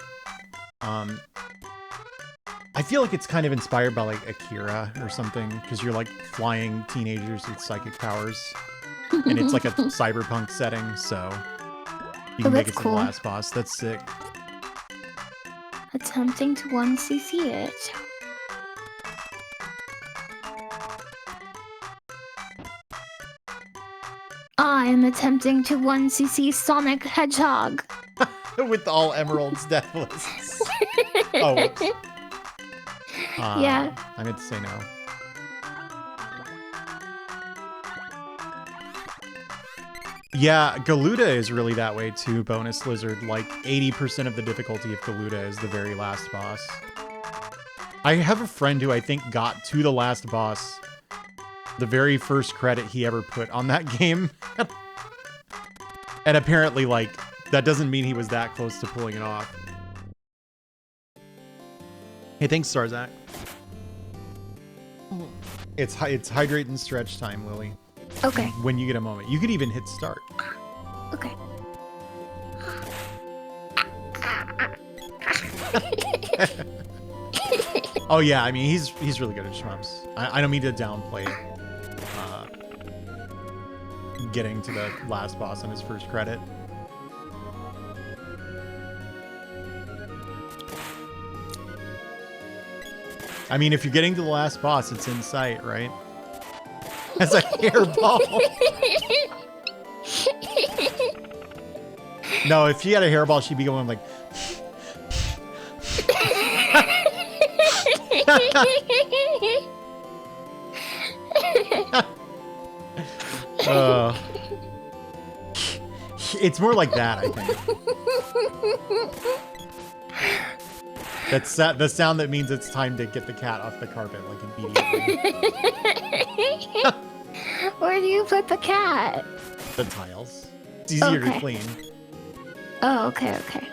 I feel like it's kind of inspired by like Akira or something because you're like flying teenagers with psychic powers. And it's like a cyberpunk setting, so You can make that's it to cool. the last boss. That's sick. Attempting to 1cc it. I am attempting to 1cc Sonic Hedgehog. With all emeralds, deathless. Oh, whoops. Yeah. I meant to say no. Yeah, Galuda is really that way too, Bonus Lizard. Like, 80% of the difficulty of Galuda is the very last boss. I have a friend who I think got to the last boss, the very first credit he ever put on that game. And apparently, like, that doesn't mean he was that close to pulling it off. Hey, thanks, Starzak. It's hydrate and stretch time, Lily. Okay. When you get a moment. You could even hit start. Okay. Oh yeah, I mean he's really good at shmups. I don't mean to downplay getting to the last boss on his first credit. I mean, if you're getting to the last boss, it's in sight, right? As a hairball. No, if she had a hairball, she'd be going like. It's more like that, I think. That's the sound that means it's time to get the cat off the carpet, like immediately. Where do you put the cat? The tiles. It's easier to clean. Oh, okay, okay.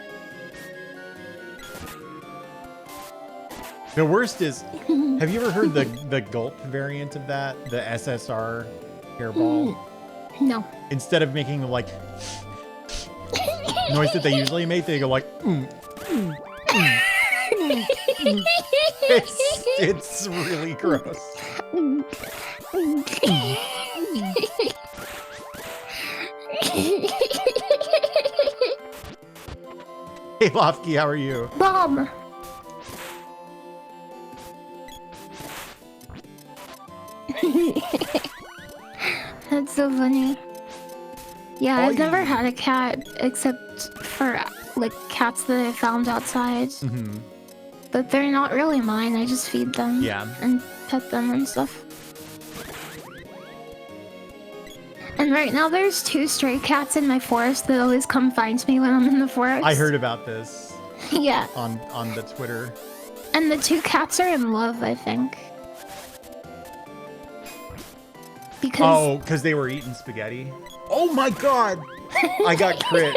The worst is, have you ever heard the gulp variant of that? The SSR hairball? No. Instead of making the like noise that they usually make, they go like it's really gross. Hey Lofky, how are you? Bomb. That's so funny. Yeah, I've never had a cat except for like cats that I found outside. Mm-hmm. But they're not really mine. I just feed them. Yeah. And pet them and stuff. And right now there's 2 stray cats in my forest that always come find me when I'm in the forest. I heard about this. Yeah. On the Twitter. And the 2 cats are in love, I think. Because they were eating spaghetti. Oh my god! I got crit.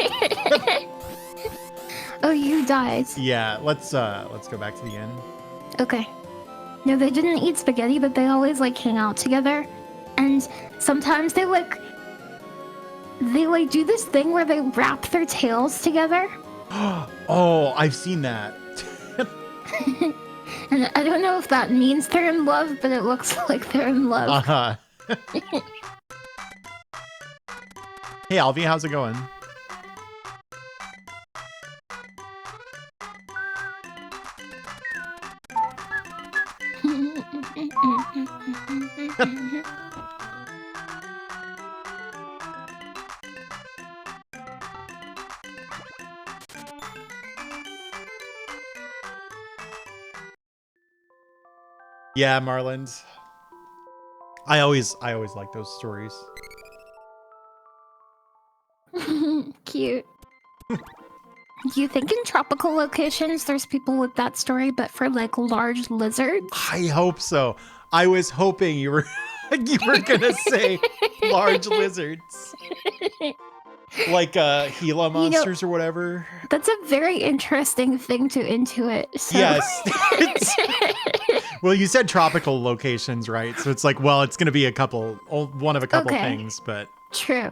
Oh, you died. Yeah, let's go back to the end. Okay. No, they didn't eat spaghetti, but they always like hang out together. And sometimes they do this thing where they wrap their tails together. Oh, I've seen that. And I don't know if that means they're in love, but it looks like they're in love. Uh-huh. Hey Alvy, how's it going? Yeah, Marlins. I always like those stories. Cute. Do you think in tropical locations there's people with that story, but for like large lizards? I hope so. I was hoping you were gonna say large lizards. Like Gila monsters or whatever. That's a very interesting thing to intuit. So. Yes. Well, you said tropical locations, right? So it's like, well, it's going to be one of a couple things, but... True.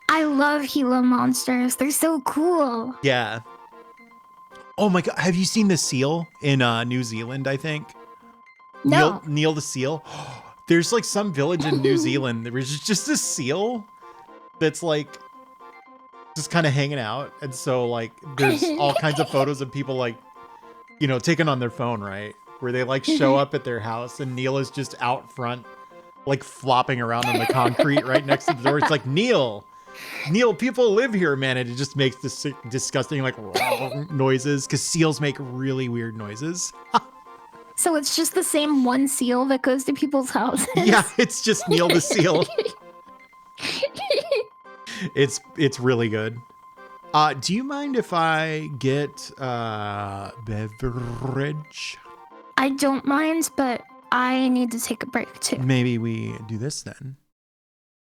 I love Gila monsters. They're so cool. Yeah. Oh my god, have you seen the seal in New Zealand, I think? No. Neil the seal? There's like some village in New Zealand. There was just a seal that's like just kind of hanging out. And so like there's all kinds of photos of people like, you know, taken on their phone, right? Where they like show up at their house and Neil is just out front, like flopping around on the concrete right next to the door. It's like, Neil, people live here, man. And it just makes this disgusting like noises because seals make really weird noises. So it's just the same one seal that goes to people's houses. Yeah, it's just Neil the seal. It's really good. Do you mind if I get beverage? I don't mind, but I need to take a break too. Maybe we do this then.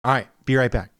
All right, be right back.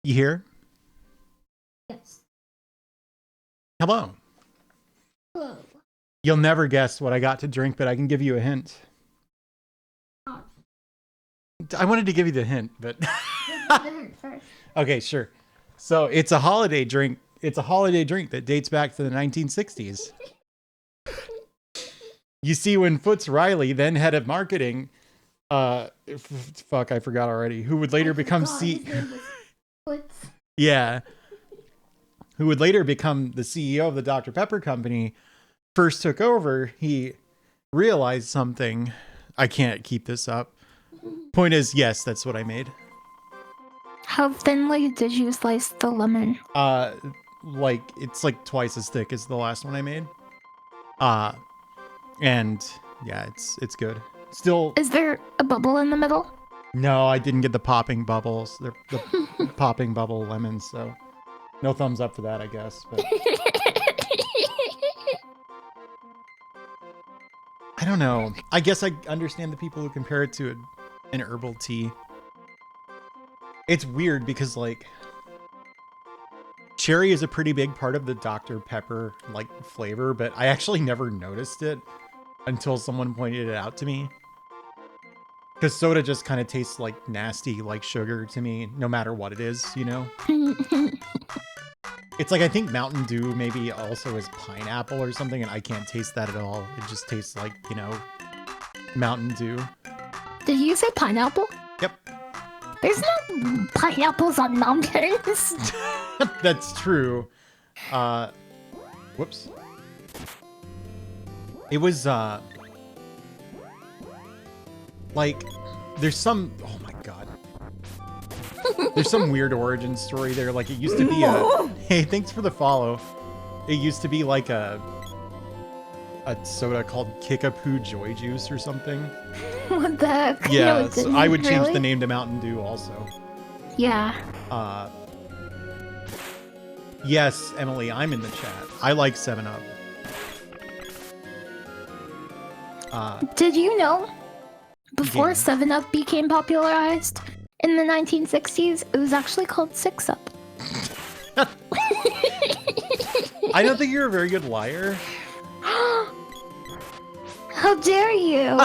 You here? Yes. Hello. Hello. You'll never guess what I got to drink, but I can give you a hint. I wanted to give you the hint, but okay, sure. So it's a holiday drink. It's a holiday drink that dates back to the 1960s. You see, when Foots Riley, then head of marketing, fuck, I forgot already, who would later become yeah, who would later become the CEO of the Dr. Pepper company, first took over, he realized something. I can't keep this up. Point is, yes, that's what I made. How thinly did you slice the lemon? Like, it's like twice as thick as the last one I made. And yeah, it's good. Still, Is there a bubble in the middle? no, I didn't get the popping bubbles. They're the popping bubble lemons, so no thumbs up for that, I guess. But I don't know. I guess I understand the people who compare it to an herbal tea. It's weird because, like, cherry is a pretty big part of the Dr. Pepper, like, flavor, but I actually never noticed it until someone pointed it out to me. Because soda just kind of tastes like nasty, like sugar to me, no matter what it is, you know? It's like, I think Mountain Dew maybe also is pineapple or something, and I can't taste that at all. It just tastes like, you know, Mountain Dew. Did you say pineapple? Yep. There's no pineapples on mountains. That's true. Whoops. It was, like, there's some, oh my god. There's some weird origin story there. Like, it used to be a, hey, thanks for the follow. It used to be like a soda called Kickapoo Joy Juice or something. What the heck? Yeah, No, so I would change the name to Mountain Dew also. Yeah. Yes, Emily, I'm in the chat. I like 7-Up. Did you know, before Yeah. 7-Up became popularized in the 1960s, it was actually called 6-Up. I don't think you're a very good liar. How dare you?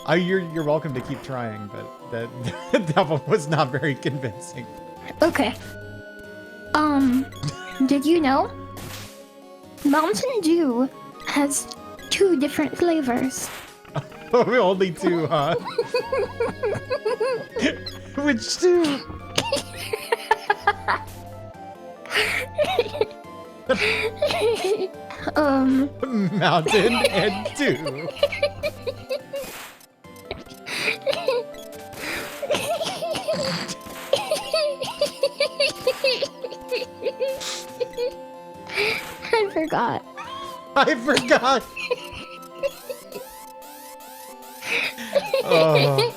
You're welcome to keep trying, but that one was not very convincing. Okay. Did you know Mountain Dew has 2 different flavors? Only 2, huh? Which 2? Mountain and Dew. I forgot. I forgot. Oh.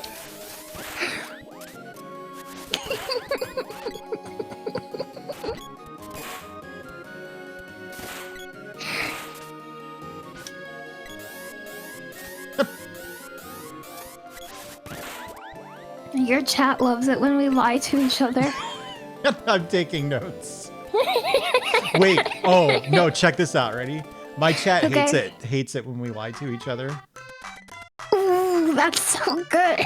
Your chat loves it when we lie to each other. I'm taking notes. Wait, oh, no, check this out. Ready? My chat hates it when we lie to each other. Ooh, that's so good.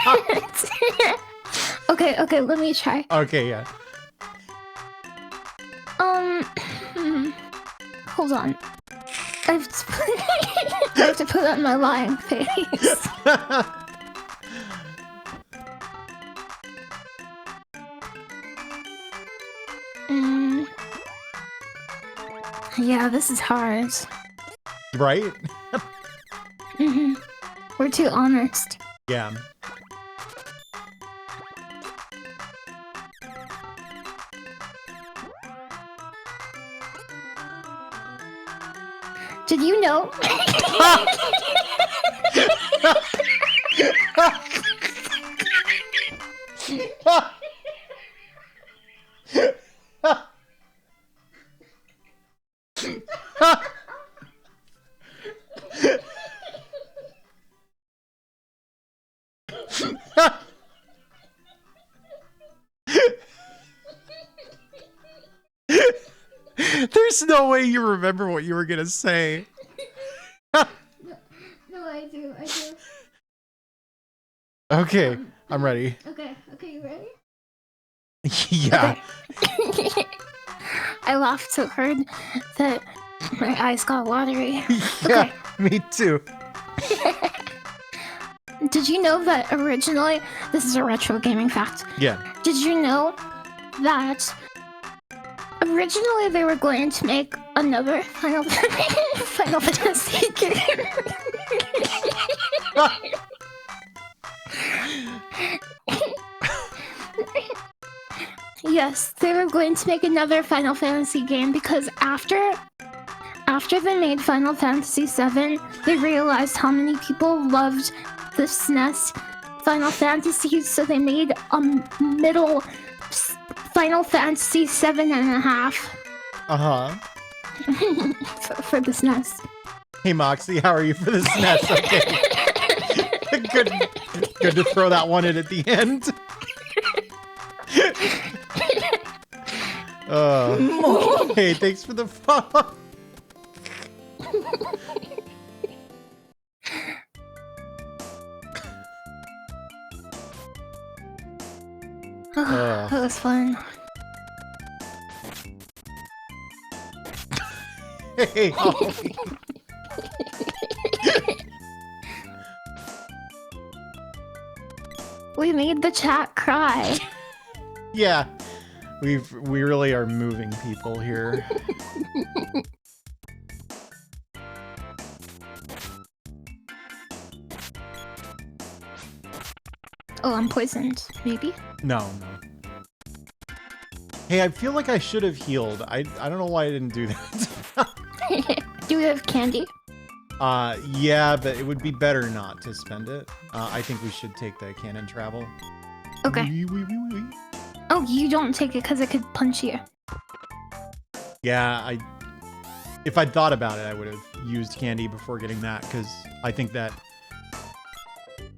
Okay, let me try. Okay, yeah. Hold on. I have to put on my lying face. Yeah, this is hard. Right? We're too honest. Yeah. Did you know? There's no way you remember what you were gonna say. No, I do. Okay, I'm ready. Okay, you ready? Yeah. Okay. I laughed so hard that my eyes got watery. Yeah, me too. Did you know that originally, this is a retro gaming fact. Yeah. Did you know that originally they were going to make another Final Fantasy game? Yes, they were going to make another Final Fantasy game because after they made Final Fantasy VII, they realized how many people loved the SNES Final Fantasy, so they made a middle Final Fantasy 7.5. Uh-huh. for the SNES. Hey, Moxie, how are you for the SNES? Okay. Good to throw that one in at the end. Hey, thanks for the follow. That was fun. Hey, Holly. We made the chat cry. Yeah, we really are moving people here. Oh, I'm poisoned. Maybe. No. Hey, I feel like I should have healed. I don't know why I didn't do that. Do we have candy? Yeah, but it would be better not to spend it. I think we should take the cannon travel. Okay. Oh, you don't take it because it could punch you. Yeah, if I'd thought about it, I would have used candy before getting that, because I think that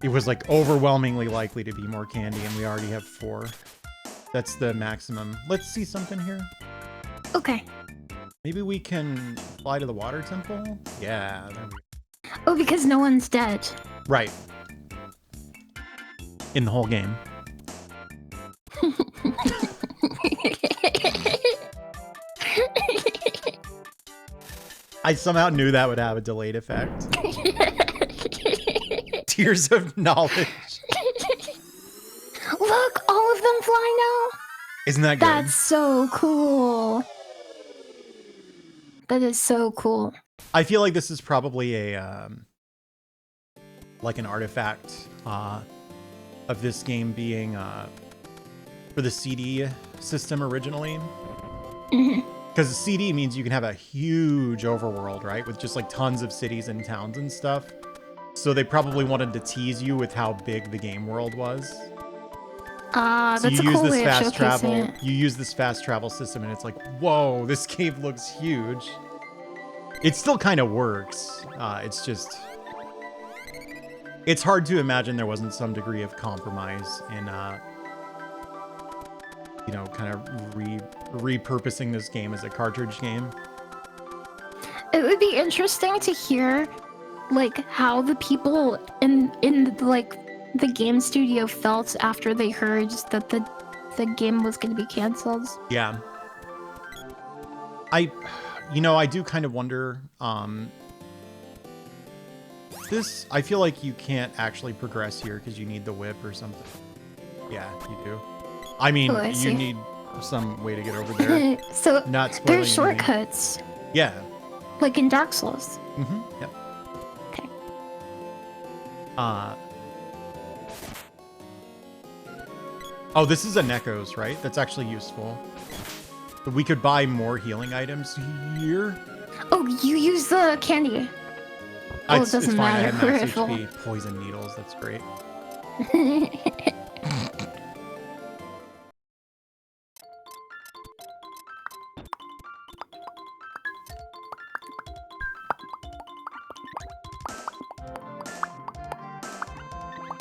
it was like overwhelmingly likely to be more candy, and we already have 4. That's the maximum. Let's see something here. Okay. Maybe we can fly to the water temple? Yeah. There we go. Oh, because no one's dead. Right. In the whole game. I somehow knew that would have a delayed effect. Tears of knowledge. Look, all of them fly now. Isn't that good? That's so cool. That is so cool. I feel like this is probably a like an artifact of this game being for the CD system originally. Because the CD means you can have a huge overworld, right? With just like tons of cities and towns and stuff. So they probably wanted to tease you with how big the game world was. So that's a cool way of showcasing it. You use this fast travel system and it's like, whoa, this cave looks huge. It still kind of works. It's just, it's hard to imagine there wasn't some degree of compromise in, you know, kind of repurposing this game as a cartridge game. It would be interesting to hear, like, how the people in like the game studio felt after they heard that the game was going to be canceled. Yeah. I do kind of wonder, I feel like you can't actually progress here because you need the whip or something. Yeah, you do. I mean, you need some way to get over there. So not spoiling there's shortcuts. Yeah. Like in Dark Souls. Yep. Okay. Oh, this is a Neko's, right? That's actually useful. But we could buy more healing items here. Oh, you use the candy. Oh, it doesn't matter. I have max HP. Poison needles. That's great.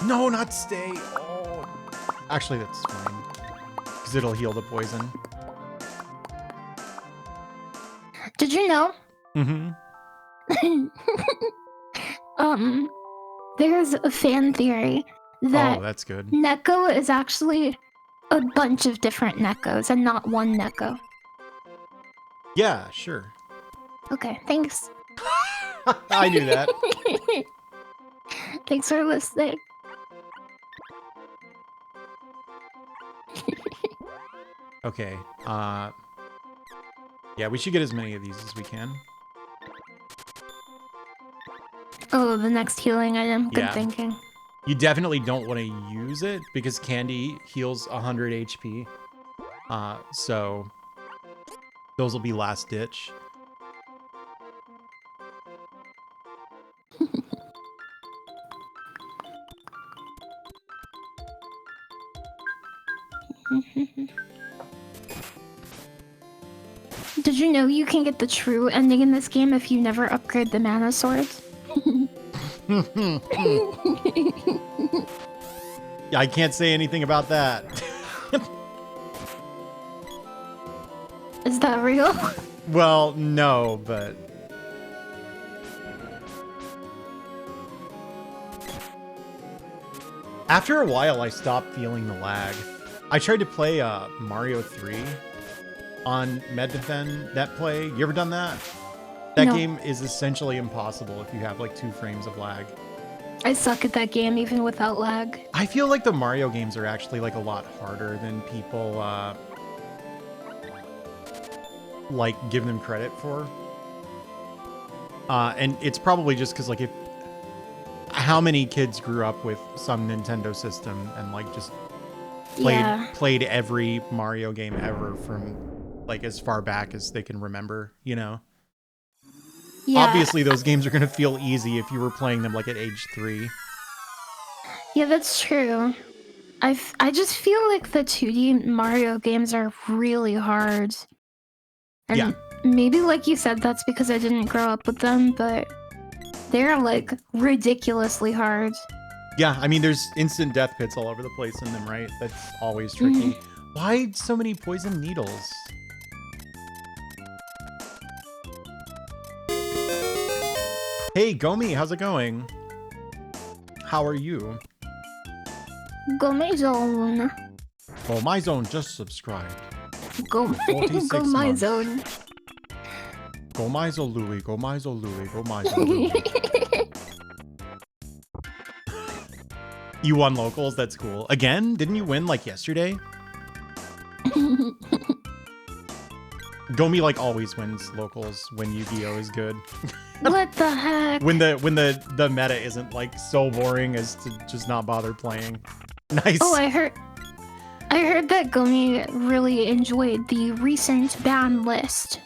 No, not stay. Oh. Actually, that's fine. Because it'll heal the poison. Did you know? Mm-hmm. There's a fan theory that Oh, that's good. Neko is actually a bunch of different Nekos and not one Neko. Yeah, sure. Okay, thanks. I knew that. Thanks for listening. Okay. Yeah, we should get as many of these as we can. Oh, the next healing item. Good Yeah. thinking. You definitely don't want to use it because candy heals 100 HP. So those will be last ditch. Did you know you can get the true ending in this game if you never upgrade the mana swords? Yeah, I can't say anything about that. Is that real? Well, no, but... After a while, I stopped feeling the lag. I tried to play Mario 3 on Meddefen Netplay. You ever done that? That No. game is essentially impossible if you have like 2 frames of lag. I suck at that game even without lag. I feel like the Mario games are actually like a lot harder than people like give them credit for. And it's probably just because like how many kids grew up with some Nintendo system and like just played every Mario game ever from like as far back as they can remember, you know? Yeah. Obviously those games are going to feel easy if you were playing them like at age 3. Yeah, that's true. I just feel like the 2D Mario games are really hard. And Yeah. maybe like you said, that's because I didn't grow up with them, but they're like ridiculously hard. Yeah, I mean, there's instant death pits all over the place in them, right? That's always tricky. Why so many poison needles? Hey, Gomi, how's it going? How are you? Go my zone. Oh, my zone just subscribed. Go, 46 go my months. zone. Go Mizo Louie, go Mizo Louie, go Mizo Louie. You won locals, that's cool. Again? Didn't you win like yesterday? Gomi like always wins locals when Yu-Gi-Oh is good. What the heck? When the meta isn't like so boring as to just not bother playing. Nice. Oh, I heard that Gomi really enjoyed the recent ban list.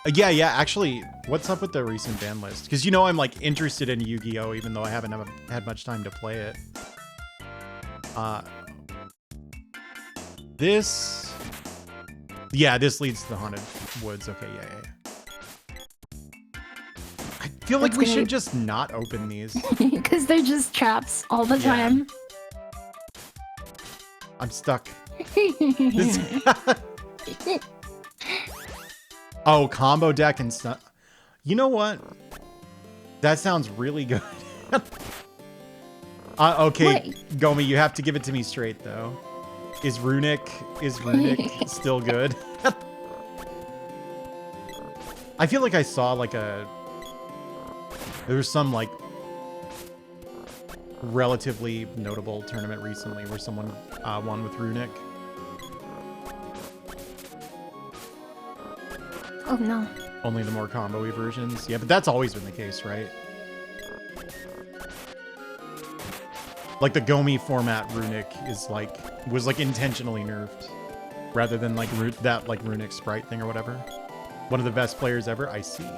Yeah, actually, what's up with the recent ban list? Because you know I'm like interested in Yu-Gi-Oh even though I haven't had much time to play it. This leads to the Haunted Woods. Okay, yeah. I feel like we should just not open these. Because they're just traps all the time. I'm stuck. Oh, combo deck and stuff. You know what? That sounds really good. Okay, Wait. Gomi, you have to give it to me straight though. Is Runic still good? I feel like I saw like there was some like relatively notable tournament recently where someone won with Runic. Oh no. Only the more combo-y versions. Yeah, but that's always been the case, right? Like the Gomi format Runic was like intentionally nerfed rather than like that like Runic sprite thing or whatever. One of the best players ever. I see.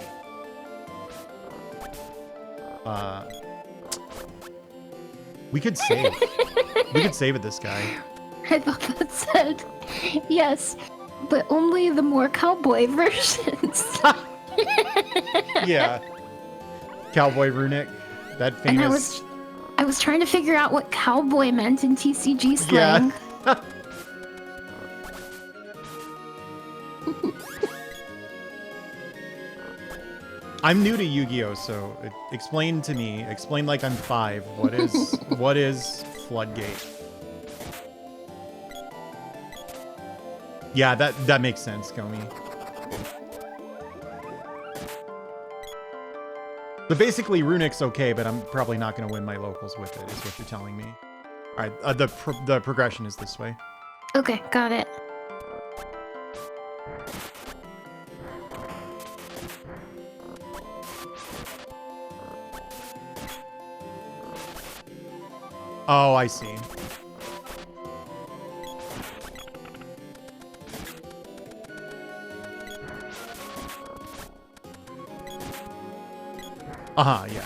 We could save. We could save it this guy. I thought that said yes, but only the more cowboy versions. Yeah. Cowboy Runic. That famous. And I was trying to figure out what cowboy meant in TCG slang. Yeah. I'm new to Yu-Gi-Oh, so explain to me. Explain like I'm 5. What is Floodgate? Yeah, that makes sense, Gomi. So basically, Runic's okay, but I'm probably not going to win my locals with it, is what you're telling me. All right, the progression is this way. Okay, got it. Oh, I see. Yeah.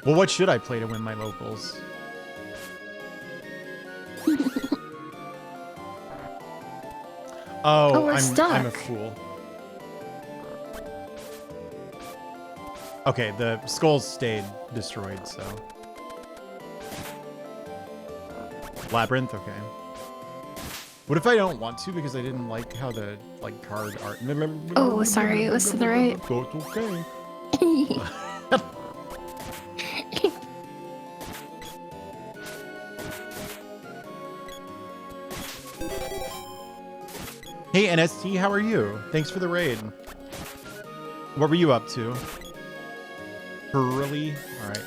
Well, what should I play to win my locals? Oh, I'm a fool. Okay, the skulls stayed destroyed, so. Labyrinth, okay. What if I don't want to because I didn't like how the card art? Oh, sorry, it was to the right. So it's okay. Hey NST, how are you? Thanks for the raid. What were you up to? Early? All right.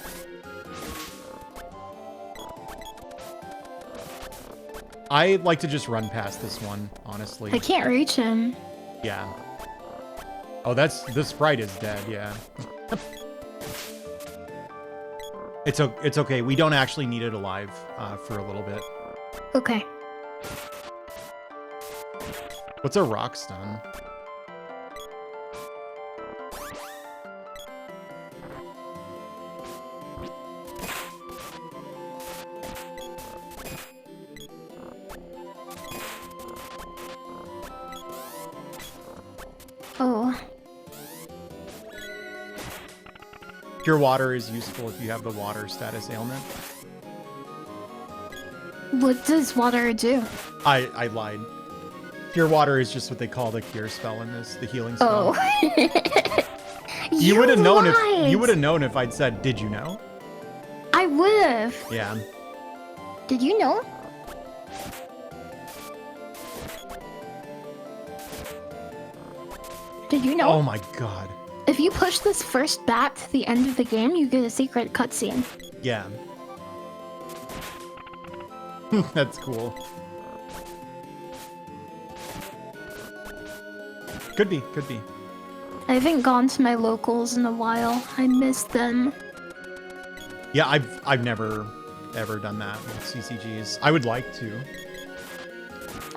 I like to just run past this one, honestly. I can't reach him. Yeah. Oh, the sprite is dead, yeah. It's okay. We don't actually need it alive for a little bit. Okay. What's a rock stun? Oh. Pure water is useful if you have the water status ailment. What does water do? I lied. Pure water is just what they call the cure spell in this, the healing spell. Oh. You would have known if I'd said, "Did you know?" I would have. Yeah. Did you know? Did you know? Oh my god. If you push this first bat to the end of the game, you get a secret cutscene. Yeah. That's cool. Could be, could be. I haven't gone to my locals in a while. I miss them. Yeah, I've never ever done that with CCGs. I would like to.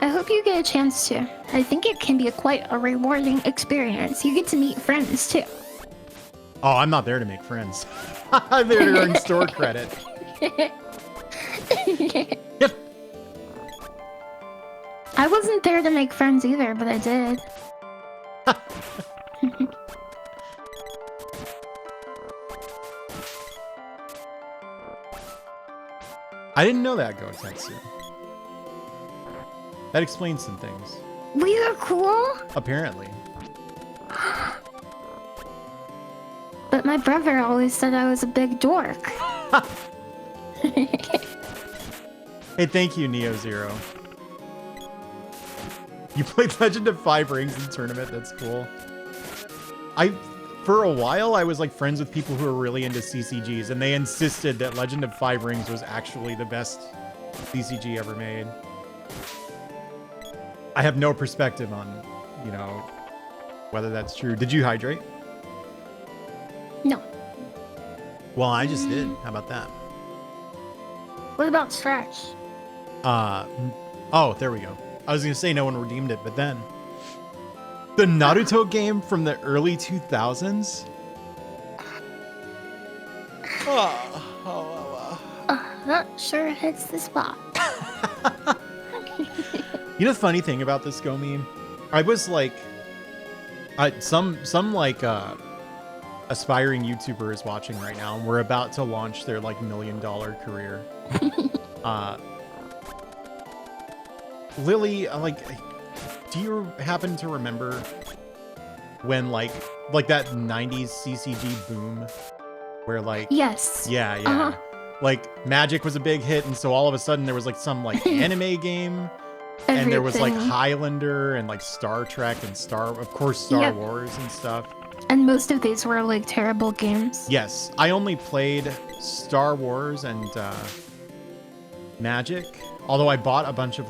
I hope you get a chance to. I think it can be quite a rewarding experience. You get to meet friends too. Oh, I'm not there to make friends. I'm there to earn store credit. Yep. I wasn't there to make friends either, but I did. I didn't know that, Go Tetsu. That explains some things. We are cool? Apparently. But my brother always said I was a big dork. Hey, thank you, Neo Zero. You played Legend of Five Rings in the tournament? That's cool. For a while, I was like friends with people who were really into CCGs, and they insisted that Legend of Five Rings was actually the best CCG ever made. I have no perspective on, you know, whether that's true. Did you hydrate? No. Well, I just did. How about that? What about stretch? Oh, there we go. I was gonna say no one redeemed it, but then the Naruto game from the early 2000s. That sure hits the spot. You know the funny thing about this Gomi? I was like, some aspiring YouTuber is watching right now, and we're about to launch their like $1 million career. Lily, like, do you happen to remember when like that 90s CCG boom where like Yes. yeah. Like Magic was a big hit, and so all of a sudden there was like some like anime game. And there was like Highlander and like Star Trek and Star Wars and stuff. And most of these were like terrible games. Yes, I only played Star Wars and Magic. Although I bought a bunch of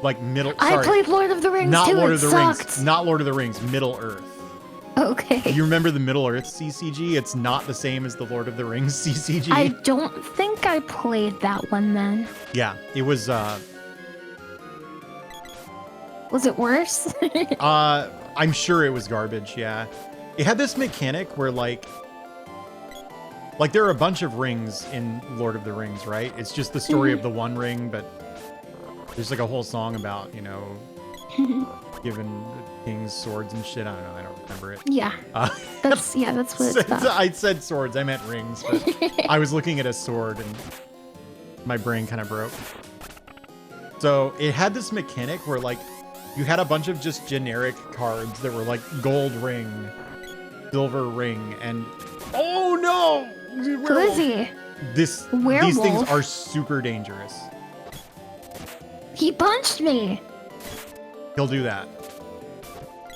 I played Lord of the Rings not too. Lord of the sucked. Rings, not Lord of the Rings, Middle Earth. Okay. You remember the Middle Earth CCG? It's not the same as the Lord of the Rings CCG. I don't think I played that one then. Yeah, it was. Was it worse? I'm sure it was garbage. Yeah, it had this mechanic where like there are a bunch of rings in Lord of the Rings, right? It's just the story of the one ring, but there's like a whole song about, you know, giving kings swords and shit. I don't know. I don't remember it. Yeah. That's what it's about. I said swords. I meant rings, but I was looking at a sword and my brain kind of broke. So it had this mechanic where like you had a bunch of just generic cards that were like gold ring, silver ring, and oh no! Who is he? These things are super dangerous. He punched me. He'll do that.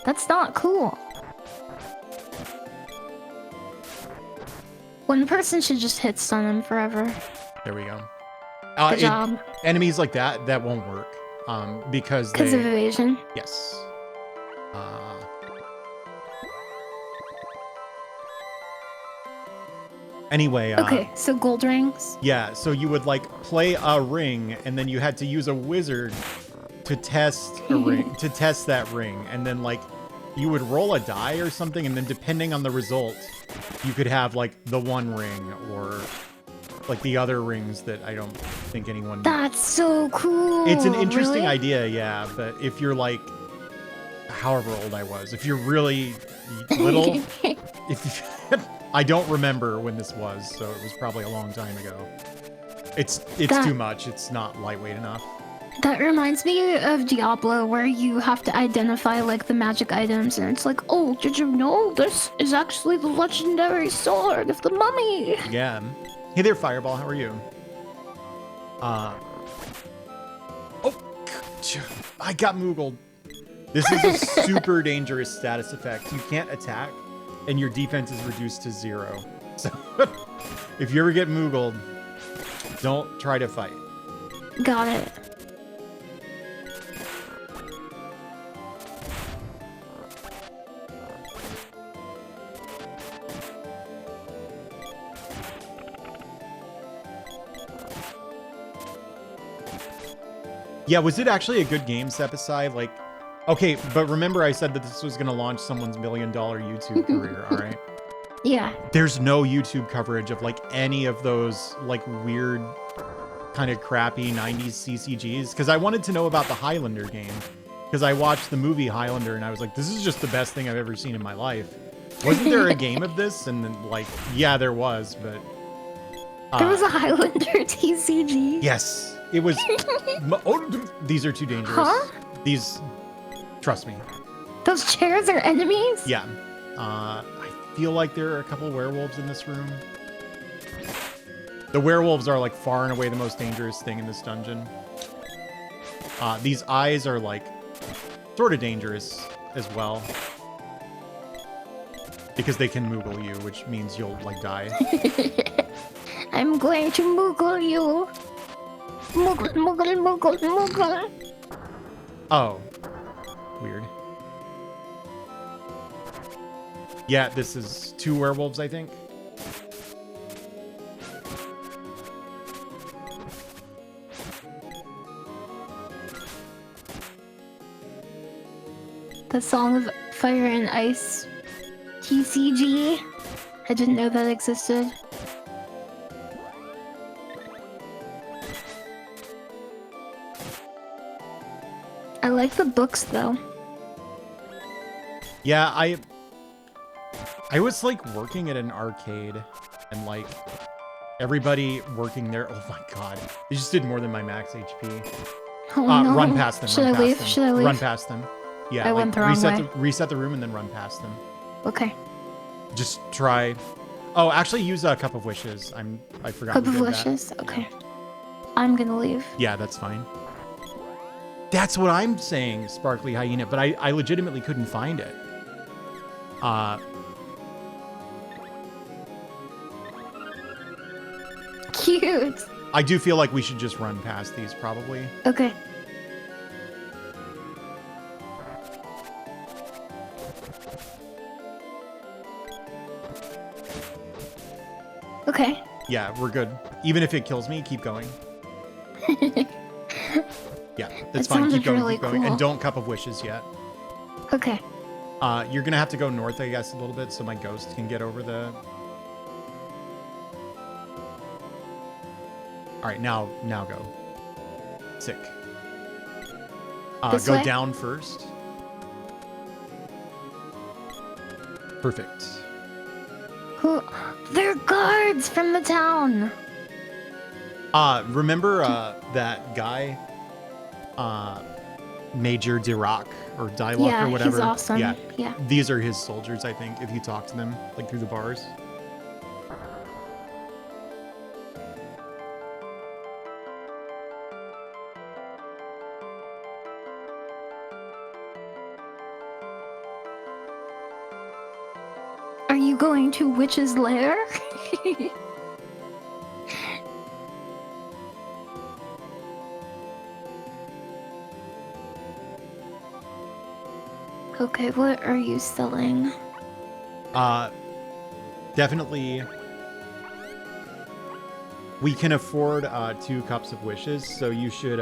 That's not cool. One person should just hit stun him forever. There we go. Good job. Enemies like that won't work. Because of evasion. Yes. Anyway. Okay, so gold rings. Yeah, so you would like play a ring, and then you had to use a wizard to test a ring, to test that ring, and then like you would roll a die or something, and then depending on the result, you could have like the one ring or like the other rings that I don't think anyone. That's so cool. It's an interesting idea, yeah. But if you're like, however old I was, if you're really little, I don't remember when this was, so it was probably a long time ago. It's too much. It's not lightweight enough. That reminds me of Diablo, where you have to identify like the magic items, and it's like, oh, did you know this is actually the legendary sword of the mummy? Yeah. Hey there, Fireball. How are you? Oh, I got moogled. This is a super dangerous status effect. You can't attack, and your defense is reduced to 0. So, if you ever get moogled, don't try to fight. Got it. Yeah, was it actually a good game, Sepicide? Like, okay, but remember I said that this was going to launch someone's $1 million YouTube career, all right? Yeah. There's no YouTube coverage of, like, any of those, like, weird, kind of crappy 90s CCGs, because I wanted to know about the Highlander game, because I watched the movie Highlander, and I was like, this is just the best thing I've ever seen in my life. Wasn't there a game of this? And then, like, yeah, there was, but... there was a Highlander TCG? Yes. It was... oh, these are too dangerous. Huh? These... Trust me. Those chairs are enemies? Yeah. I feel like there are a couple werewolves in this room. The werewolves are, like, far and away the most dangerous thing in this dungeon. These eyes are, like, sort of dangerous as well. Because they can moogle you, which means you'll, like, die. I'm going to moogle you. Moogle, moogle, moogle, moogle. Oh. Weird. Yeah, this is 2 werewolves, I think. The Song of Fire and Ice TCG. I didn't know that existed. I like the books though. Yeah, I was like working at an arcade and like everybody working there. Oh my god, they just did more than my max HP. Oh no. Run past them. Should I leave? Should I leave? Run past them. Yeah, I like went the wrong way. reset the room and then run past them. Okay. Just try. Oh, actually use a Cup of Wishes. I forgot Cup we of did Wishes? that. Okay. I'm gonna leave. Yeah, that's fine. That's what I'm saying, Sparkly Hyena, but I legitimately couldn't find it. Cute. I do feel like we should just run past these, probably. Okay. Okay. Yeah, we're good. Even if it kills me, keep going. Yeah, that's fine. Keep going, really keep going. cool. And don't Cup of Wishes yet. Okay. You're gonna have to go north, I guess, a little bit so my ghost can get over the... Alright, now go. Sick. This Go way? down first. Perfect. Who? They're guards from the town. Remember that guy? Major Dirac or Dialogue or whatever? He's awesome. Yeah. Yeah. These are his soldiers, I think, if you talk to them, like through the bars. Are you going to Witch's Lair? Okay, what are you selling? Definitely. We can afford 2 Cups of Wishes, so you should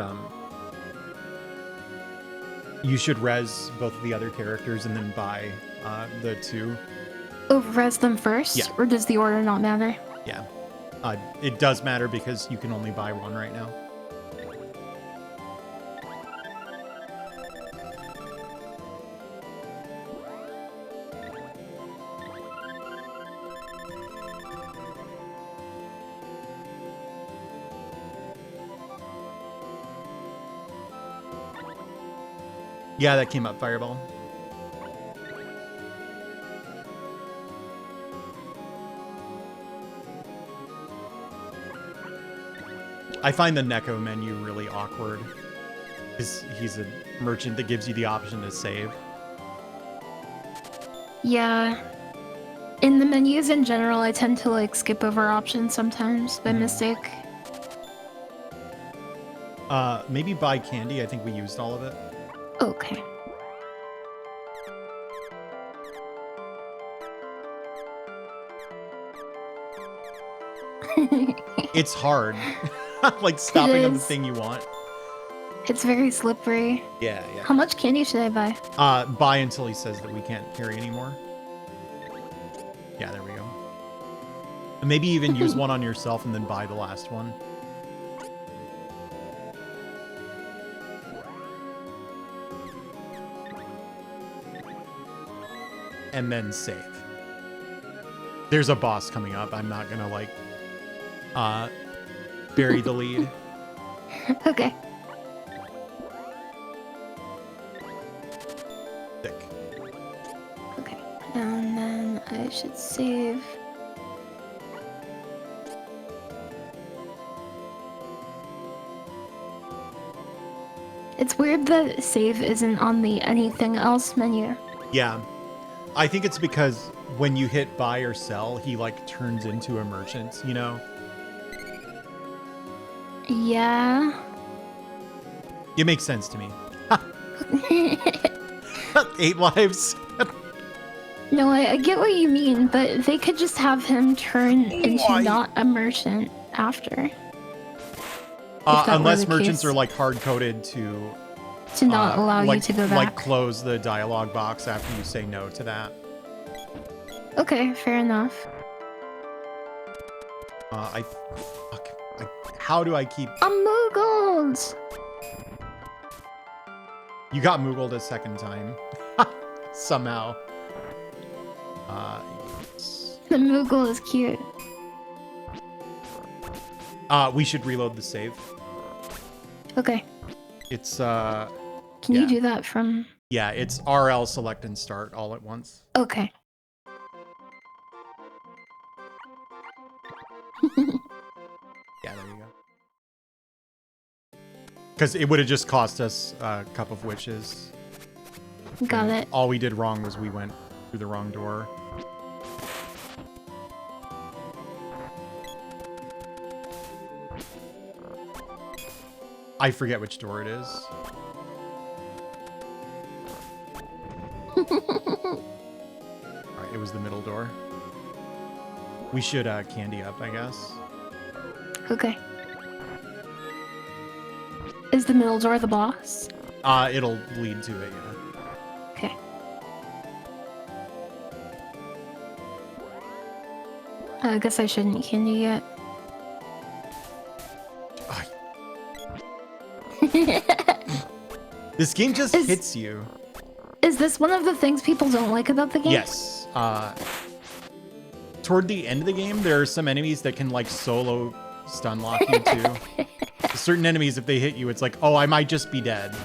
res both of the other characters and then buy the 2. Oh, res them first? Yeah. Or does the order not matter? Yeah. It does matter because you can only buy 1 right now. Yeah, that came up, Fireball. I find the Neko menu really awkward. He's a merchant that gives you the option to save. Yeah. In the menus in general, I tend to like skip over options sometimes by mistake. Maybe buy candy. I think we used all of it. Okay. It's hard. Like stopping on the is. thing you want. It's very slippery. Yeah. How much candy should I buy? Buy until he says that we can't carry anymore. Yeah, there we go. And maybe even use one on yourself and then buy the last one. And then save. There's a boss coming up. I'm not gonna like bury the lead. Okay. Thick. Okay. And then I should save. It's weird that save isn't on the anything else menu. Yeah. I think it's because when you hit buy or sell, he like turns into a merchant, you know? Yeah. It makes sense to me. 8 lives. No, I get what you mean, but they could just have him turn into Why? not a merchant after. that were Unless the merchants case. are like hard-coded to not allow you to go back. Like close the dialogue box after you say no to that. Okay, fair enough. How do I keep... I'm Moogled! You got Moogled a second time. Somehow. Yes. The Moogle is cute. We should reload the save. Okay. It's, Can yeah. you do that from Yeah, it's RL select and start all at once. Okay. Yeah, there you go. Because it would have just cost us a Cup of Witches. Got it. All we did wrong was we went through the wrong door. I forget which door it is. Alright, it was the middle door. We should candy up, I guess. Okay. Is the middle door the boss? It'll lead to it, yeah. Okay. I guess I shouldn't candy yet. This game just hits you. Is this one of the things people don't like about the game? Yes. Toward the end of the game, there are some enemies that can like solo stun lock you too. Certain enemies, if they hit you, it's like, oh, I might just be dead.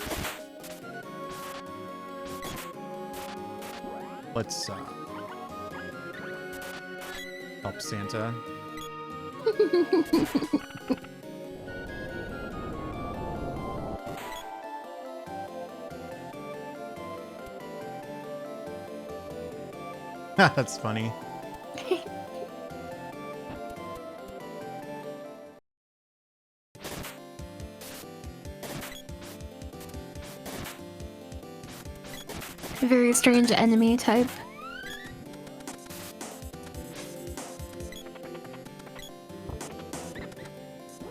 Let's help Santa. That's funny. Very strange enemy type.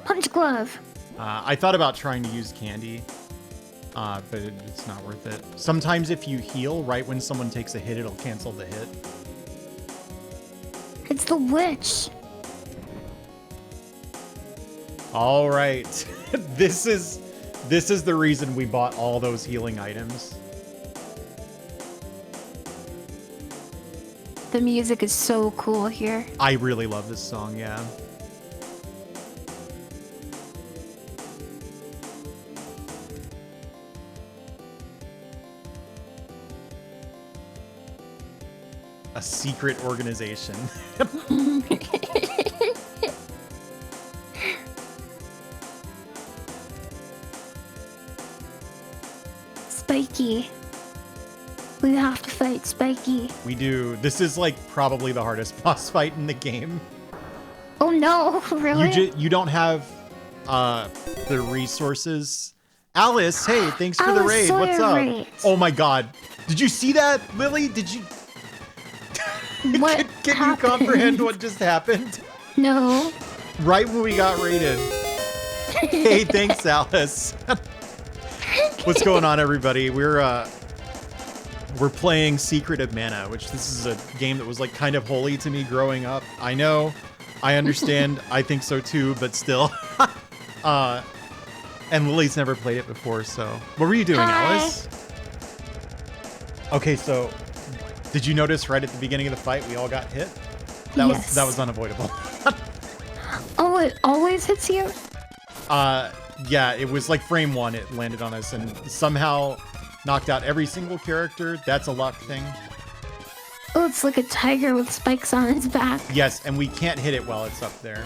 Punch glove. I thought about trying to use candy, but it's not worth it. Sometimes if you heal right when someone takes a hit, it'll cancel the hit. It's the witch. All right. This is the reason we bought all those healing items. The music is so cool here. I really love this song, yeah. A secret organization. Spiky. We have to fight Spiky. We do. This is like probably the hardest boss fight in the game. Oh no, really? You don't have the resources. Alice, hey, thanks for the Alice raid. What's Sawyer up? raid. Oh my god. Did you see that, Lily? Did you What can you happened? comprehend what just happened? No. Right when we got raided. Hey, thanks, Alice. What's going on, everybody? We're playing Secret of Mana, which this is a game that was like kind of holy to me growing up. I know, I understand, I think so too, but still. And Lily's never played it before, so. What were you doing, Hi. Alice? Okay, so did you notice right at the beginning of the fight we all got hit? Yes. That was unavoidable. Oh, it always hits you? Yeah, it was like frame one, it landed on us and somehow knocked out every single character. That's a luck thing. Oh, it's like a tiger with spikes on its back. Yes, and we can't hit it while it's up there.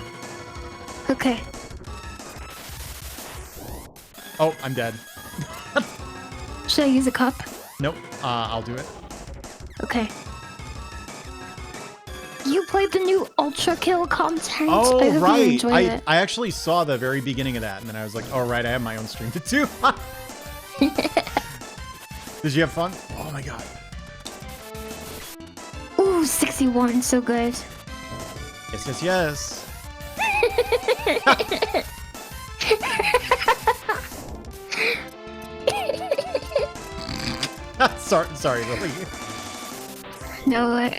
Okay. Oh, I'm dead. Should I use a cup? Nope, I'll do it. Okay. You played the new Ultra Kill content. I Oh, hope you right. enjoyed it. I actually saw the very beginning of that, and then I was like, oh, right, I have my own stream to do. Did you have fun? Oh my god. Ooh, 61, so good. Yes, yes, yes. sorry, Lily. No,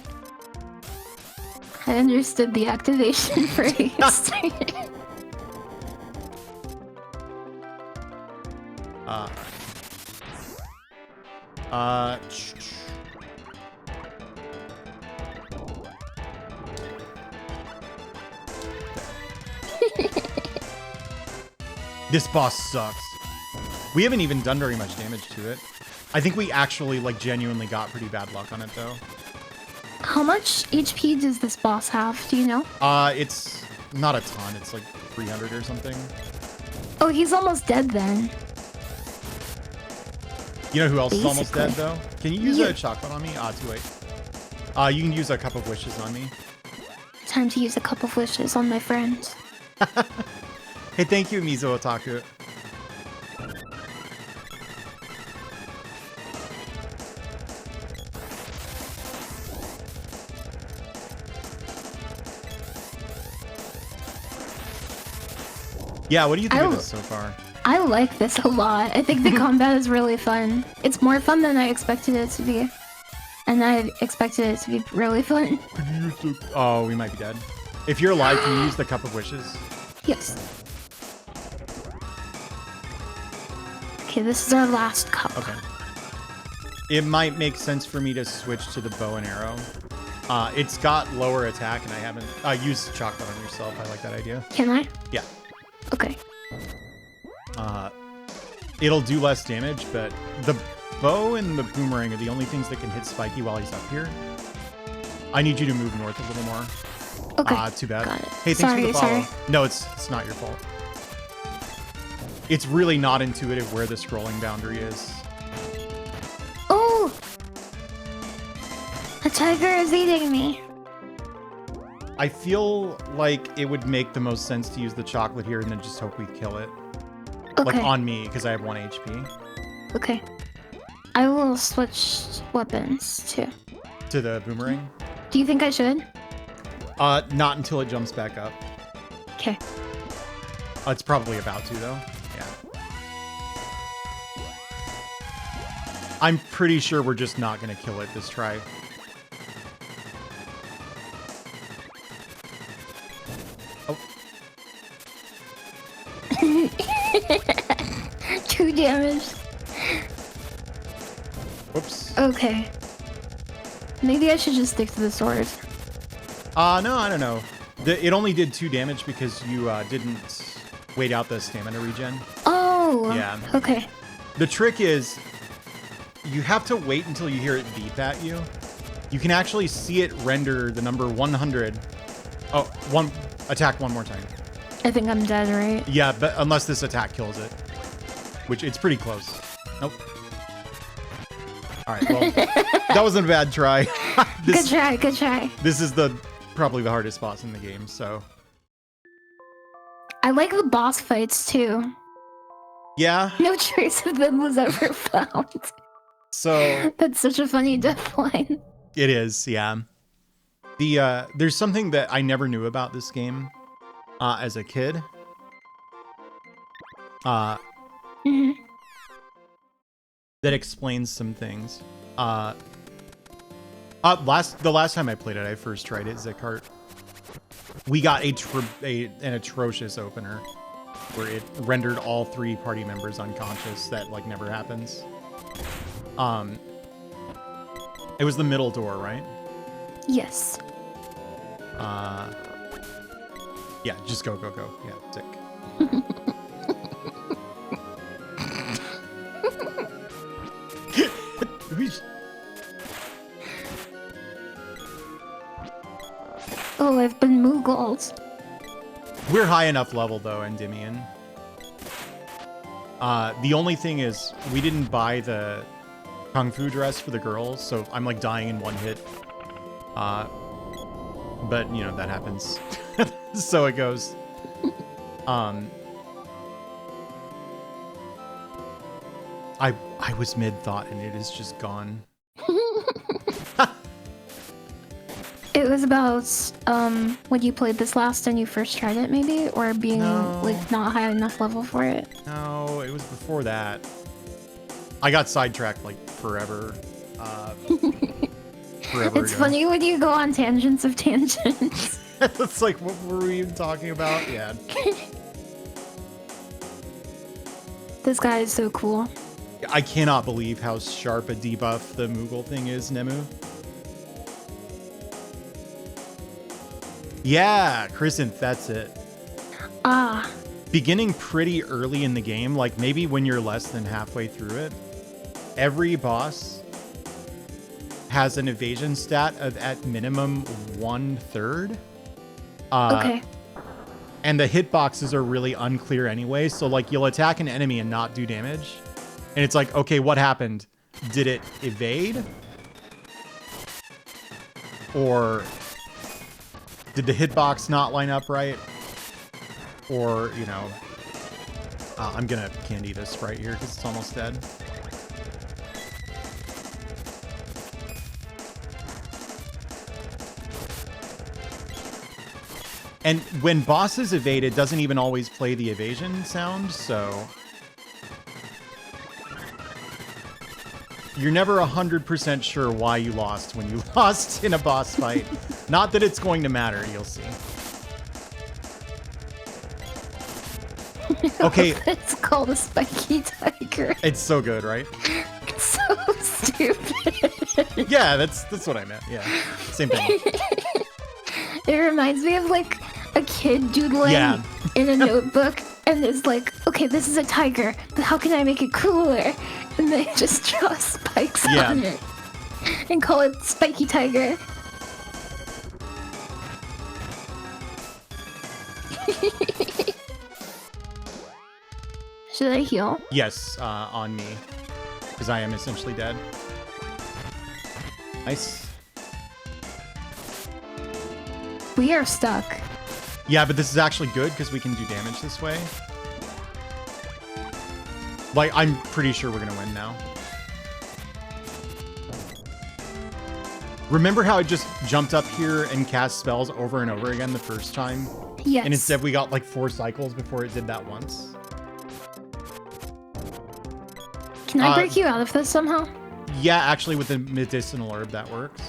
I understood the activation phrase. This boss sucks. We haven't even done very much damage to it. I think we actually, like, genuinely got pretty bad luck on it, though. How much HP does this boss have? Do you know? It's not a ton. It's like 300 or something. Oh, he's almost dead then. You know who else is almost dead, Basically. though? Can you use a chocolate on me? Too late. You can use a cup of wishes on me. Time to use a cup of wishes on my friend. Hey, thank you, Mizo Otaku. Yeah, what do you think of this so far? I like this a lot. I think the combat is really fun. It's more fun than I expected it to be. And I expected it to be really fun. Oh, we might be dead. If you're alive, can you use the cup of wishes? Yes. Okay, this is our last cup. Okay. It might make sense for me to switch to the bow and arrow. It's got lower attack, and I haven't... use chocolate on yourself. I like that idea. Can I? Yeah. Okay. It'll do less damage, but the bow and the boomerang are the only things that can hit Spiky while he's up here. I need you to move north a little more. Okay. Too bad. Got it. Hey, thanks for the follow. Sorry. No, it's not your fault. It's really not intuitive where the scrolling boundary is. Oh! A tiger is eating me. I feel like it would make the most sense to use the chocolate here and then just hope we kill it. Okay. Like on me, because I have 1 HP. Okay. I will switch weapons too. To the boomerang? Do you think I should? Not until it jumps back up. Okay. It's probably about to, though. Yeah. I'm pretty sure we're just not going to kill it this try. Oh. 2 damage. Whoops. Okay. Maybe I should just stick to the sword. No, I don't know. It only did 2 damage because you didn't wait out the stamina regen. Oh! Yeah. Okay. The trick is you have to wait until you hear it beep at you. You can actually see it render the number 100. Oh, attack one more time. I think I'm dead, right? Yeah, but unless this attack kills it. Which, it's pretty close. Nope. Alright, well, that wasn't a bad try. Good try, good try. This is probably the hardest boss in the game, so... I like the boss fights, too. Yeah. No trace of them was ever found. So... That's such a funny death line. It is, yeah. There's something that I never knew about this game as a kid. Mhm. That explains some things. The last time I played it, I first tried it, Zikart. We got an atrocious opener where it rendered all 3 party members unconscious. That like never happens. It was the middle door, right? Yes. Yeah, just go. Yeah, sick. Oh, I've been Moogled. We're high enough level though, Endymion. The only thing is we didn't buy the Kung Fu dress for the girls, so I'm like dying in 1 hit. But you know, that happens. So it goes. I was mid-thought and it is just gone. It was about when you played this last and you first tried it, maybe, or being No. like not high enough level for it. No, it was before that. I got sidetracked like forever. Forever It's ago. funny when you go on tangents of tangents. It's like, what were we even talking about? Yeah. This guy is so cool. I cannot believe how sharp a debuff the Moogle thing is, Nemu. Yeah, Chrysanth, that's it. Ah, Beginning pretty early in the game, like maybe when you're less than halfway through it, every boss has an evasion stat of at minimum 1/3. Okay. And the hitboxes are really unclear anyway. So like you'll attack an enemy and not do damage. And it's like, okay, what happened? Did it evade? Or did the hitbox not line up right? Or, you know, I'm gonna candy this sprite here because it's almost dead. And when bosses evade, it doesn't even always play the evasion sound, so you're never 100% sure why you lost when you lost in a boss fight. Not that it's going to matter, you'll see. Okay. It's called a spiky tiger. It's so good, right? It's so stupid. Yeah, that's what I meant. Yeah, same thing. It reminds me of like a kid doodling in a notebook, and it's like, okay, this is a tiger, but how can I make it cooler? And they just draw spikes on it and call it Spiky Tiger. Should I heal? Yes, on me, because I am essentially dead. Nice. We are stuck. Yeah, but this is actually good because we can do damage this way. Like, I'm pretty sure we're gonna win now. Remember how I just jumped up here and cast spells over and over again the first time? Yes. And instead we got like 4 cycles before it did that once. Can I break you out of this somehow? Yeah, actually with the medicinal herb that works.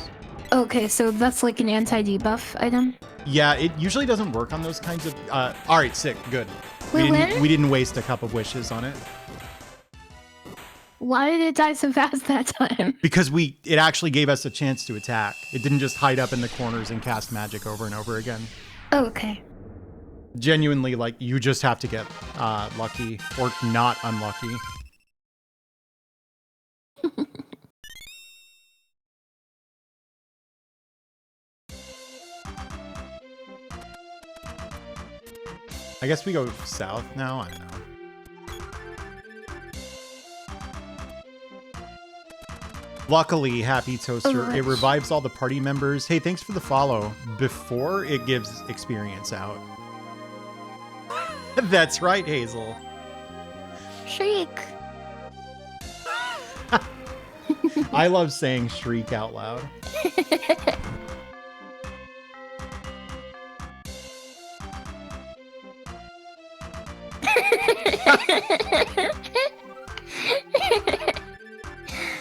Okay, so that's like an anti-debuff item? Yeah, it usually doesn't work on those kinds of... Alright, sick, good. We didn't, didn't waste a cup of wishes on it. Why did it die so fast that time? Because it actually gave us a chance to attack. It didn't just hide up in the corners and cast magic over and over again. Okay. Genuinely, like, you just have to get lucky or not unlucky. I guess we go south now? I don't know. Luckily, Happy Toaster, it revives all the party members. Hey, thanks for the follow. Before it gives experience out. That's right, Hazel. Shriek. I love saying shriek out loud.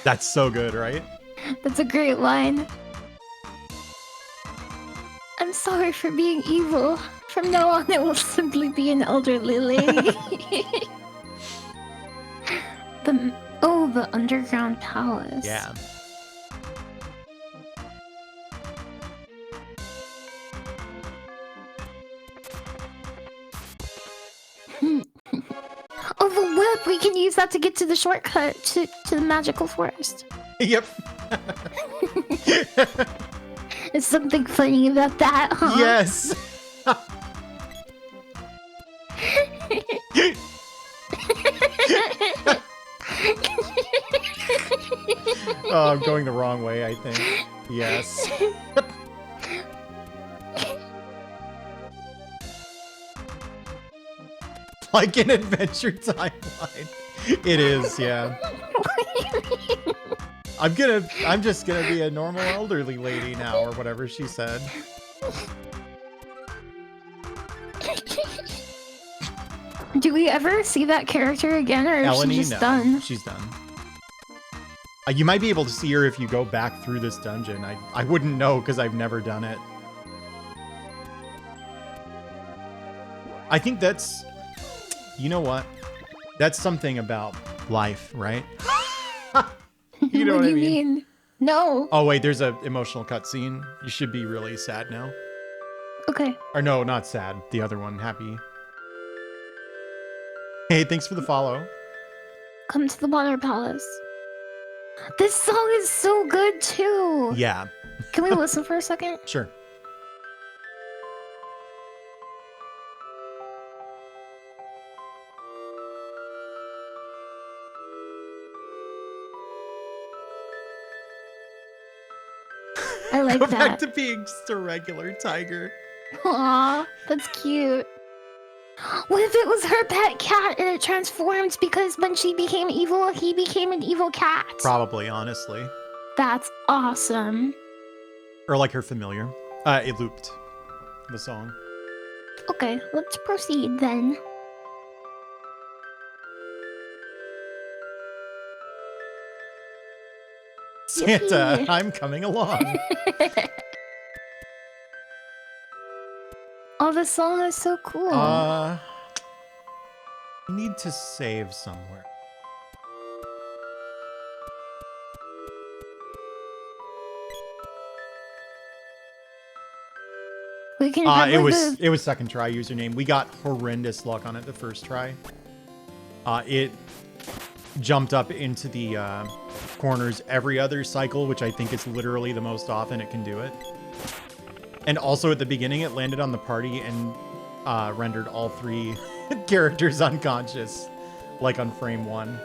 That's so good, right? That's a great line. I'm sorry for being evil. From now on, I will simply be an elderly lady. the underground palace. Yeah. Oh, the whip! We can use that to get to the shortcut to the magical forest. Yep. There's something funny about that, huh? Yes. Oh, I'm going the wrong way, I think. Yes. Like an adventure timeline. It is, yeah. I'm just gonna be a normal elderly lady now, or whatever she said. Do we ever see that character again, or is she just done? She's done. You might be able to see her if you go back through this dungeon. I wouldn't know because I've never done it. I think that's... You know what? That's something about life, right? You know what I mean? No. Oh, wait, there's an emotional cutscene. You should be really sad now. Okay. Or no, not sad. The other one, happy. Hey, thanks for the follow. Come to the water palace. This song is so good too. Yeah, Can we listen for a second? sure. I like Go that. back to being just a regular tiger. Aw, that's cute. What if it was her pet cat and it transformed because when she became evil, he became an evil cat? Probably, honestly. That's awesome. Or like her familiar. It looped the song. Okay, let's proceed then. Santa, Yippee. I'm coming along. Oh, the song is so cool. You need to save somewhere. We can probably it was second try username. We got horrendous luck on it the first try. It jumped up into the corners every other cycle, which I think is literally the most often it can do it. And also at the beginning, it landed on the party and rendered all 3 characters unconscious, like on frame 1.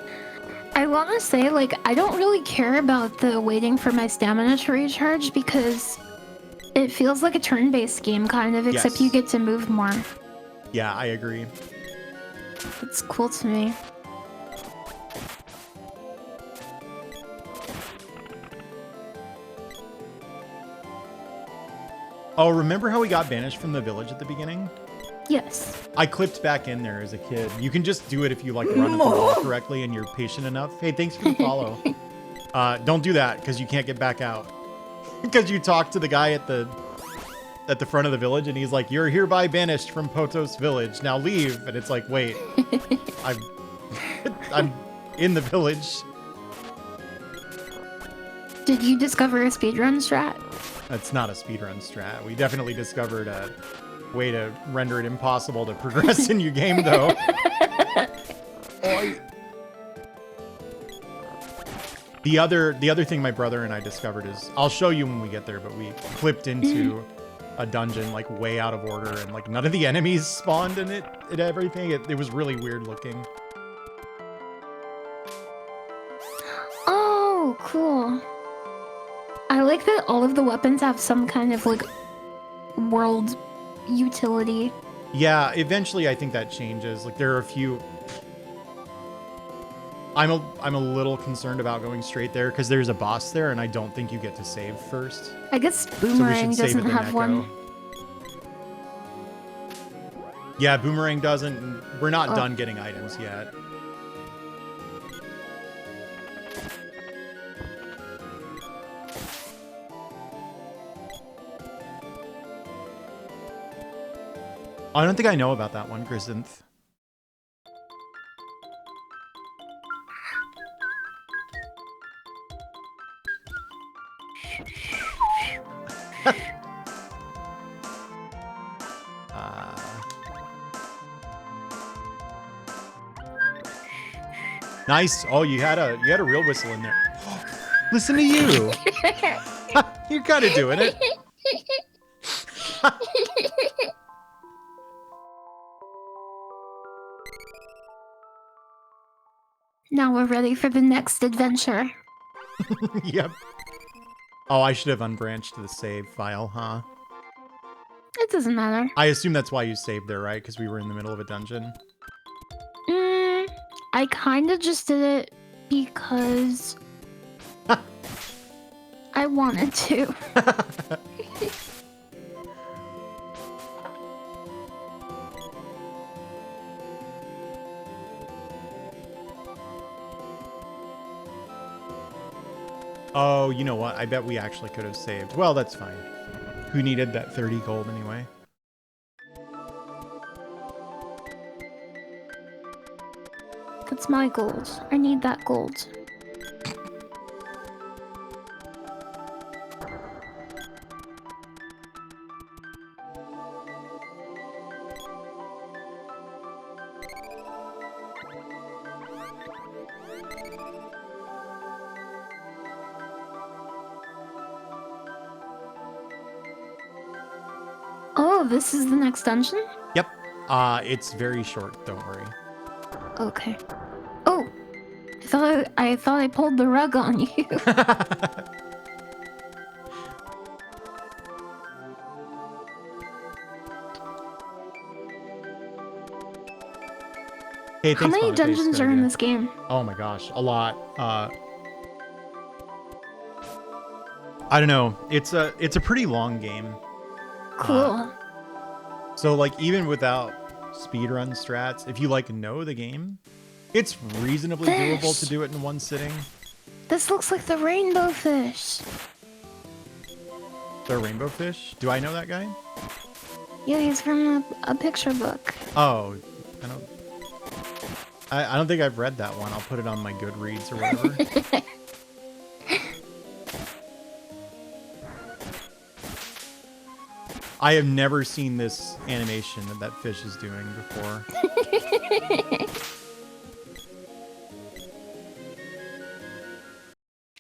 I want to say, like, I don't really care about the waiting for my stamina to recharge because it feels like a turn-based game, kind of, except Yes. you get to move more. Yeah, I agree. It's cool to me. Oh, remember how we got banished from the village at the beginning? Yes. I clipped back in there as a kid. You can just do it if you like run the wall correctly and you're patient enough. Hey, thanks for the follow. Don't do that because you can't get back out. Because you talk to the guy at the front of the village and he's like, "You're hereby banished from Potos village. Now leave." And it's like, wait, I'm in the village. Did you discover a speedrun strat? That's not a speedrun strat. We definitely discovered a way to render it impossible to progress in your game, though. The other thing my brother and I discovered is, I'll show you when we get there, but we clipped into a dungeon like way out of order and like none of the enemies spawned in it and everything. It was really weird looking. Oh, cool. I like that all of the weapons have some kind of like world utility. Yeah, eventually I think that changes. Like there are a few. I'm a little concerned about going straight there because there's a boss there and I don't think you get to save first. I guess So we Boomerang should save doesn't it in have one. Yeah, Boomerang doesn't. And we're not done getting items yet. I don't think I know about that one, Grisinth. Nice. Oh, you had a real whistle in there. Listen to you. You're kind of doing it. Now we're ready for the next adventure. Yep. Oh, I should have unbranched the save file, huh? It doesn't matter. I assume that's why you saved there, right? Because we were in the middle of a dungeon. I kind of just did it because I wanted to. Oh, you know what? I bet we actually could have saved. Well, that's fine. Who needed that 30 gold anyway? That's my gold. I need that gold. Oh, this is the next dungeon? Yep. It's very short, don't worry. Okay. Oh, I thought I pulled the rug on you. Hey, How many dungeons are in this game? Oh my gosh, a lot. I don't know. It's a pretty long game. Cool. So like even without speedrun strats, if you like know the game, it's reasonably doable to do it in one sitting. This looks like the rainbow fish. The rainbow fish? Do I know that guy? Yeah, he's from a picture book. Oh, I don't think I've read that one. I'll put it on my Goodreads or whatever. I have never seen this animation that fish is doing before.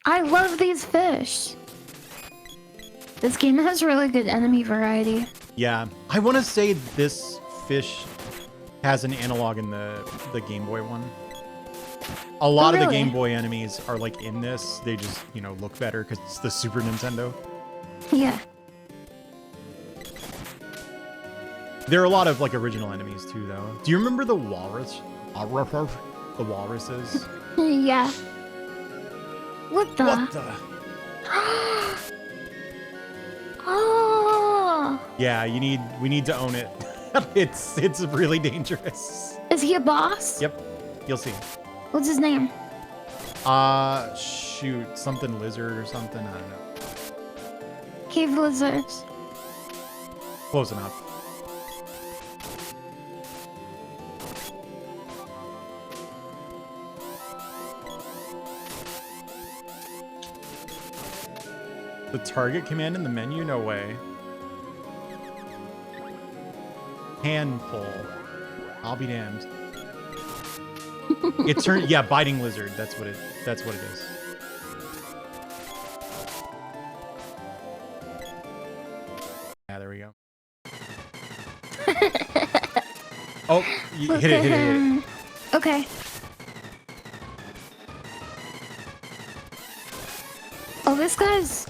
I love these fish. This game has really good enemy variety. Yeah, I want to say this fish has an analog in the Game Boy one. A lot of the Game Boy enemies are like in this. They just, you know, look better because it's the Super Nintendo. Yeah. There are a lot of like original enemies too, though. Do you remember the walrus? The walruses? Yeah. What the? What the? Oh. Yeah, we need to own it. It's really dangerous. Is he a boss? Yep, you'll see. What's his name? Shoot, something lizard or something. I don't know. Cave lizards. Close enough. The target command in the menu? No way. Hand pull. I'll be damned. It turned, yeah, biting lizard. That's what it is. Yeah, there we go. Oh, you hit it. Okay. Oh, this guy's...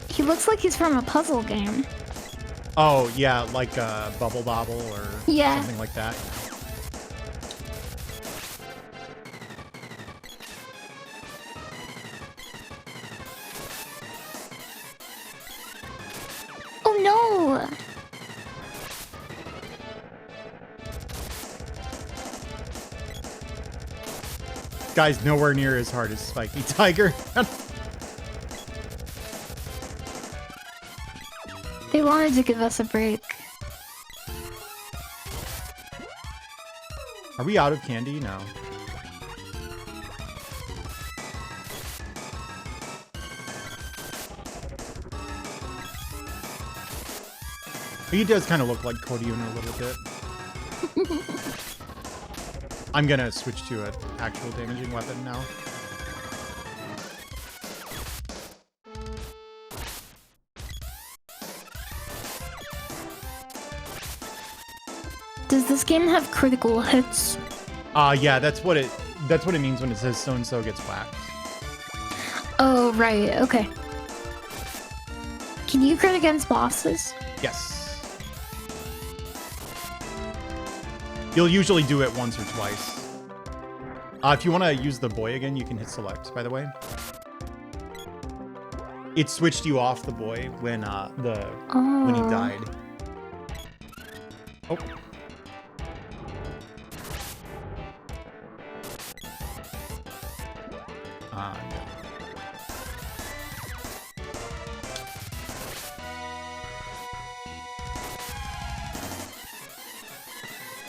He looks like he's from a puzzle game. Oh, yeah, like Bubble Bobble or something like that. Oh, no! Guy's nowhere near as hard as Spiky Tiger. They wanted to give us a break. Are we out of candy? No. He does kind of look like Kodiun a little bit. I'm gonna switch to an actual damaging weapon now. Does this game have critical hits? Yeah, that's what it means when it says so and so gets whacked. Oh, right. Okay. Can you crit against bosses? Yes. You'll usually do it once or twice. If you want to use the boy again, you can hit select, by the way. It switched you off the boy when when he died. Oh. Yeah.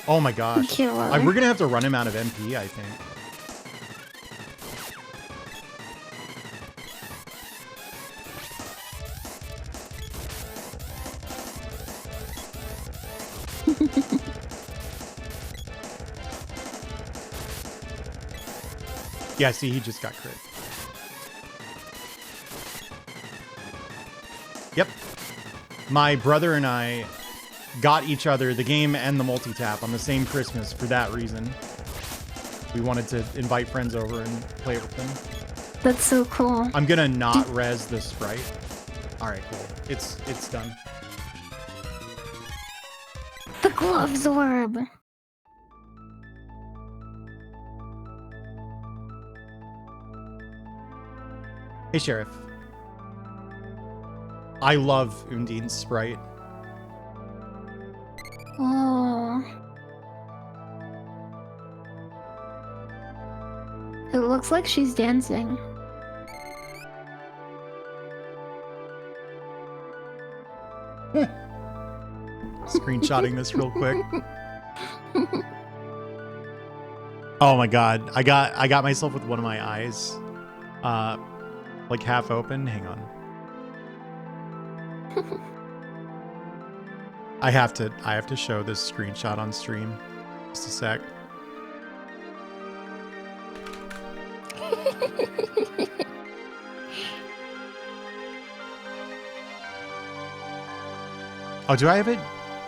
Oh my gosh. We're gonna have to run him out of MP, I think. Yeah, see, he just got crit. Yep. My brother and I got each other the game and the multi-tap on the same Christmas for that reason. We wanted to invite friends over and play it with them. That's so cool. I'm gonna not res the sprite. All right, cool. It's done. The gloves orb. Hey, Sheriff. I love Undine's sprite. Oh. It looks like she's dancing. Screenshotting this real quick. Oh my god. I got myself with one of my eyes like half open. Hang on. I have to show this screenshot on stream. Just a sec. Oh, do I have it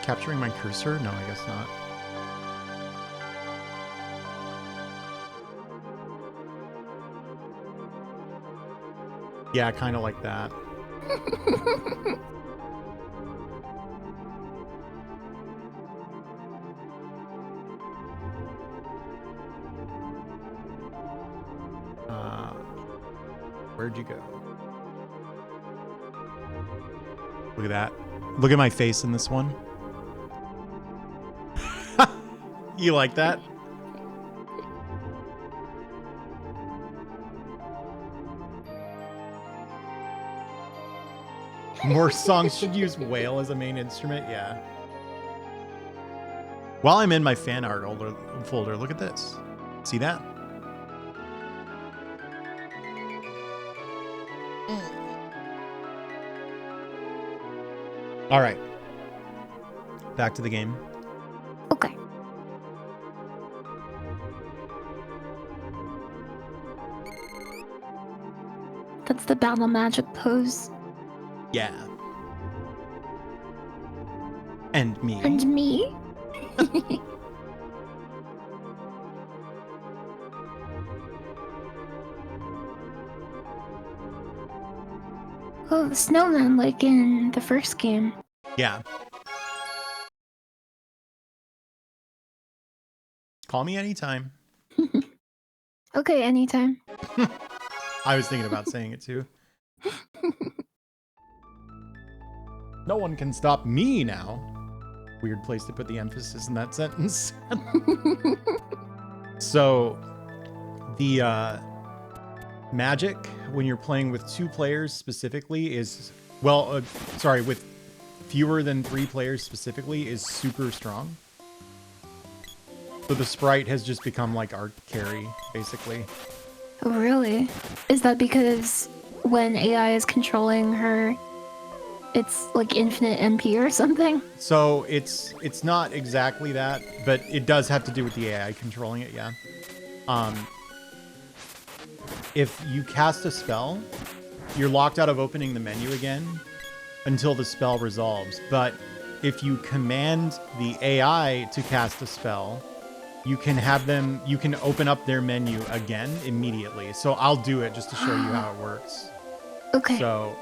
capturing my cursor? No, I guess not. Yeah, kind of like that. Where'd you go? Look at that. Look at my face in this one. You like that? More songs should use whale as a main instrument, yeah. While I'm in my fan art folder, look at this. See that? All right. Back to the game. Okay. That's the battle magic pose. Yeah. And me. And me? Oh, the snowman, like in the first game. Yeah. Call me anytime. Okay, anytime. I was thinking about saying it too. No one can stop me now. Weird place to put the emphasis in that sentence. So, the magic when you're playing with 2 players specifically is, well, sorry, with fewer than 3 players specifically is super strong. So the sprite has just become like our carry, basically. Oh, really? Is that because when AI is controlling her, it's like infinite MP or something? So it's not exactly that, but it does have to do with the AI controlling it, yeah. If you cast a spell, you're locked out of opening the menu again until the spell resolves. But if you command the AI to cast a spell, you can open up their menu again immediately. So I'll do it just to show you how it works. Okay. So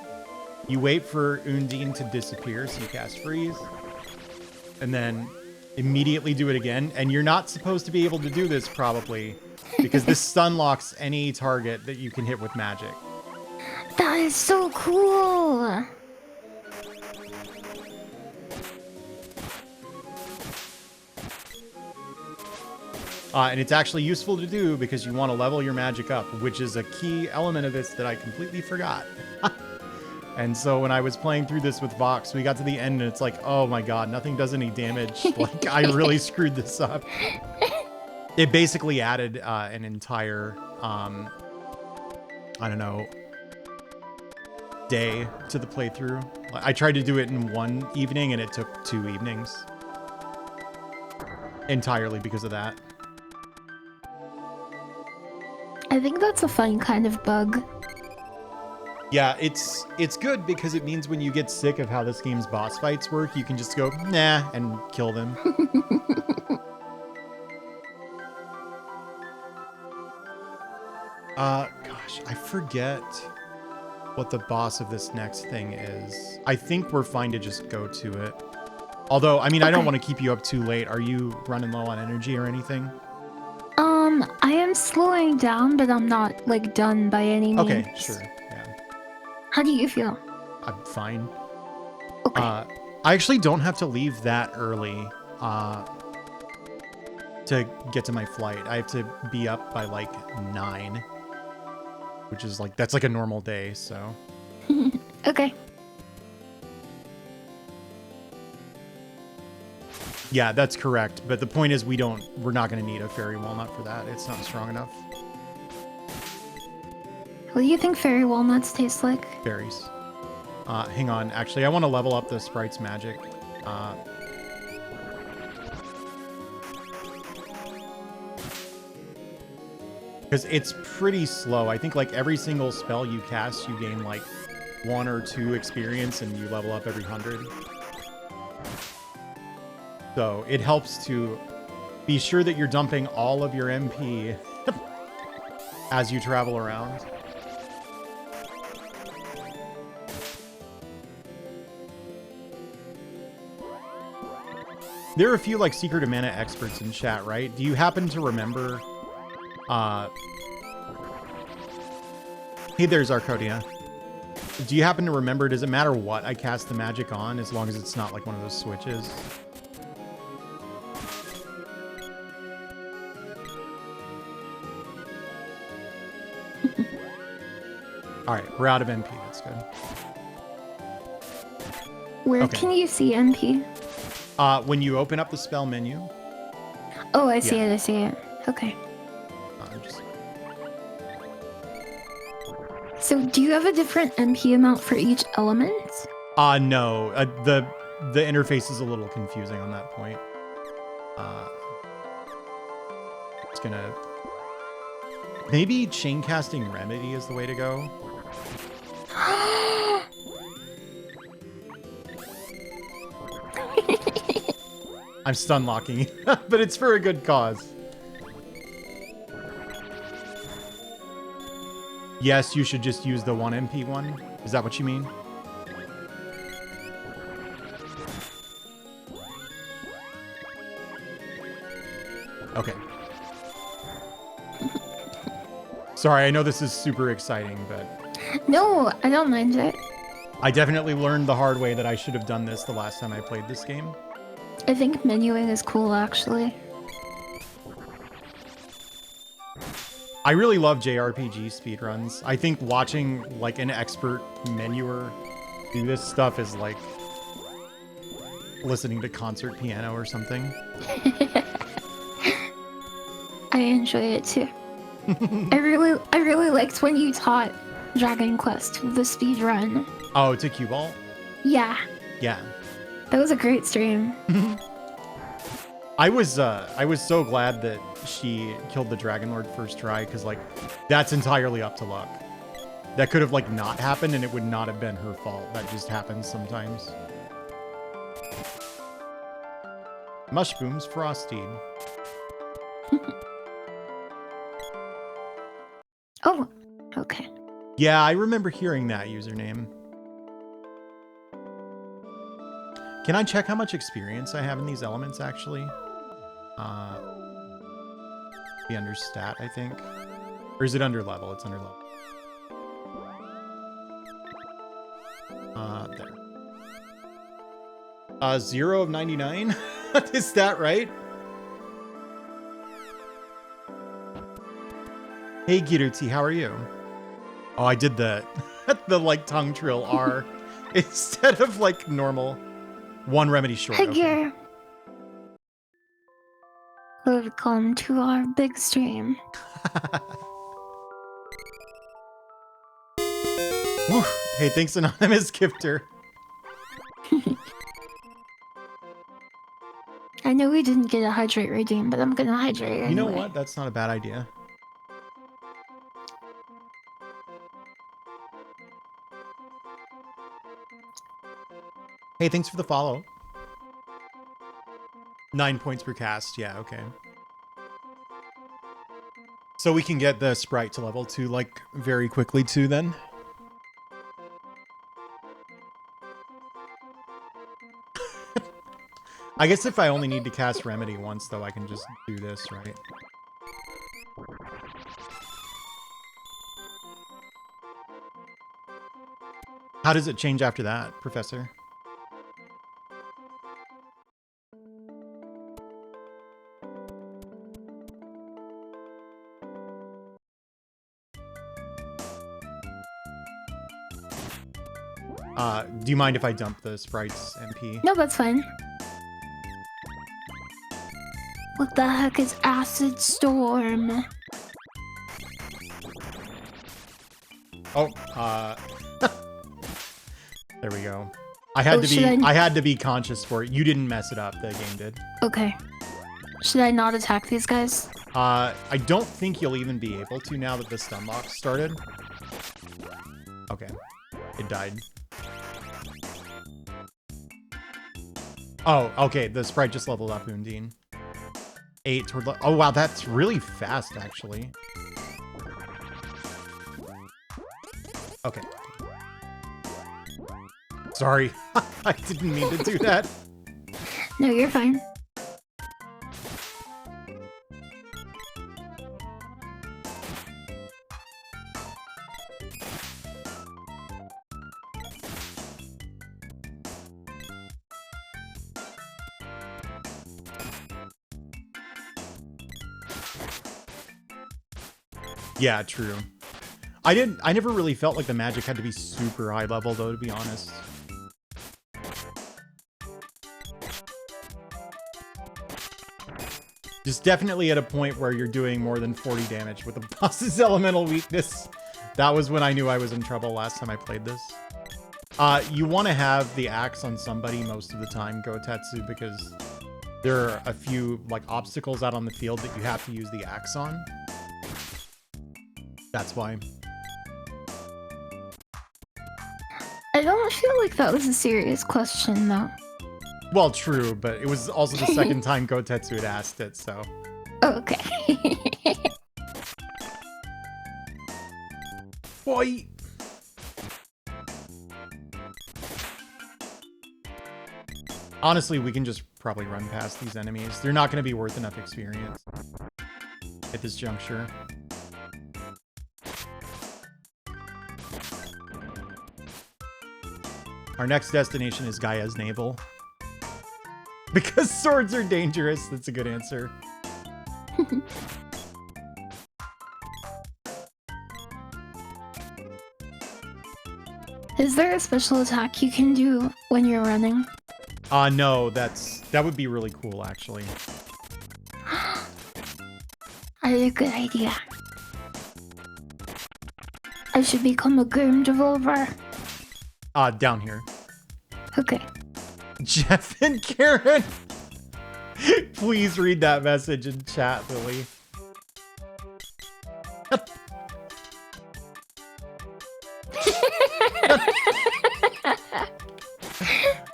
you wait for Undine to disappear, so you cast freeze, and then immediately do it again. And you're not supposed to be able to do this probably, because this stun locks any target that you can hit with magic. That is so cool. And it's actually useful to do because you want to level your magic up, which is a key element of this that I completely forgot. And so when I was playing through this with Vox, we got to the end and it's like, oh my god, nothing does any damage. Like, I really screwed this up. It basically added an entire, I don't know, day to the playthrough. I tried to do it in one evening and it took 2 evenings. Entirely because of that. I think that's a fun kind of bug. Yeah, it's good because it means when you get sick of how this game's boss fights work, you can just go, nah, and kill them. Gosh, I forget what the boss of this next thing is. I think we're fine to just go to it. Although, I mean, I don't want to keep you up too late. Are you running low on energy or anything? I am slowing down, but I'm not, like, done by any means. Okay, sure, yeah. How do you feel? I'm fine. Okay. I actually don't have to leave that early to get to my flight. I have to be up by, like, 9. Which is, like, that's like a normal day, so. Okay. Yeah, that's correct. But the point is we're not going to need a fairy walnut for that. It's not strong enough. What do you think fairy walnuts taste like? Berries. Hang on. Actually, I want to level up the sprite's magic. Because it's pretty slow. I think, like, every single spell you cast, you gain, like, 1 or 2 experience, and you level up every 100. So it helps to be sure that you're dumping all of your MP as you travel around. There are a few, like, Secret of Mana experts in chat, right? Do you happen to remember... Hey there, Zarcodia. Do you happen to remember, does it matter what I cast the magic on, as long as it's not, like, one of those switches? Alright, we're out of MP. That's good. Where can you see MP? When you open up the spell menu. Oh, I see it. I see it. Okay. So, do you have a different MP amount for each element? No. The interface is a little confusing on that point. It's gonna... Maybe chain casting remedy is the way to go. I'm stun locking, but it's for a good cause. Yes, you should just use the 1 MP one. Is that what you mean? Okay. Sorry, I know this is super exciting, but... No, I don't mind it. I definitely learned the hard way that I should have done this the last time I played this game. I think menuing is cool, actually. I really love JRPG speedruns. I think watching, like, an expert menuer do this stuff is like listening to concert piano or something. I enjoy it too. I really liked when you taught Dragon Quest the speedrun. Oh, to cue ball? Yeah. Yeah. That was a great stream. I was so glad that she killed the Dragon Lord first try, because, like, that's entirely up to luck. That could have, like, not happened, and it would not have been her fault. That just happens sometimes. Mushbooms Frosted. Oh, okay. Yeah, I remember hearing that username. Can I check how much experience I have in these elements, actually? Be under stat, I think. Or is it under level? It's under level. There. 0 of 99? Is that right? Hey, Giruti, how are you? Oh, I did the, like, tongue trill R instead of, like, normal. 1 remedy short. Hey, okay. Welcome to our big stream. Woo. Hey, thanks, Anonymous Gifter. I know we didn't get a hydrate redeem, but I'm gonna hydrate anyway. You know what? That's not a bad idea. Hey, thanks for the follow. 9 points per cast. Yeah, okay. So we can get the sprite to level 2 like very quickly too then. I guess if I only need to cast Remedy once though, I can just do this, right? How does it change after that, Professor? Do you mind if I dump the sprites MP? No, that's fine. What the heck is Acid Storm? Oh, there we go. I had to be conscious for it. You didn't mess it up, the game did. Okay. Should I not attack these guys? I don't think you'll even be able to now that the stun lock started. Okay. It died. Oh, okay. The sprite just leveled up, Undine. 8 toward oh, wow. That's really fast, actually. Okay. Sorry. I didn't mean to do that. No, you're fine. Yeah, true. I never really felt like the magic had to be super high level though, to be honest. Just definitely at a point where you're doing more than 40 damage with the boss's elemental weakness. That was when I knew I was in trouble last time I played this. You want to have the axe on somebody most of the time, Gotetsu, because there are a few like obstacles out on the field that you have to use the axe on. That's why. I don't feel like that was a serious question, though. Well, true, but it was also the second time Gotetsu had asked it, so. Oh, okay. Boy! Honestly, we can just probably run past these enemies. They're not going to be worth enough experience at this juncture. Our next destination is Gaia's navel. Because swords are dangerous, that's a good answer. Is there a special attack you can do when you're running? No, that would be really cool, actually. I had a good idea. I should become a Grim Devolver. Down here. Okay. Jeff and Karen! Please read that message in chat, Lily.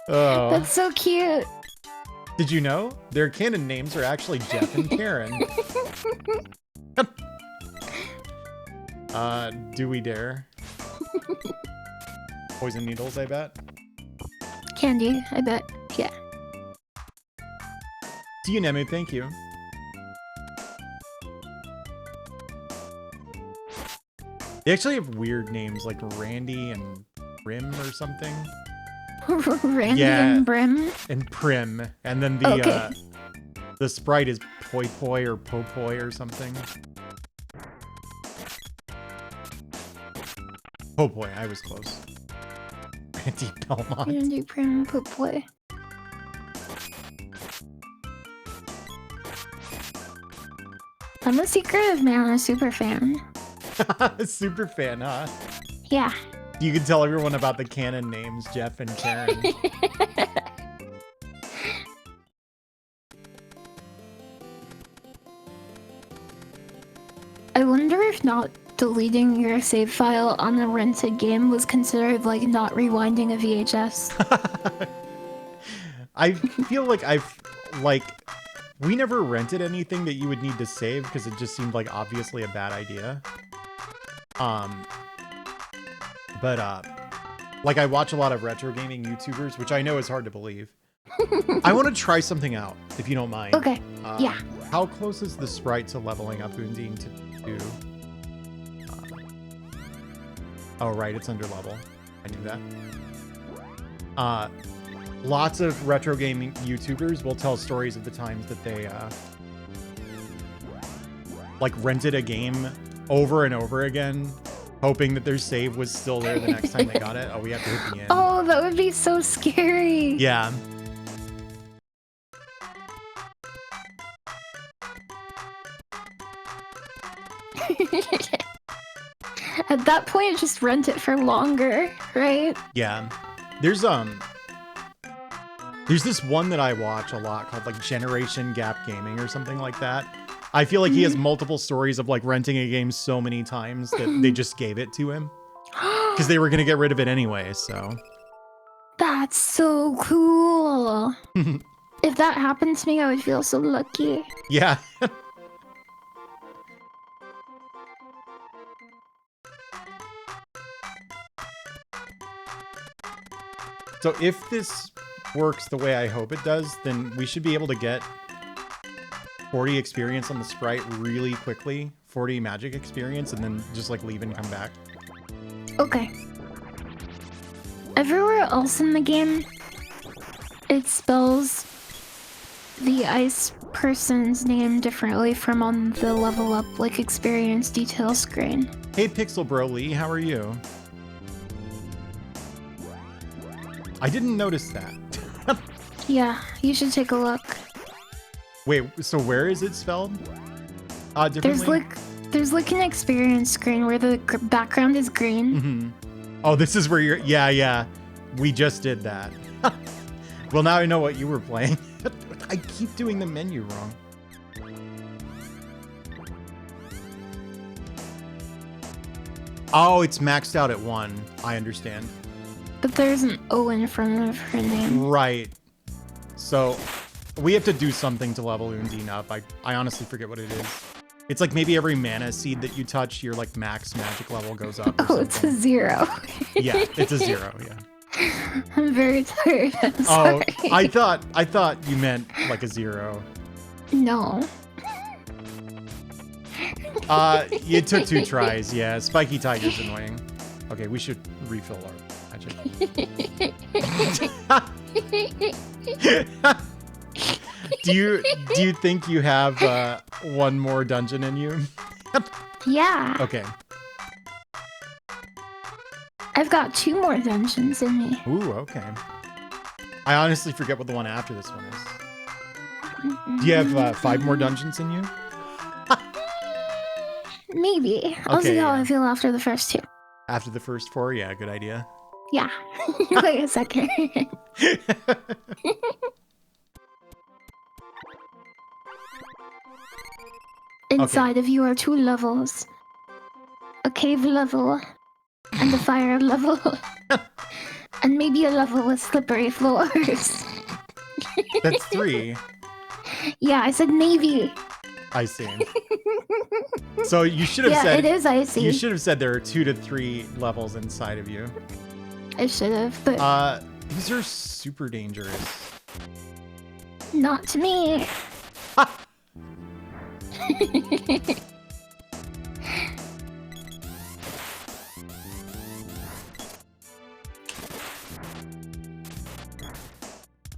Oh. That's so cute. Did you know? Their canon names are actually Jeff and Karen. Do we dare? Poison needles, I bet. Candy, I bet. Yeah. See you, Nemu. Thank you. They actually have weird names like Randy and Prim or something. Randy and Brim? And Prim. And then the the sprite is Poi Poi or Po Poi or something. Po Poi, I was close. Randy Belmont. Randy Prim Poopway. I'm a Secret of Mana super fan. Super fan, huh? Yeah. You can tell everyone about the canon names, Jeff and Karen. I wonder if not deleting your save file on a rented game was considered like not rewinding a VHS. I feel like we never rented anything that you would need to save because it just seemed like obviously a bad idea. But like I watch a lot of retro gaming YouTubers, which I know is hard to believe. I want to try something out, if you don't mind. Okay. Yeah. How close is the sprite to leveling up Undine to do? Oh, right, it's under level. I knew that. Lots of retro gaming YouTubers will tell stories of the times that they like rented a game over and over again, hoping that their save was still there the next time they got it. Oh, we have to hit the end. Oh, that would be so scary. Yeah. At that point, just rent it for longer, right? Yeah. There's this one that I watch a lot called like Generation Gap Gaming or something like that. I feel like he has multiple stories of like renting a game so many times that they just gave it to him because they were going to get rid of it anyway. So that's so cool. If that happened to me, I would feel so lucky. Yeah. So if this works the way I hope it does, then we should be able to get 40 experience on the sprite really quickly, 40 magic experience, and then just like leave and come back. Okay. Everywhere else in the game, it spells the ice person's name differently from on the level up like experience detail screen. Hey Pixel Bro Lee, how are you? I didn't notice that. Yeah, you should take a look. Wait, so where is it spelled? Differently? There's like an experience screen where the background is green. Mm-hmm. Oh, this is where you're... Yeah. We just did that. Well, now I know what you were playing. I keep doing the menu wrong. Oh, it's maxed out at 1. I understand. But there's an O in front of her name. Right. So we have to do something to level Undine up. I honestly forget what it is. It's like maybe every mana seed that you touch, your like max magic level goes up. Oh, it's a 0. Yeah, it's a 0, yeah. I'm very tired. I'm sorry. Oh, I thought you meant like a 0. No. It took 2 tries, yeah. Spiky Tiger's annoying. Okay, we should refill our magic. Do you think you have one more dungeon in you? Yeah. Okay. I've got 2 more dungeons in me. Ooh, okay. I honestly forget what the one after this one is. Do you have 5 more dungeons in you? Maybe. I'll see how I feel after the first 2. After the first 4? Yeah, good idea. Yeah. Wait a second. Inside of you are 2 levels. A cave level and a fire level. And maybe a level with slippery floors. That's 3. Yeah, I said maybe. I see. So you should have said... Yeah, it is icy. You should have said there are 2 to 3 levels inside of you. I should have, but... These are super dangerous. Not to me.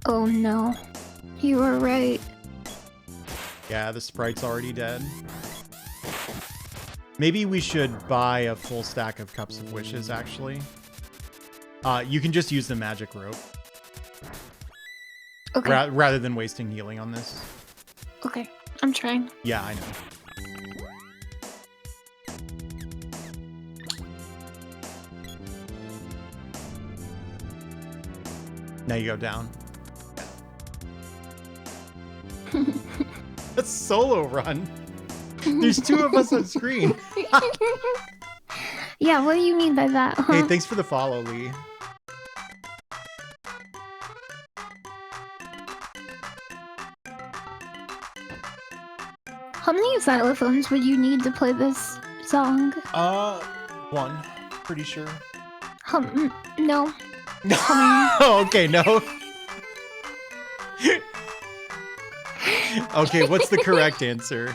Oh no. You were right. Yeah, the sprite's already dead. Maybe we should buy a full stack of Cups of Wishes, actually. You can just use the magic rope. Okay. Rather than wasting healing on this. Okay, I'm trying. Yeah, I know. Now you go down. That's solo run. There's 2 of us on screen. Yeah, what do you mean by that? Huh? Hey, thanks for the follow, Lee. How many xylophones would you need to play this song? One. Pretty sure. No. Oh, okay, no. Okay, what's the correct answer?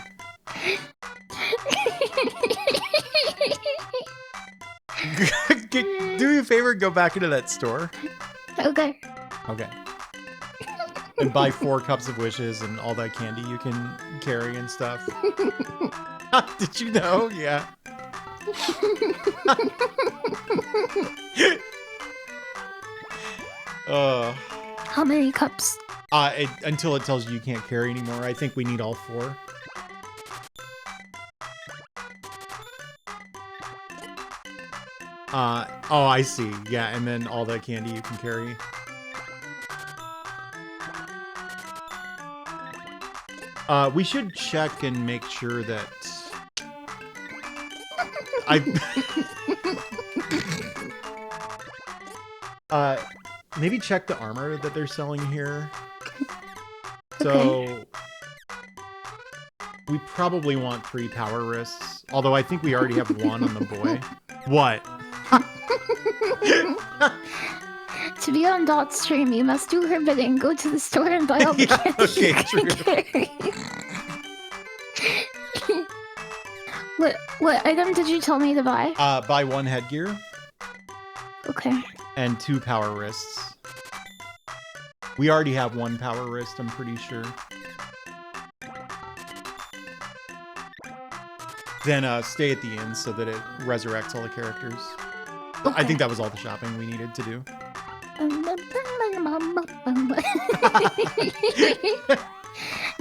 Do me a favor, go back into that store. Okay. Okay. And buy 4 cups of wishes and all that candy you can carry and stuff. Did you know? Yeah. How many cups? Until it tells you can't carry anymore. I think we need all 4. Oh, I see. Yeah, and then all the candy you can carry. We should check and make sure that maybe check the armor that they're selling here. So we probably want 3 power wrists, although I think we already have 1 on the boy. What? To be on Dot's stream, you must do her bidding. Go to the store and buy all the candy okay, you can carry. What item did you tell me to buy? Buy 1 headgear. Okay. And 2 power wrists. We already have 1 power wrist, I'm pretty sure. Then stay at the inn so that it resurrects all the characters. Okay. I think that was all the shopping we needed to do.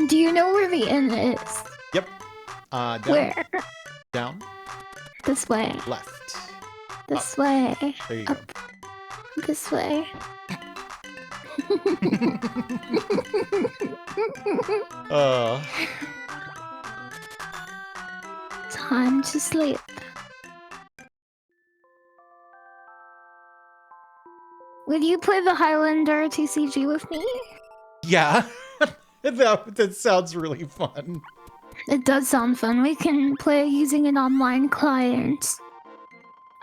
Do you know where the inn is? Yep. Down. Where? Down. This way. Left. This Up. way. There you Up. go. This way. Time to sleep. Would you play the Highlander TCG with me? Yeah. that sounds really fun. It does sound fun. We can play using an online client.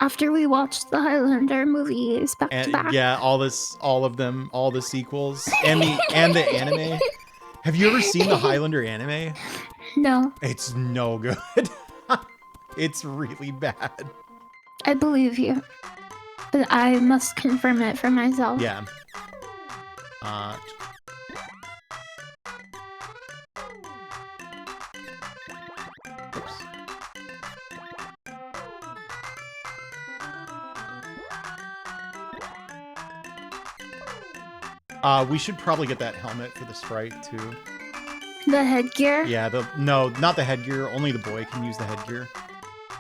After we watch the Highlander movies back to back. Yeah, all of them, all the sequels, and the anime. Have you ever seen the Highlander anime? No. It's no good. It's really bad. I believe you. But I must confirm it for myself. Yeah. We should probably get that helmet for the sprite too. The headgear? Yeah, no, not the headgear. Only the boy can use the headgear.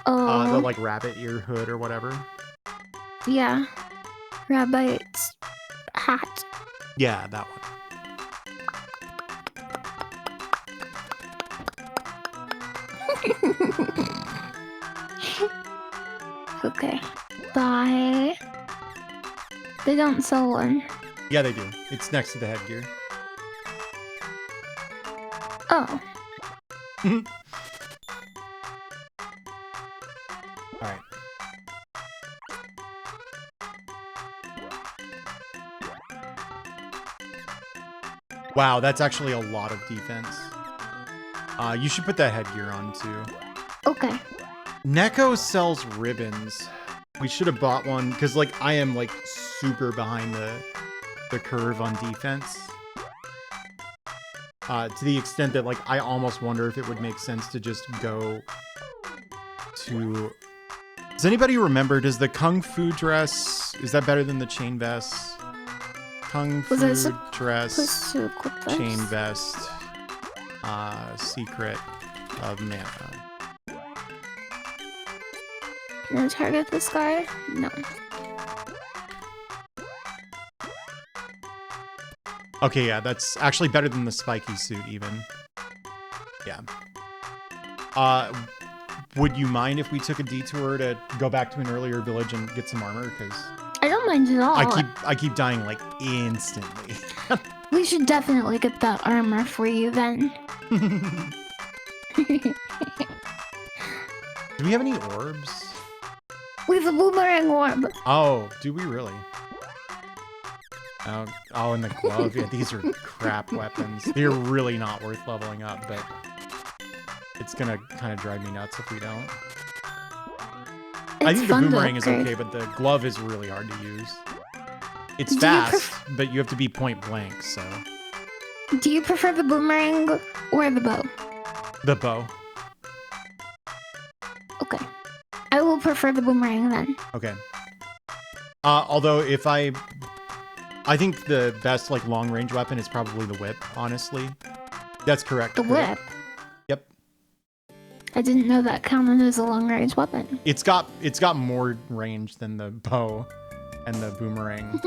Oh. The like rabbit ear hood or whatever. Yeah. Rabbit's hat. Yeah, that one. Okay. Bye. They don't sell one. Yeah, they do. It's next to the headgear. Oh. Alright. Wow, that's actually a lot of defense. You should put that headgear on too. Okay. Neko sells ribbons. We should have bought one because like I am like super behind the curve on defense. To the extent that like I almost wonder if it would make sense to just go to... Does anybody remember, does the Kung Fu dress, is that better than the chain vest? Kung Fu dress, chain vest, secret of mana. Can I target this guy? No. Okay, yeah, that's actually better than the spiky suit even. Yeah. Would you mind if we took a detour to go back to an earlier village and get some armor? Because I don't mind at all. I keep dying like instantly. We should definitely get that armor for you then. Do we have any orbs? We have a boomerang orb. Oh, do we really? Oh, and the glove. Yeah, these are crap weapons. They're really not worth leveling up, but it's gonna kind of drive me nuts if we don't. I think the boomerang is okay, but the glove is really hard to use. It's fast, but you have to be point blank, so. Do you prefer the boomerang or the bow? The bow. Okay. I will prefer the boomerang then. Okay. Although if I think the best like long range weapon is probably the whip, honestly. That's correct. The whip? Yep. I didn't know that counted as a long range weapon. It's got more range than the bow and the boomerang.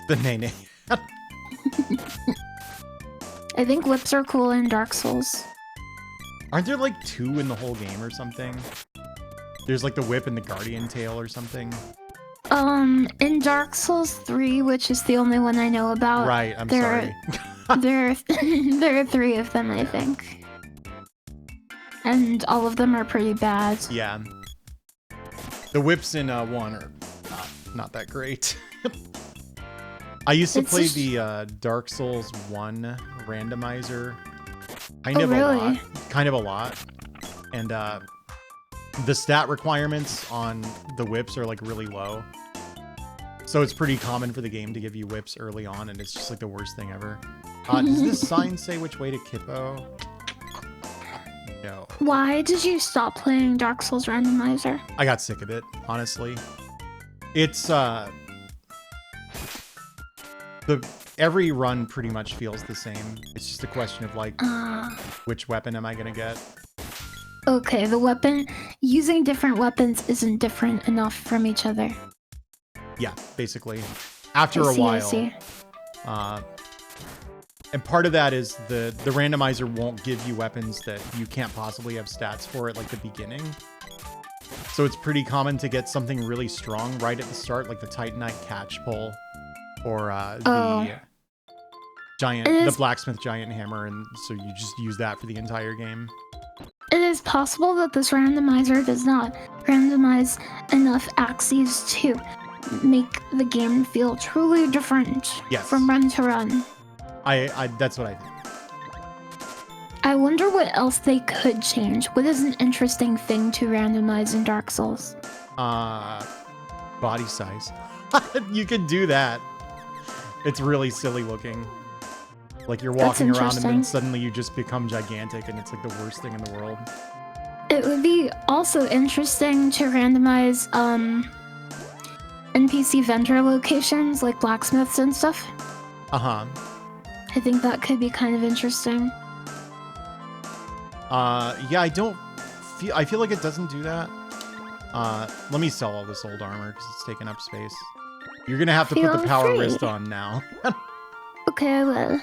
The nay. I think whips are cool in Dark Souls. Aren't there like 2 in the whole game or something? There's like the whip and the guardian tail or something. In Dark Souls 3, which is the only one I know about. Right, I'm sorry. there are 3 of them, I think. And all of them are pretty bad. Yeah. The whips in 1 are not that great. I used to play the Dark Souls 1 randomizer kind of a lot. And the stat requirements on the whips are like really low. So it's pretty common for the game to give you whips early on, and it's just like the worst thing ever. Does this sign say which way to Kippo? No. Why did you stop playing Dark Souls randomizer? I got sick of it, honestly. It's every run pretty much feels the same. It's just a question of like which weapon am I gonna get? Okay, using different weapons isn't different enough from each other. Yeah, basically. After a while. I see. And part of that is the randomizer won't give you weapons that you can't possibly have stats for at like the beginning. So it's pretty common to get something really strong right at the start, like the Titanite catch pole or the blacksmith giant hammer, and so you just use that for the entire game. It is possible that this randomizer does not randomize enough axes to make the game feel truly different from run to run. That's what I think. I wonder what else they could change. What is an interesting thing to randomize in Dark Souls? Body size. You can do that. It's really silly looking. Like you're walking around and then suddenly you just become gigantic and it's like the worst thing in the world. It would be also interesting to randomize NPC vendor locations like blacksmiths and stuff. Uh-huh. I think that could be kind of interesting. Yeah, I feel like it doesn't do that. Let me sell all this old armor because it's taking up space. You're gonna have to put the power wrist on now. Okay, I will.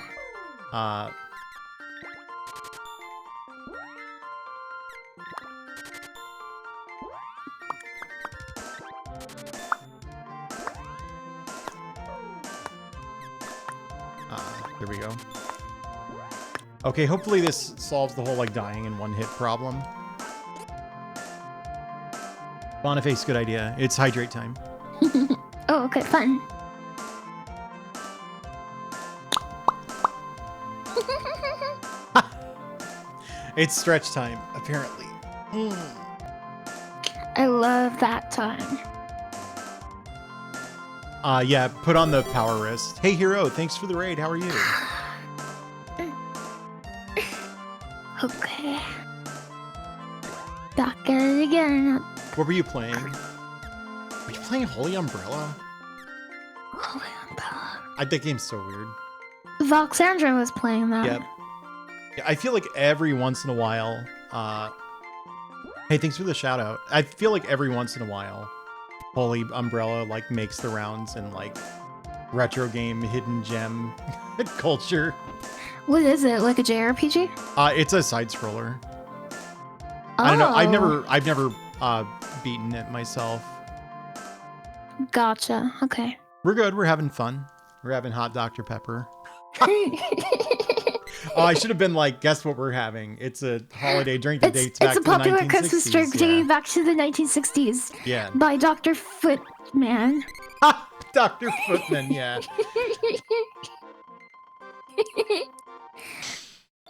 There we go. Okay, hopefully this solves the whole like dying in one hit problem. Boniface, good idea. It's hydrate time. Oh, okay, fun. It's stretch time, apparently. I love that time. Yeah, put on the power wrist. Hey, Hero, thanks for the raid. How are you? Okay. Back at it again. What were you playing? Were you playing Holy Umbrella? Holy Umbrella. That game's so weird. Voxandra was playing that. Yep. Yeah, I feel like every once in a while, hey, thanks for the shout out. I feel like every once in a while, Holy Umbrella like makes the rounds in like retro game hidden gem culture. What is it? Like a JRPG? It's a side scroller. Oh. I don't know. I've never beaten it myself. Gotcha. Okay. We're good. We're having fun. We're having hot Dr. Pepper. Oh, I should have been like, guess what we're having? It's a holiday drink that dates back to the 1960s. It's a popular Christmas drink dating back to the 1960s. Yeah. By Dr. Footman. Dr. Footman, yeah.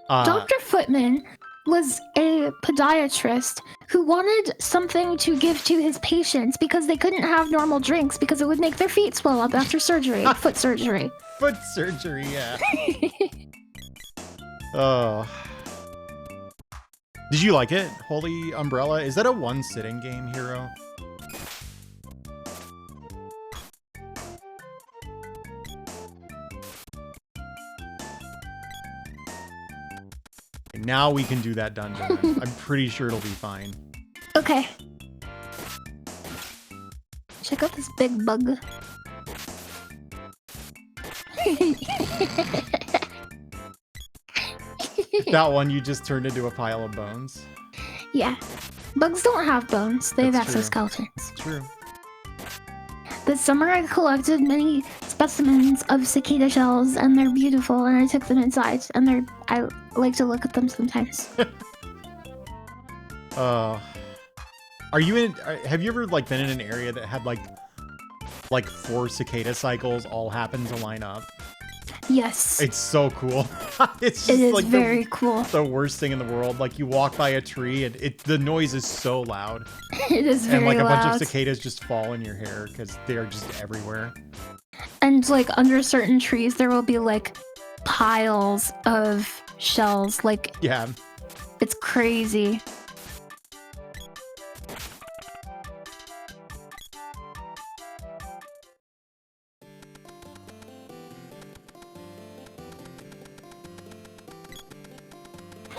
Dr. Footman was a podiatrist who wanted something to give to his patients because they couldn't have normal drinks because it would make their feet swell up after surgery, foot surgery. Foot surgery, yeah. Oh. Did you like it? Holy Umbrella? Is that a one-sitting game, Hero? Now we can do that dungeon. I'm pretty sure it'll be fine. Okay. Check out this big bug. That one you just turned into a pile of bones. Yeah. Bugs don't have bones. They have exoskeletons. True. This summer I collected many specimens of cicada shells and they're beautiful and I took them inside and I like to look at them sometimes. Are you in have you ever like been in an area that had like 4 cicada cycles all happen to line up? Yes. It's so cool. It's just like very cool. The worst thing in the world. Like you walk by a tree and the noise is so loud. It is very loud. And like a bunch of cicadas just fall in your hair because they are just everywhere. And like under certain trees there will be like piles of shells. Like yeah. It's crazy.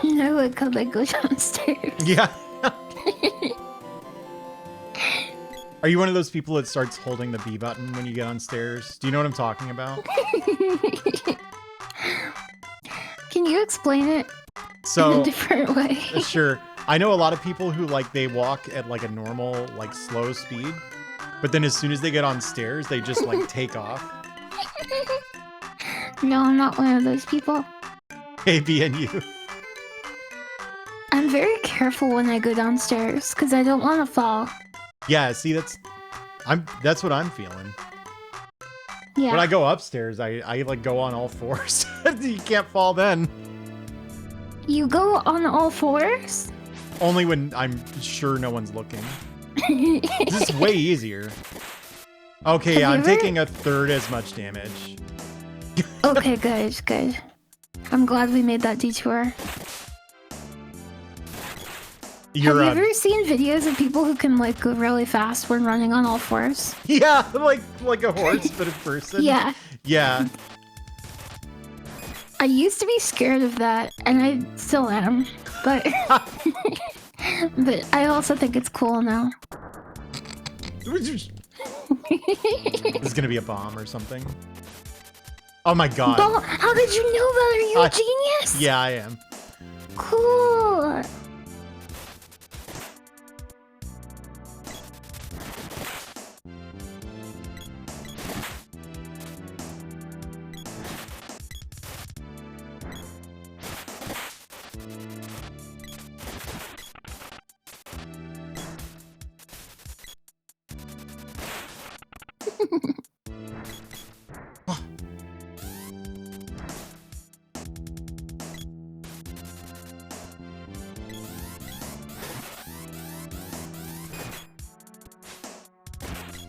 I like how they go downstairs. Yeah. Are you one of those people that starts holding the B button when you get on stairs? Do you know what I'm talking about? Can you explain it in a different way? Sure. I know a lot of people who like they walk at like a normal, like slow speed, but then as soon as they get on stairs, they just like take off. No, I'm not one of those people. AB and you. I'm very careful when I go downstairs because I don't want to fall. Yeah, see, that's what I'm feeling. Yeah. When I go upstairs, I like go on all fours. You can't fall then. You go on all fours? Only when I'm sure no one's looking. This is way easier. Okay, yeah, I'm taking a third as much damage. Okay, good. I'm glad we made that detour. Have you ever seen videos of people who can like go really fast when running on all fours? Yeah, like a horse, but a person. Yeah. Yeah. I used to be scared of that, and I still am, but but I also think it's cool now. This is gonna be a bomb or something. Oh my god. How did you know that? Are you a genius? Yeah, I am. Cool.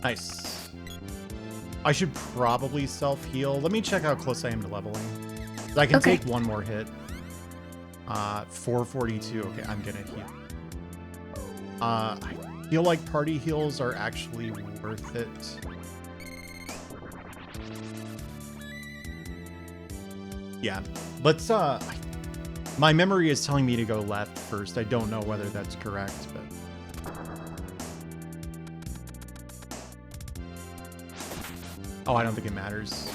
Nice. I should probably self-heal. Let me check how close I am to leveling. I can take one more hit. 442. Okay, I'm gonna heal. I feel like party heals are actually worth it. Yeah, let's my memory is telling me to go left first. I don't know whether that's correct, but oh, I don't think it matters.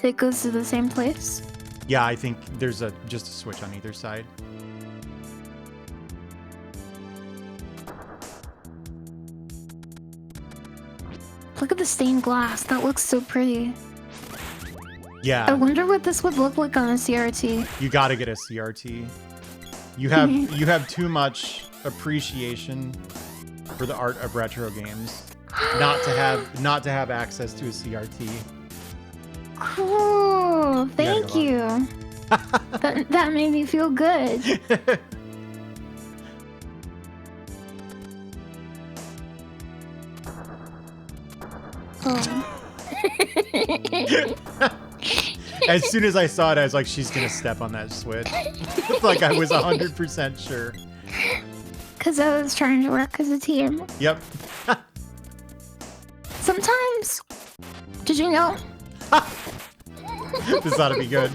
It goes to the same place? Yeah, I think there's just a switch on either side. look at the stained glass. That looks so pretty. Yeah. I wonder what this would look like on a CRT. You gotta get a CRT. You have too much appreciation for the art of retro games not to have access to a CRT. Cool. Thank you. that made me feel good. Oh. As soon as I saw it, I was like, she's gonna step on that switch. Like I was 100% sure. Because I was trying to work as a team. Yep. Sometimes, did you know? This ought to be good.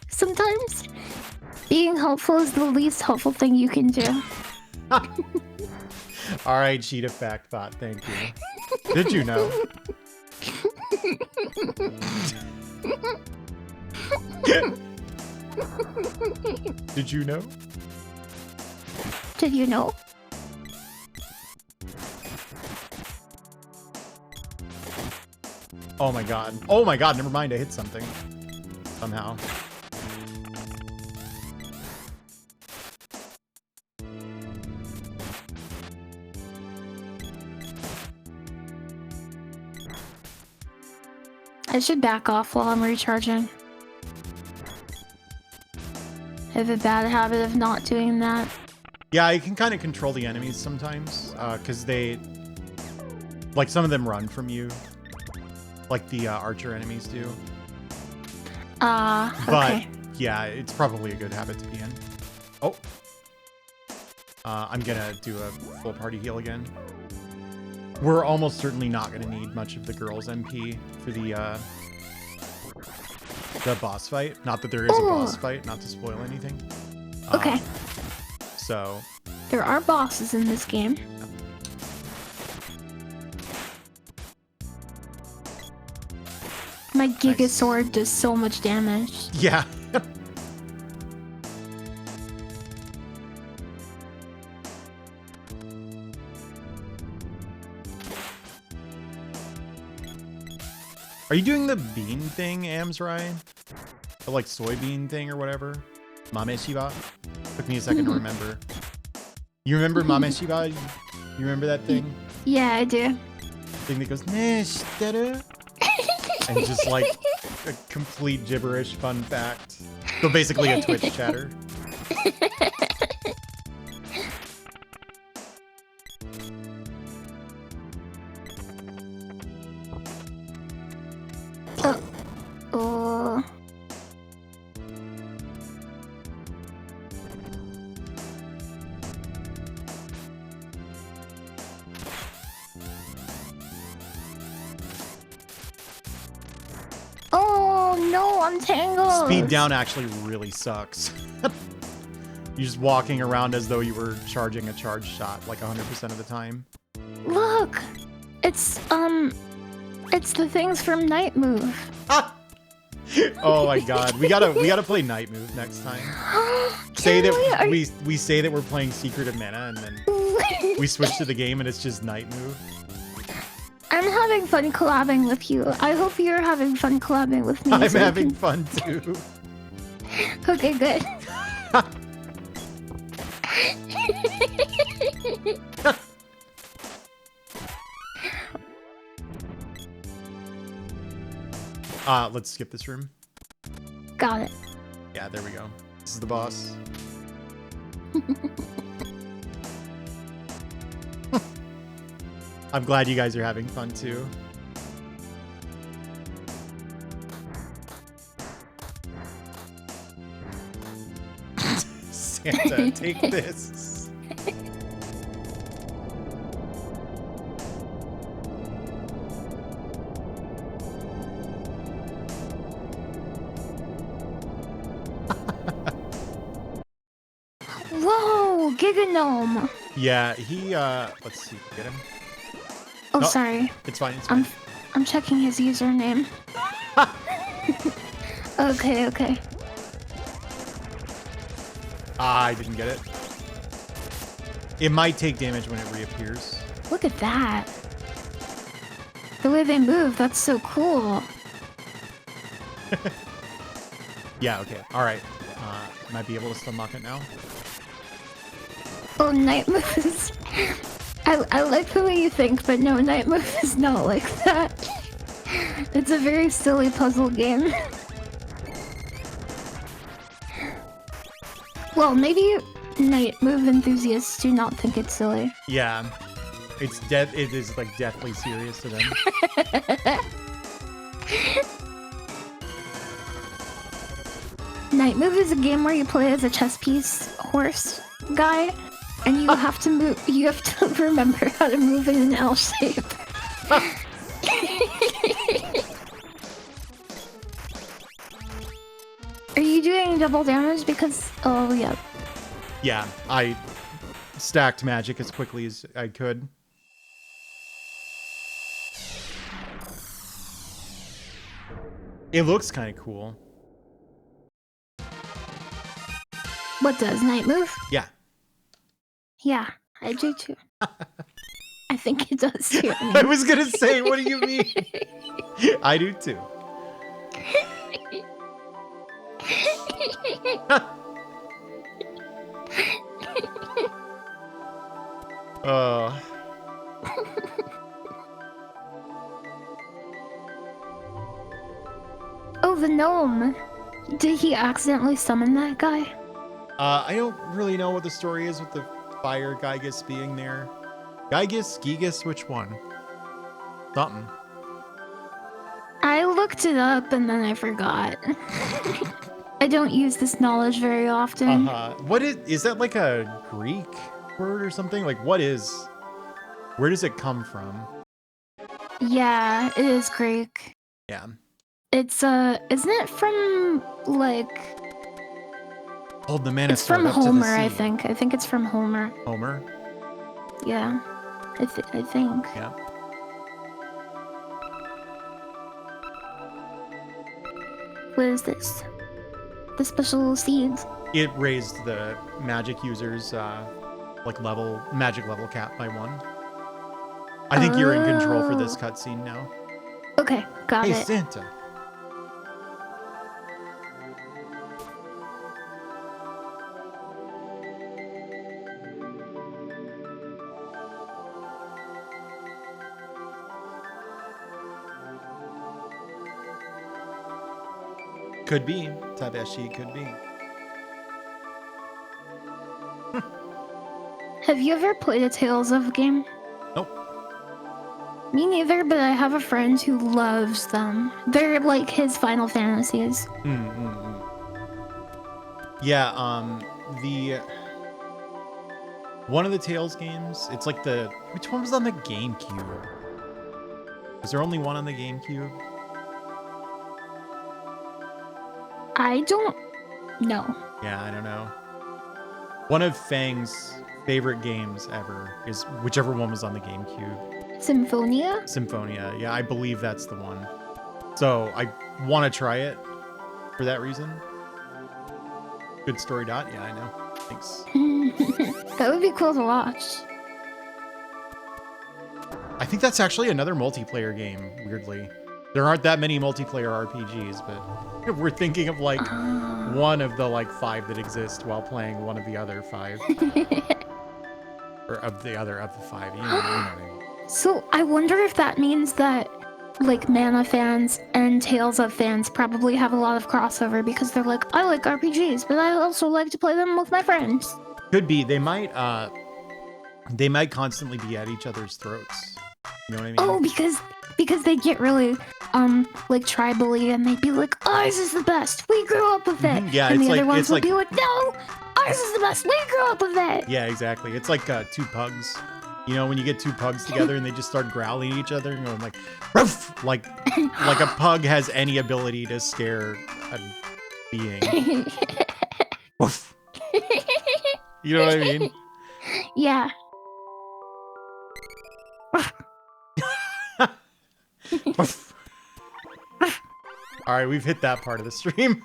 Sometimes being helpful is the least helpful thing you can do. All right, Cheetah Fact Thought, thank you. Did you know? Did you know? Did you know? Oh my god. Oh my god, never mind, I hit something. Somehow. I should back off while I'm recharging. I have a bad habit of not doing that. Yeah, you can kind of control the enemies sometimes, because they... Like, some of them run from you. Like the archer enemies do. Okay. But, yeah, it's probably a good habit to be in. Oh. I'm gonna do a full party heal again. We're almost certainly not gonna need much of the girls' MP for the boss fight. Not that there is a boss fight, not to spoil anything. Okay. So... There are bosses in this game. My Giga Sword does so much damage. Yeah. Are you doing the bean thing, Amsrai? The like soybean thing or whatever? Mame Shiba? Took me a second to remember. You remember Mame Shiba? You remember that thing? Yeah, I do. Thing that goes, Nish, and just like a complete gibberish fun fact. So basically a Twitch chatter. I'm tangled. Speed down actually really sucks. You're just walking around as though you were charging a charge shot like 100% of the time. Look, it's the things from Night Move. Oh my god, we gotta play Night Move next time. Say that we say that we're playing Secret of Mana and then we switch to the game and it's just Night Move. I'm having fun collabing with you. I hope you're having fun collabing with me. I'm having fun too. Okay, good. Let's skip this room. Got it. Yeah, there we go. This is the boss. I'm glad you guys are having fun too. Santa, take this. Whoa, Giga Gnome. Yeah, he let's see, get him. Oh, No, sorry. It's fine, it's fine. I'm checking his username. Okay. I didn't get it. It might take damage when it reappears. Look at that. The way they move, that's so cool. Yeah, okay. Alright. Might be able to still knock it now. Oh, night moves. I like the way you think, but no, night move is not like that. It's a very silly puzzle game. Well, maybe night move enthusiasts do not think it's silly. Yeah. It is like deathly serious to them. Night move is a game where you play as a chess piece horse guy, and you have to move. You have to remember how to move in an L shape. Are you doing double damage? Because yeah. Yeah, I stacked magic as quickly as I could. It looks kind of cool. What does night move? Yeah. Yeah, I do too. I think it does too. I was gonna say, what do you mean? I do too. Oh, the gnome. Did he accidentally summon that guy? I don't really know what the story is with the fire Gygus being there. Gygus, Gigas, which one? Something. I looked it up and then I forgot. I don't use this knowledge very often. What is that like a Greek word or something? Like where does it come from? Yeah, it is Greek. Yeah. It's isn't it from like Hold the mana it's from sword up to the Homer, I sea. think. I think it's from Homer. Homer? Yeah. I think. Yeah. What is this? The special seeds. It raised the magic users like magic level cap by 1. I think you're in control for this cutscene now. Okay, got Hey, it. Santa. Could be. Tabeshi could be. Have you ever played a Tales of game? Nope. Me neither, but I have a friend who loves them. They're like his Final Fantasies. Yeah, the one of the Tales games, it's like which one was on the GameCube? Is there only one on the GameCube? I don't know. Yeah, I don't know. One of Fang's favorite games ever is whichever one was on the GameCube. Symphonia? Symphonia. Yeah, I believe that's the one. So I want to try it for that reason. Good story dot. Yeah, I know. Thanks. That would be cool to watch. I think that's actually another multiplayer game, weirdly. There aren't that many multiplayer RPGs, but if we're thinking of like one of the like 5 that exist while playing one of the other 5. Or of the 5. You know what I mean. So I wonder if that means that like Mana fans and Tales of fans probably have a lot of crossover because they're like, I like RPGs, but I also like to play them with my friends. Could be. They might constantly be at each other's throats. You know what I mean? Oh, because they get really like tribally and they'd be like, ours is the best. We grew up with it. Yeah, and it's the other like- ones it's would like- be like, no, ours is the best. We grew up with it. Yeah, exactly. It's like 2 pugs. You know, when you get 2 pugs together and they just start growling at each other and going like, ruff! Like a pug has any ability to scare a being. Woof. You know what I mean? Yeah. Woof. All right, we've hit that part of the stream.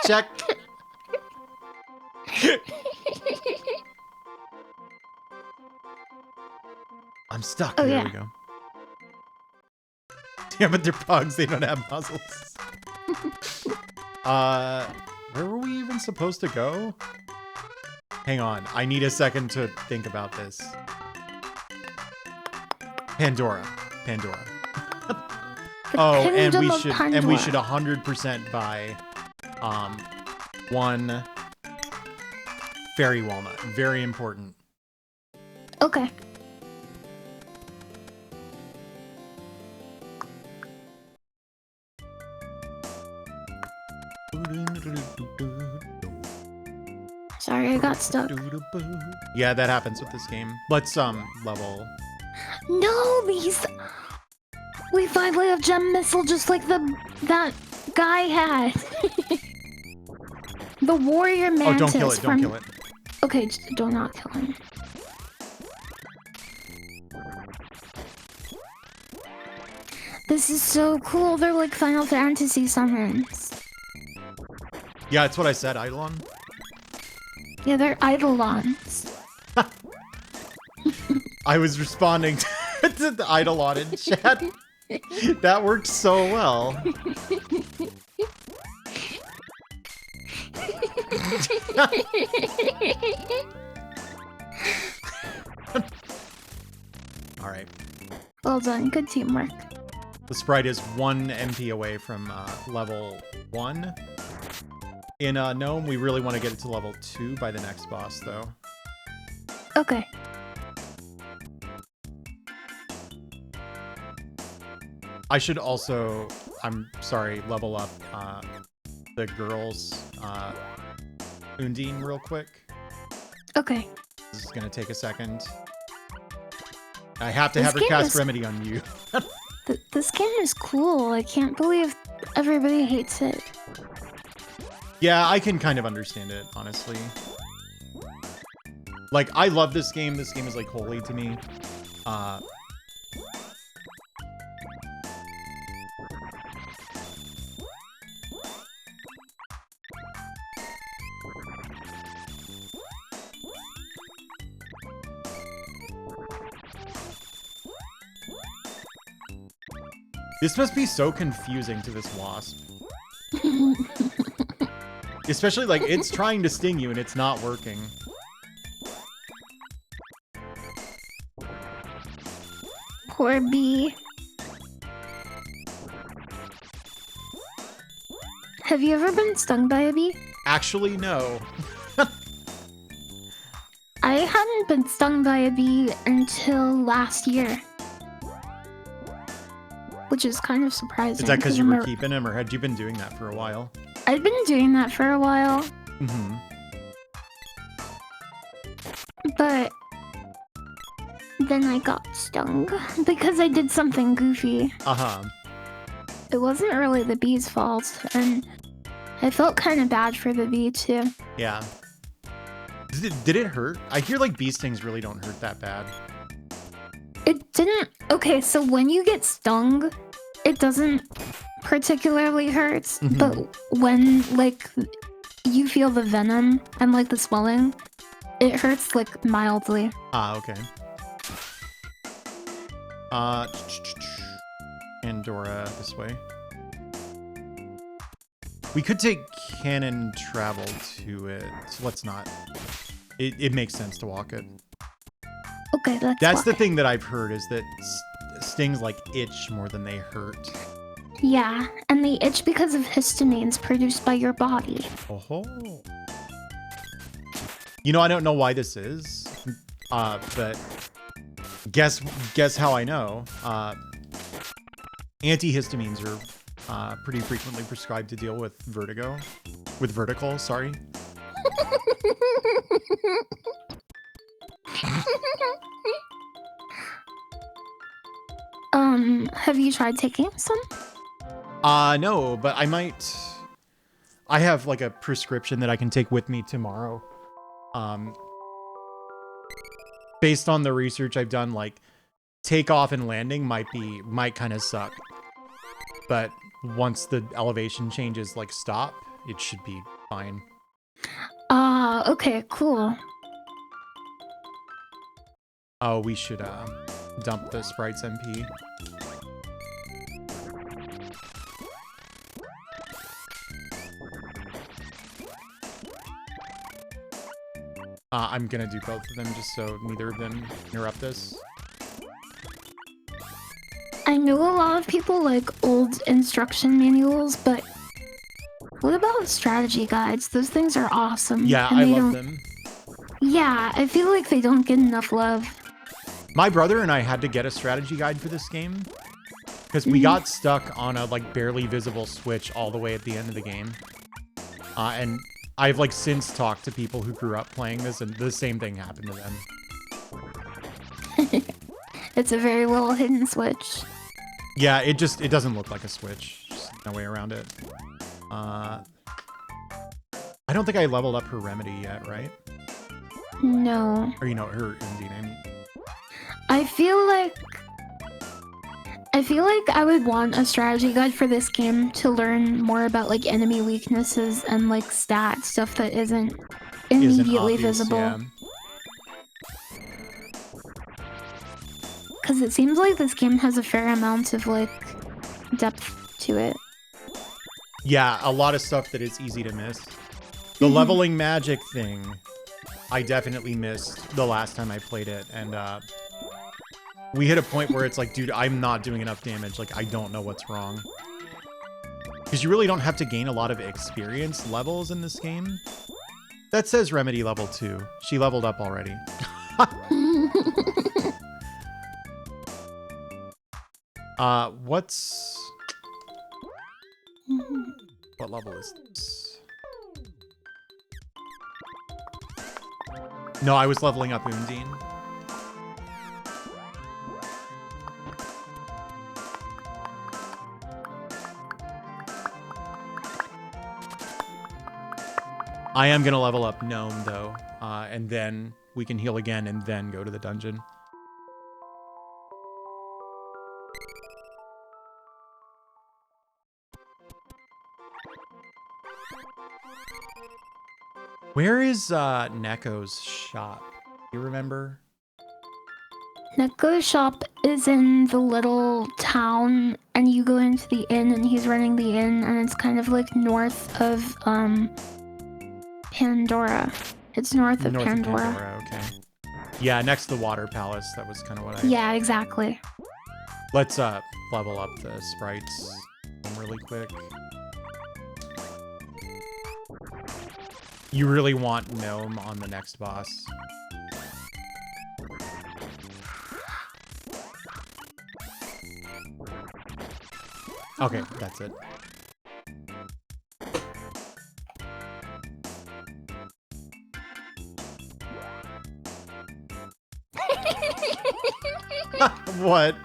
Check. I'm stuck. Oh, There yeah. we go. Yeah, but they're bugs. They don't have muzzles. Where were we even supposed to go? Hang on. I need a second to think about this. Pandora. Oh, and we should 100% buy one fairy walnut. Very important. Okay. Sorry, I got stuck. Yeah, that happens with this game. Let's level. No, these. We finally have gem missile, just like that guy had. The warrior mantis. Oh, don't kill it! Don't kill it. Okay, just do not kill him. This is so cool. They're like Final Fantasy summons. Yeah, that's what I said, Eidolon. Yeah, they're Eidolons. I was responding to the Eidolon in chat. That worked so well. All right. Well done. Good teamwork. The sprite is 1 MP away from level 1. In Gnome, we really want to get it to level 2 by the next boss, though. Okay. I should also, I'm sorry, level up the girls' Undine real quick. Okay. This is going to take a second. I have to have her cast Remedy on you. This game is cool. I can't believe everybody hates it. Yeah, I can kind of understand it, honestly. Like, I love this game. This game is, like, holy to me. This must be so confusing to this wasp. Especially, like, it's trying to sting you and it's not working. Poor bee. Have you ever been stung by a bee? Actually, no. I hadn't been stung by a bee until last year. Which is kind of surprising. Is that because you were keeping him, or had you been doing that for a while? I'd been doing that for a while. Mm-hmm. But then I got stung because I did something goofy. Uh-huh. It wasn't really the bee's fault, and I felt kind of bad for the bee too. Yeah. Did it hurt? I hear like bee stings really don't hurt that bad. It didn't. Okay, so when you get stung, it doesn't particularly hurt, Mm-hmm. but when like you feel the venom and like the swelling, it hurts like mildly. Ah, okay. Pandora this way. We could take cannon travel to it. So let's not. It makes sense to walk it. Okay, That's the thing that I've heard is that stings like itch more than they hurt. Yeah, and they itch because of histamines produced by your body. Oh. You know, I don't know why this is, but guess how I know. Antihistamines are pretty frequently prescribed to deal with vertical, sorry. Have you tried taking some? No, but I might. I have like a prescription that I can take with me tomorrow. Based on the research I've done, like takeoff and landing might kind of suck. But once the elevation changes like stop, it should be fine. Okay, cool. Oh, we should dump the sprite's MP. I'm gonna do both of them just so neither of them interrupt us. I know a lot of people like old instruction manuals, but what about strategy guides? Those things are awesome. Yeah, and I they love don't... them. Yeah, I feel like they don't get enough love. My brother and I had to get a strategy guide for this game because we got stuck on a like barely visible switch all the way at the end of the game. And I've like since talked to people who grew up playing this and the same thing happened to them. It's a very well hidden switch. Yeah, it doesn't look like a switch. Just no way around it. I don't think I leveled up her remedy yet, right? No. Or you know, her Undine, I mean. I feel like I would want a strategy guide for this game to learn more about like enemy weaknesses and like stat stuff that isn't immediately obvious, visible. Yeah. Because it seems like this game has a fair amount of like depth to it. Yeah, a lot of stuff that is easy to miss. The leveling magic thing, I definitely missed the last time I played it, and we hit a point where it's like, dude, I'm not doing enough damage. Like, I don't know what's wrong. Because you really don't have to gain a lot of experience levels in this game. That says Remedy level 2. She leveled up already. What level is this? No, I was leveling up Undine. I am gonna level up Gnome though, and then we can heal again and then go to the dungeon. Where is Neko's shop? You remember? Neko's shop is in the little town, and you go into the inn, and he's running the inn, and it's kind of like north of Pandora. It's north of Pandora. Of Pandora, okay. Yeah, next to the water palace. That was kind of what I... Yeah, exactly. Let's level up the sprites really quick. You really want Gnome on the next boss. Okay, that's it. What?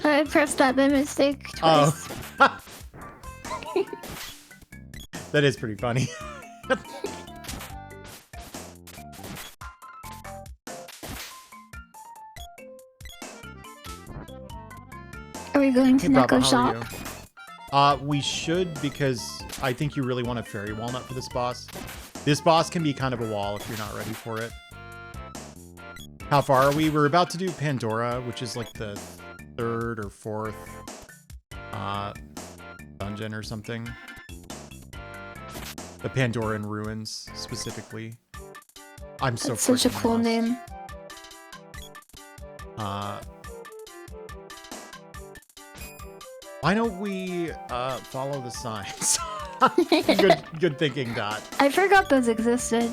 I pressed that by mistake twice. Oh. That is pretty funny. Are we going to Hey, Bravo, Neko's how shop? are you? We should, because I think you really want a fairy walnut for this boss. This boss can be kind of a wall if you're not ready for it. How far are we? We're about to do Pandora, which is like the 3rd or 4th dungeon or something. The Pandoran Ruins, specifically. I'm so That's such a freaking cool lost. name. Why don't we follow the signs? Good thinking, Dot. I forgot those existed.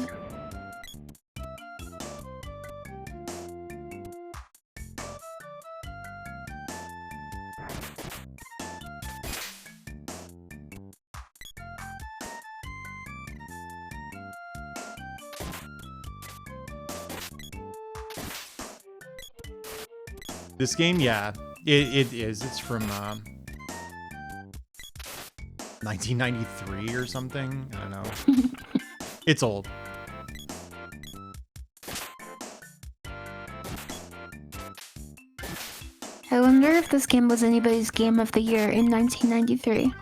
This game, yeah, it is. It's from 1993 or something. I don't know. It's old. I wonder if this game was anybody's game of the year in 1993.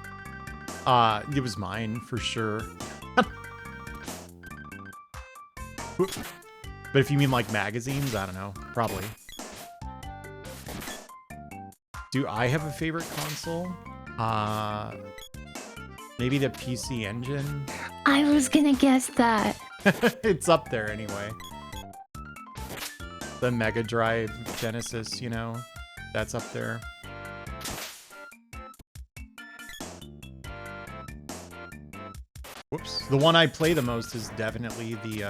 It was mine for sure. But if you mean like magazines, I don't know. Probably. Do I have a favorite console? Maybe the PC Engine? I was gonna guess that. It's up there anyway. The Mega Drive Genesis, you know, that's up there. Whoops. The one I play the most is definitely the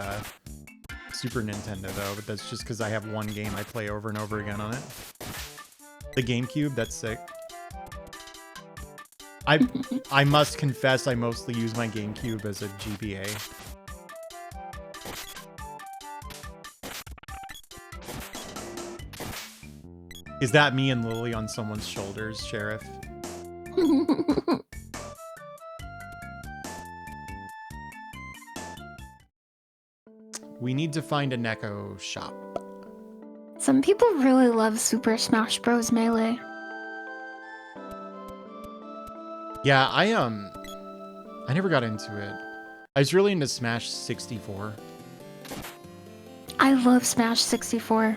Super Nintendo, though, but that's just because I have one game I play over and over again on it. The GameCube, that's sick. I must confess I mostly use my GameCube as a GBA. Is that me and Lily on someone's shoulders, Sheriff? We need to find a Neko shop. Some people really love Super Smash Bros. Melee. Yeah, I never got into it. I was really into Smash 64. I love Smash 64.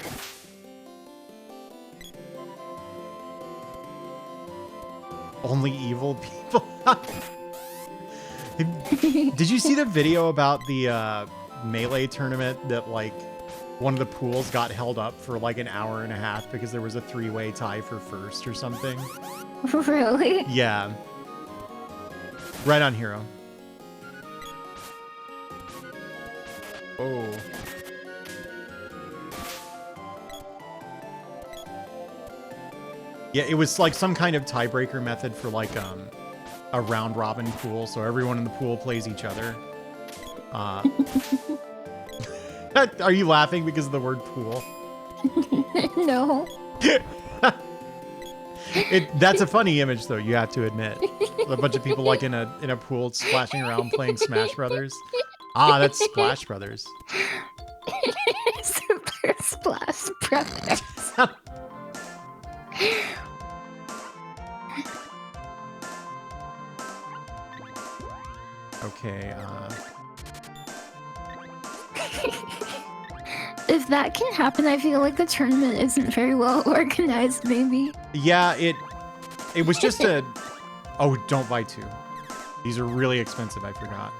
Only evil people. Did you see the video about the Melee tournament that like one of the pools got held up for like an hour and a half because there was a three-way tie for first or something? Really? Yeah. Right on Hero. Oh. Yeah, it was like some kind of tiebreaker method for like a round robin pool, so everyone in the pool plays each other. Are you laughing because of the word pool? No. That's a funny image, though. You have to admit, a bunch of people like in a pool splashing around playing Smash Brothers. Ah, that's Splash Brothers. Super Splash Brothers. Okay. If that can happen, I feel like the tournament isn't very well organized, maybe. Yeah, it was just a... Oh, don't buy two. These are really expensive, I forgot.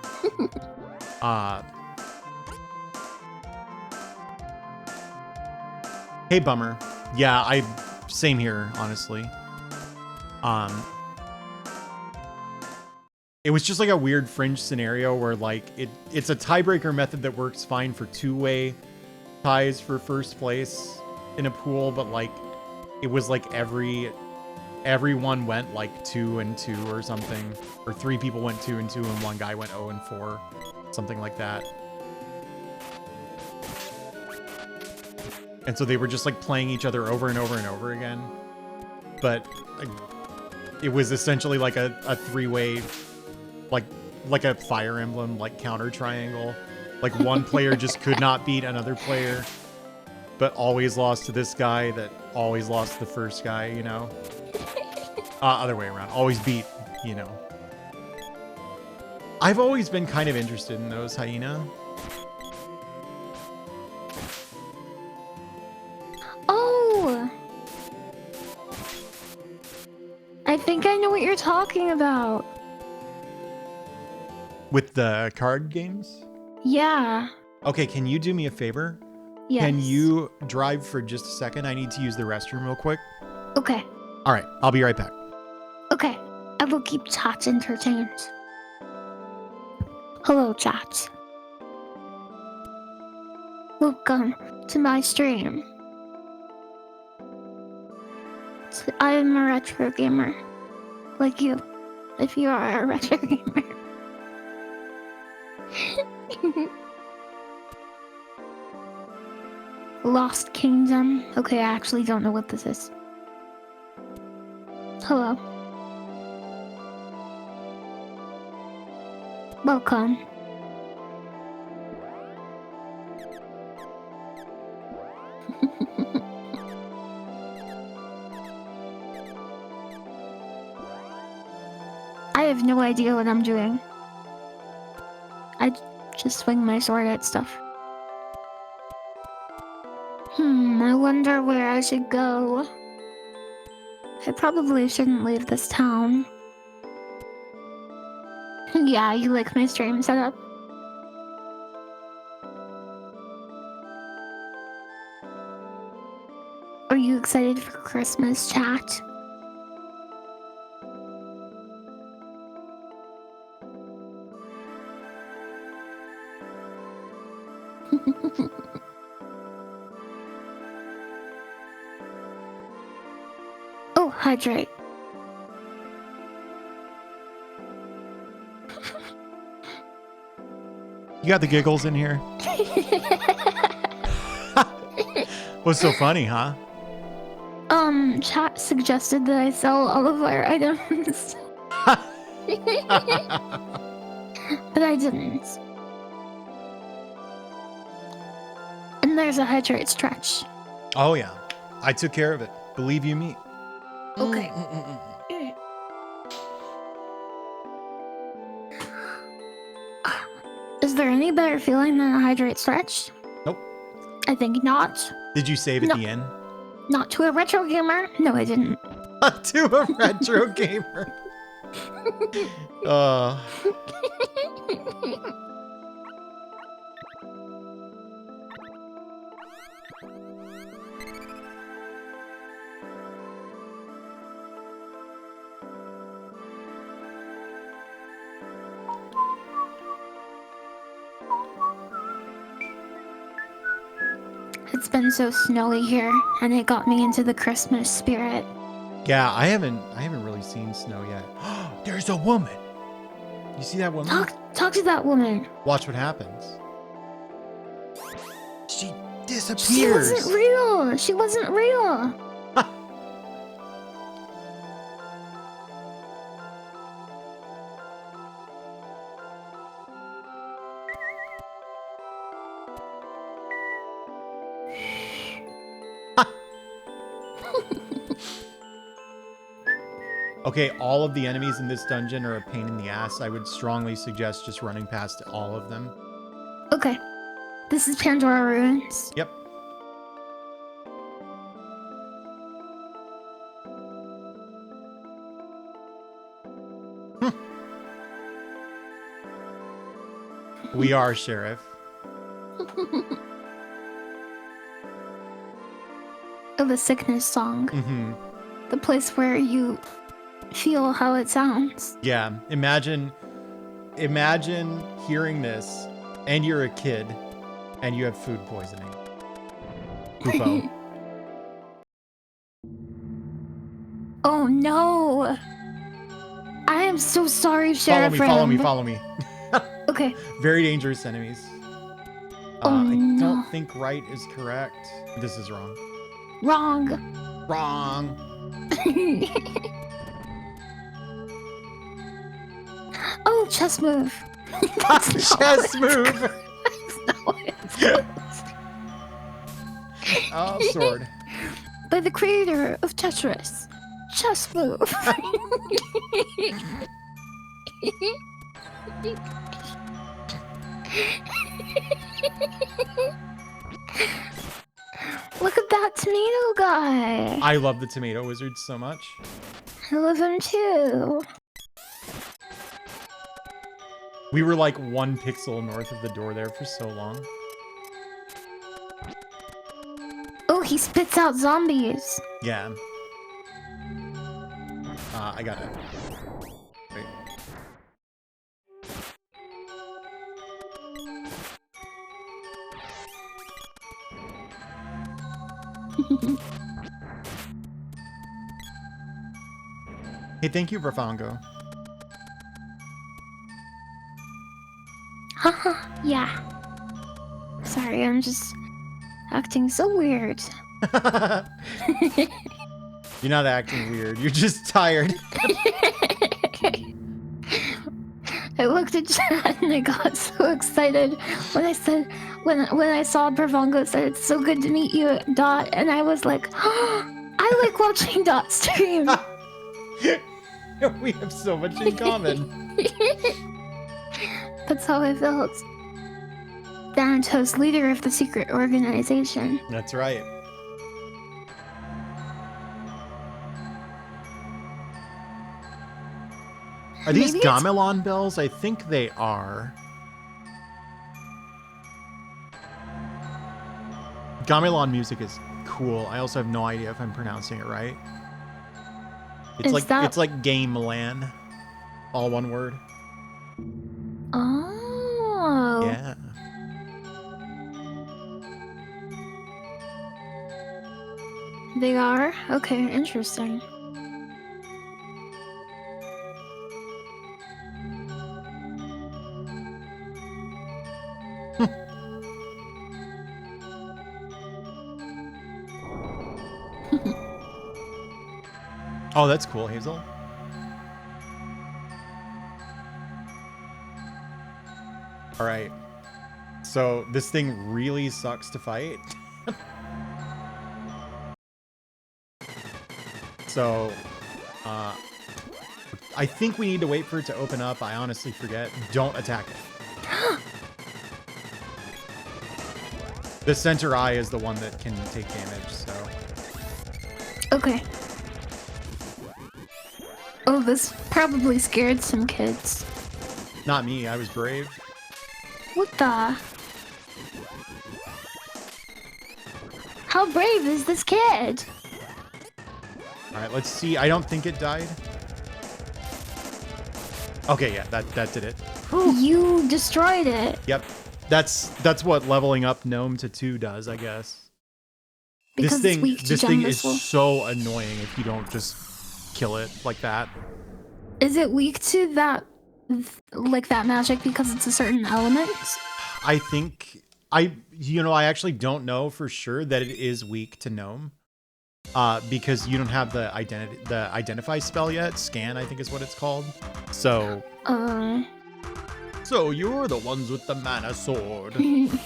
Hey, Bummer. Yeah, same here, honestly. It was just like a weird fringe scenario where like it's a tiebreaker method that works fine for two-way ties for first place in a pool, but like it was like everyone went like 2 and 2 or something, or 3 people went 2 and 2 and one guy went 0 and 4, something like that. And so they were just like playing each other over and over and over again, but it was essentially like a three-way, like a Fire Emblem like counter triangle. Like one player just could not beat another player, but always lost to this guy that always lost to the first guy, you know? Other way around. Always beat, you know. I've always been kind of interested in those, Hyena. Oh! I think I know what you're talking about. With the card games? Yeah. Okay, can you do me a favor? Yes. Can you drive for just a second? I need to use the restroom real quick. Okay. All right, I'll be right back. Okay. I will keep chat entertained. Hello, chat. Welcome to my stream. I am a retro gamer. Like you. If you are a retro gamer. Lost Kingdom. Okay, I actually don't know what this is. Hello. Welcome. I have no idea what I'm doing. I just swing my sword at stuff. I wonder where I should go. I probably shouldn't leave this town. Yeah, you like my stream setup? Are you excited for Christmas, chat? Oh, hydrate. You got the giggles in here? What's so funny, huh? Chat suggested that I sell all of our items. But I didn't. And there's a hydrate stretch. Oh, yeah. I took care of it. Believe you me. Okay. Is there any better feeling than a hydrate stretch? Nope. I think not. Did you save at No. the end? Not to a retro gamer. No, I didn't. To a retro gamer. It's been so snowy here, and it got me into the Christmas spirit. Yeah, I haven't really seen snow yet. There's a woman. You see that woman? Talk to that woman. Watch what happens. She disappears. She wasn't real. She wasn't real. Okay, all of the enemies in this dungeon are a pain in the ass. I would strongly suggest just running past all of them. Okay. This is Pandora Ruins. Yep. We are, Sheriff. Oh, the sickness song. Mm-hmm. The place where you feel how it sounds. Yeah, imagine hearing this, and you're a kid, and you have food poisoning. Poopo. Oh no! I am so sorry, Sheriff. Follow me. Okay. Very dangerous enemies. Oh, I no. don't think right is correct. This is wrong. Wrong. Wrong. Oh, chess move. Chess move. That's not what it's called. Oh, sword. By the creator of Tetris. Chess move. Look at that tomato guy. I love the tomato wizard so much. I love him too. We were like 1 pixel north of the door there for so long. Oh, he spits out zombies. Yeah. I got it. Wait. Hey, thank you, Brafongo. Haha, yeah. Sorry, I'm just acting so weird. You're not acting weird. You're just tired. I looked at chat and I got so excited when I said when I saw Brafongo said it's so good to meet you, Dot, and I was like, oh, I like watching Dot stream. We have so much in common. That's how I felt. Thanatos, leader of the secret organization. That's right. Are these Maybe it's- gamelan bells? I think they are. Gamelan music is cool. I also have no idea if I'm pronouncing it right. It's like Game Land, all one word. Oh. Yeah. They are? Okay, interesting. Oh, that's cool, Hazel. All right. So this thing really sucks to fight. So, I think we need to wait for it to open up. I honestly forget. Don't attack it. The center eye is the one that can take damage, so. Okay. Oh, this probably scared some kids. Not me, I was brave. What the? How brave is this kid? Alright, let's see. I don't think it died. Okay, yeah, that did it. You destroyed it. Yep. That's what leveling up Gnome to 2 does, I guess. Because this it's weak to this gem thing is missile. so annoying if you don't just kill it like that. Is it weak to that, like that magic because it's a certain element? I think I actually don't know for sure that it is weak to Gnome. Because you don't have the identify spell yet. Scan, I think is what it's called. So So you're the ones with the mana sword. You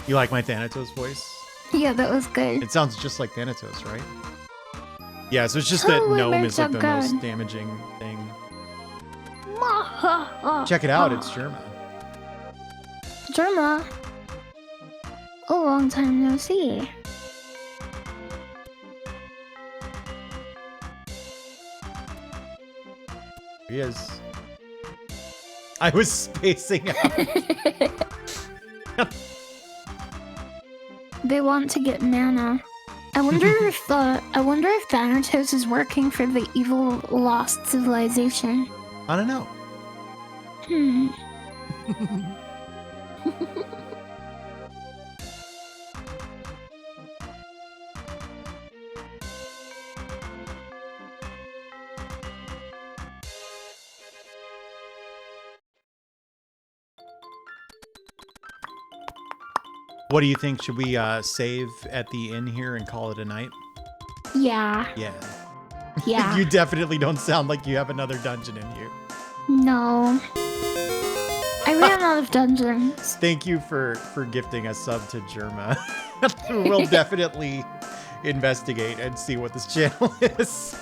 like my Thanatos voice? Yeah, that was good. It sounds just like Thanatos, right? Yeah, so it's just that Gnome is like the most damaging thing. Check it out, it's Germa. Germa? A long time no see. He is. I was spacing out. They want to get mana. I wonder if Thanatos is working for the evil lost civilization. I don't know. What do you think? Should we save at the inn here and call it a night? Yeah. Yeah. Yeah. You definitely don't sound like you have another dungeon in you. No. I ran out of dungeons. Thank you for gifting a sub to Germa. We'll definitely investigate and see what this channel is.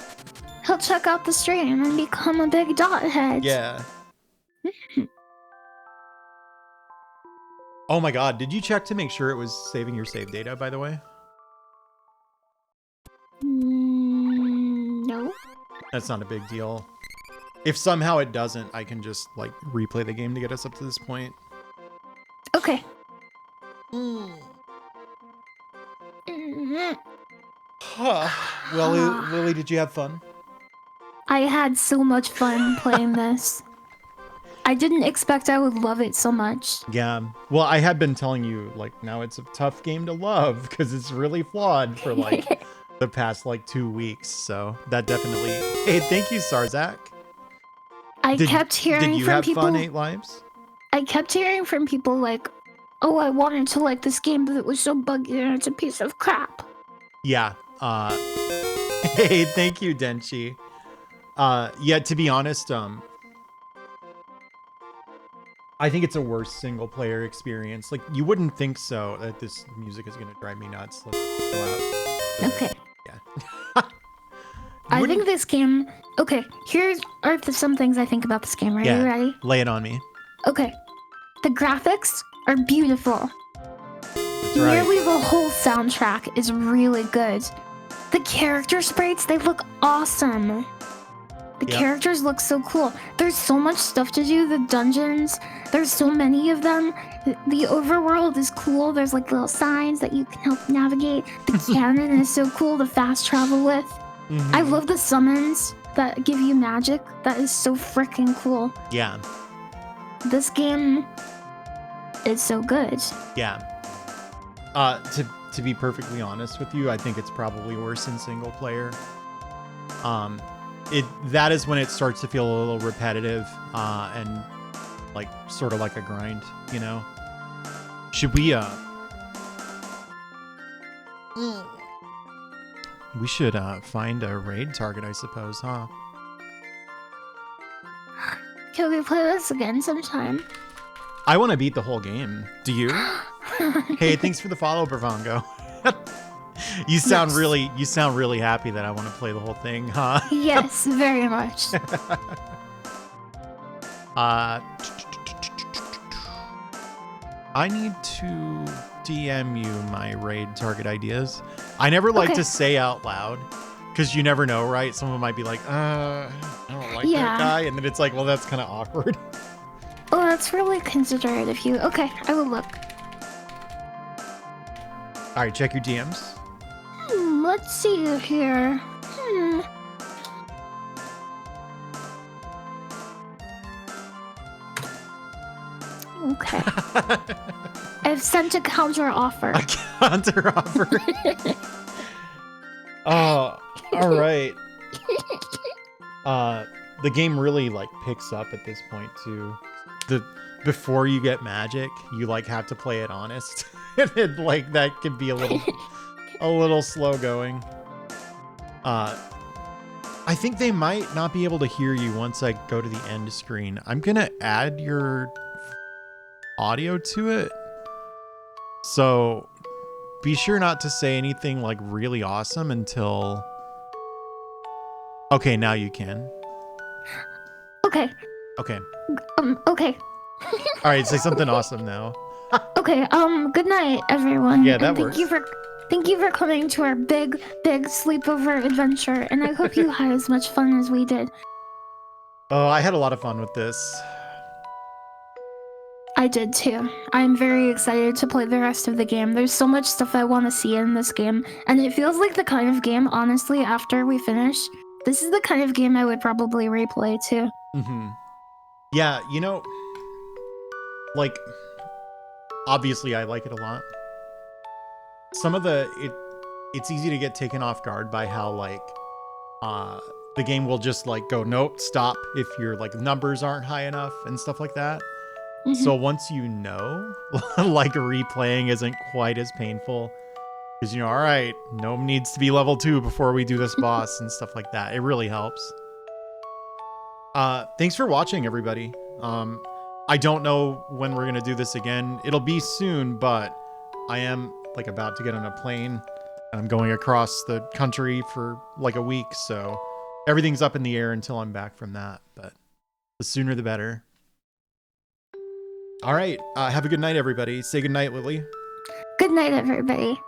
He'll check out the stream and become a big dot head. Yeah. Oh my god, did you check to make sure it was saving your save data, by the way? No. That's not a big deal. If somehow it doesn't, I can just, like, replay the game to get us up to this point. Okay. Well, Lily, did you have fun? I had so much fun playing this. I didn't expect I would love it so much. Yeah. Well, I had been telling you, like, now it's a tough game to love because it's really flawed for, like, the past, like, 2 weeks. So that definitely... Hey, thank you, Sarzak. I kept hearing from people... Did you have fun, 8 Lives? I kept hearing from people like, oh, I wanted to like this game, but it was so buggy and it's a piece of crap. Yeah. Hey, thank you, Denchi. Yeah, to be honest, I think it's a worse single player experience. Like, you wouldn't think so that this music is gonna drive me nuts. Let's go out. Okay. Yeah. I think this game... Okay, here are some things I think about this game. Are you ready? Lay it on me. Okay. The graphics are beautiful. That's right. Nearly the whole soundtrack is really good. The character sprites, they look awesome. The characters look so cool. There's so much stuff to do. The dungeons, There's so many of them. The overworld is cool. There's like little signs that you can help navigate. The cannon is so cool to fast travel with. I love the summons that give you magic. That is so freaking cool. Yeah. This game is so good. Yeah. To be perfectly honest with you, I think it's probably worse in single player. That is when it starts to feel a little repetitive, and like sort of like a grind, you know. Should we we should find a raid target, I suppose, huh? Can we play this again sometime? I want to beat the whole game. Do you? Hey, thanks for the follow, Bravongo. You sound really happy that I want to play the whole thing, huh? Yes, very much. I need to DM you my raid target ideas. I never like to say out loud because you never know, right? Someone might be like, I don't like that guy. And then it's like, well, that's kind of awkward. Oh, that's really considerate of you. Okay, I will look. All right, check your DMs. Let's see here. Okay. I've sent a counter offer. A counter offer. Oh, all right. The game really like picks up at this point too. Before you get magic, you like have to play it honest. And like that can be a little slow going. I think they might not be able to hear you once I go to the end screen. I'm gonna add your audio to it. So be sure not to say anything like really awesome until... Okay, now you can. Okay. Okay. Okay. All right, say something awesome now. Okay, good night, everyone. Yeah, that and works. Thank you for coming to our big sleepover adventure, and I hope you had as much fun as we did. Oh, I had a lot of fun with this. I did too. I'm very excited to play the rest of the game. There's so much stuff I want to see in this game, and it feels like the kind of game, honestly, after we finish, this is the kind of game I would probably replay too. Yeah, you know, like, obviously I like it a lot. Some of it's easy to get taken off guard by how like the game will just like go, nope, stop if your like numbers aren't high enough and stuff like that. So once you know, like replaying isn't quite as painful because you know, all right, gnome needs to be level 2 before we do this boss and stuff like that. It really helps. Thanks for watching, everybody. I don't know when we're gonna do this again. It'll be soon, but I am like about to get on a plane and I'm going across the country for like a week, so everything's up in the air until I'm back from that, but the sooner the better. All right, have a good night, everybody. Say good night, Lily. Good night, everybody.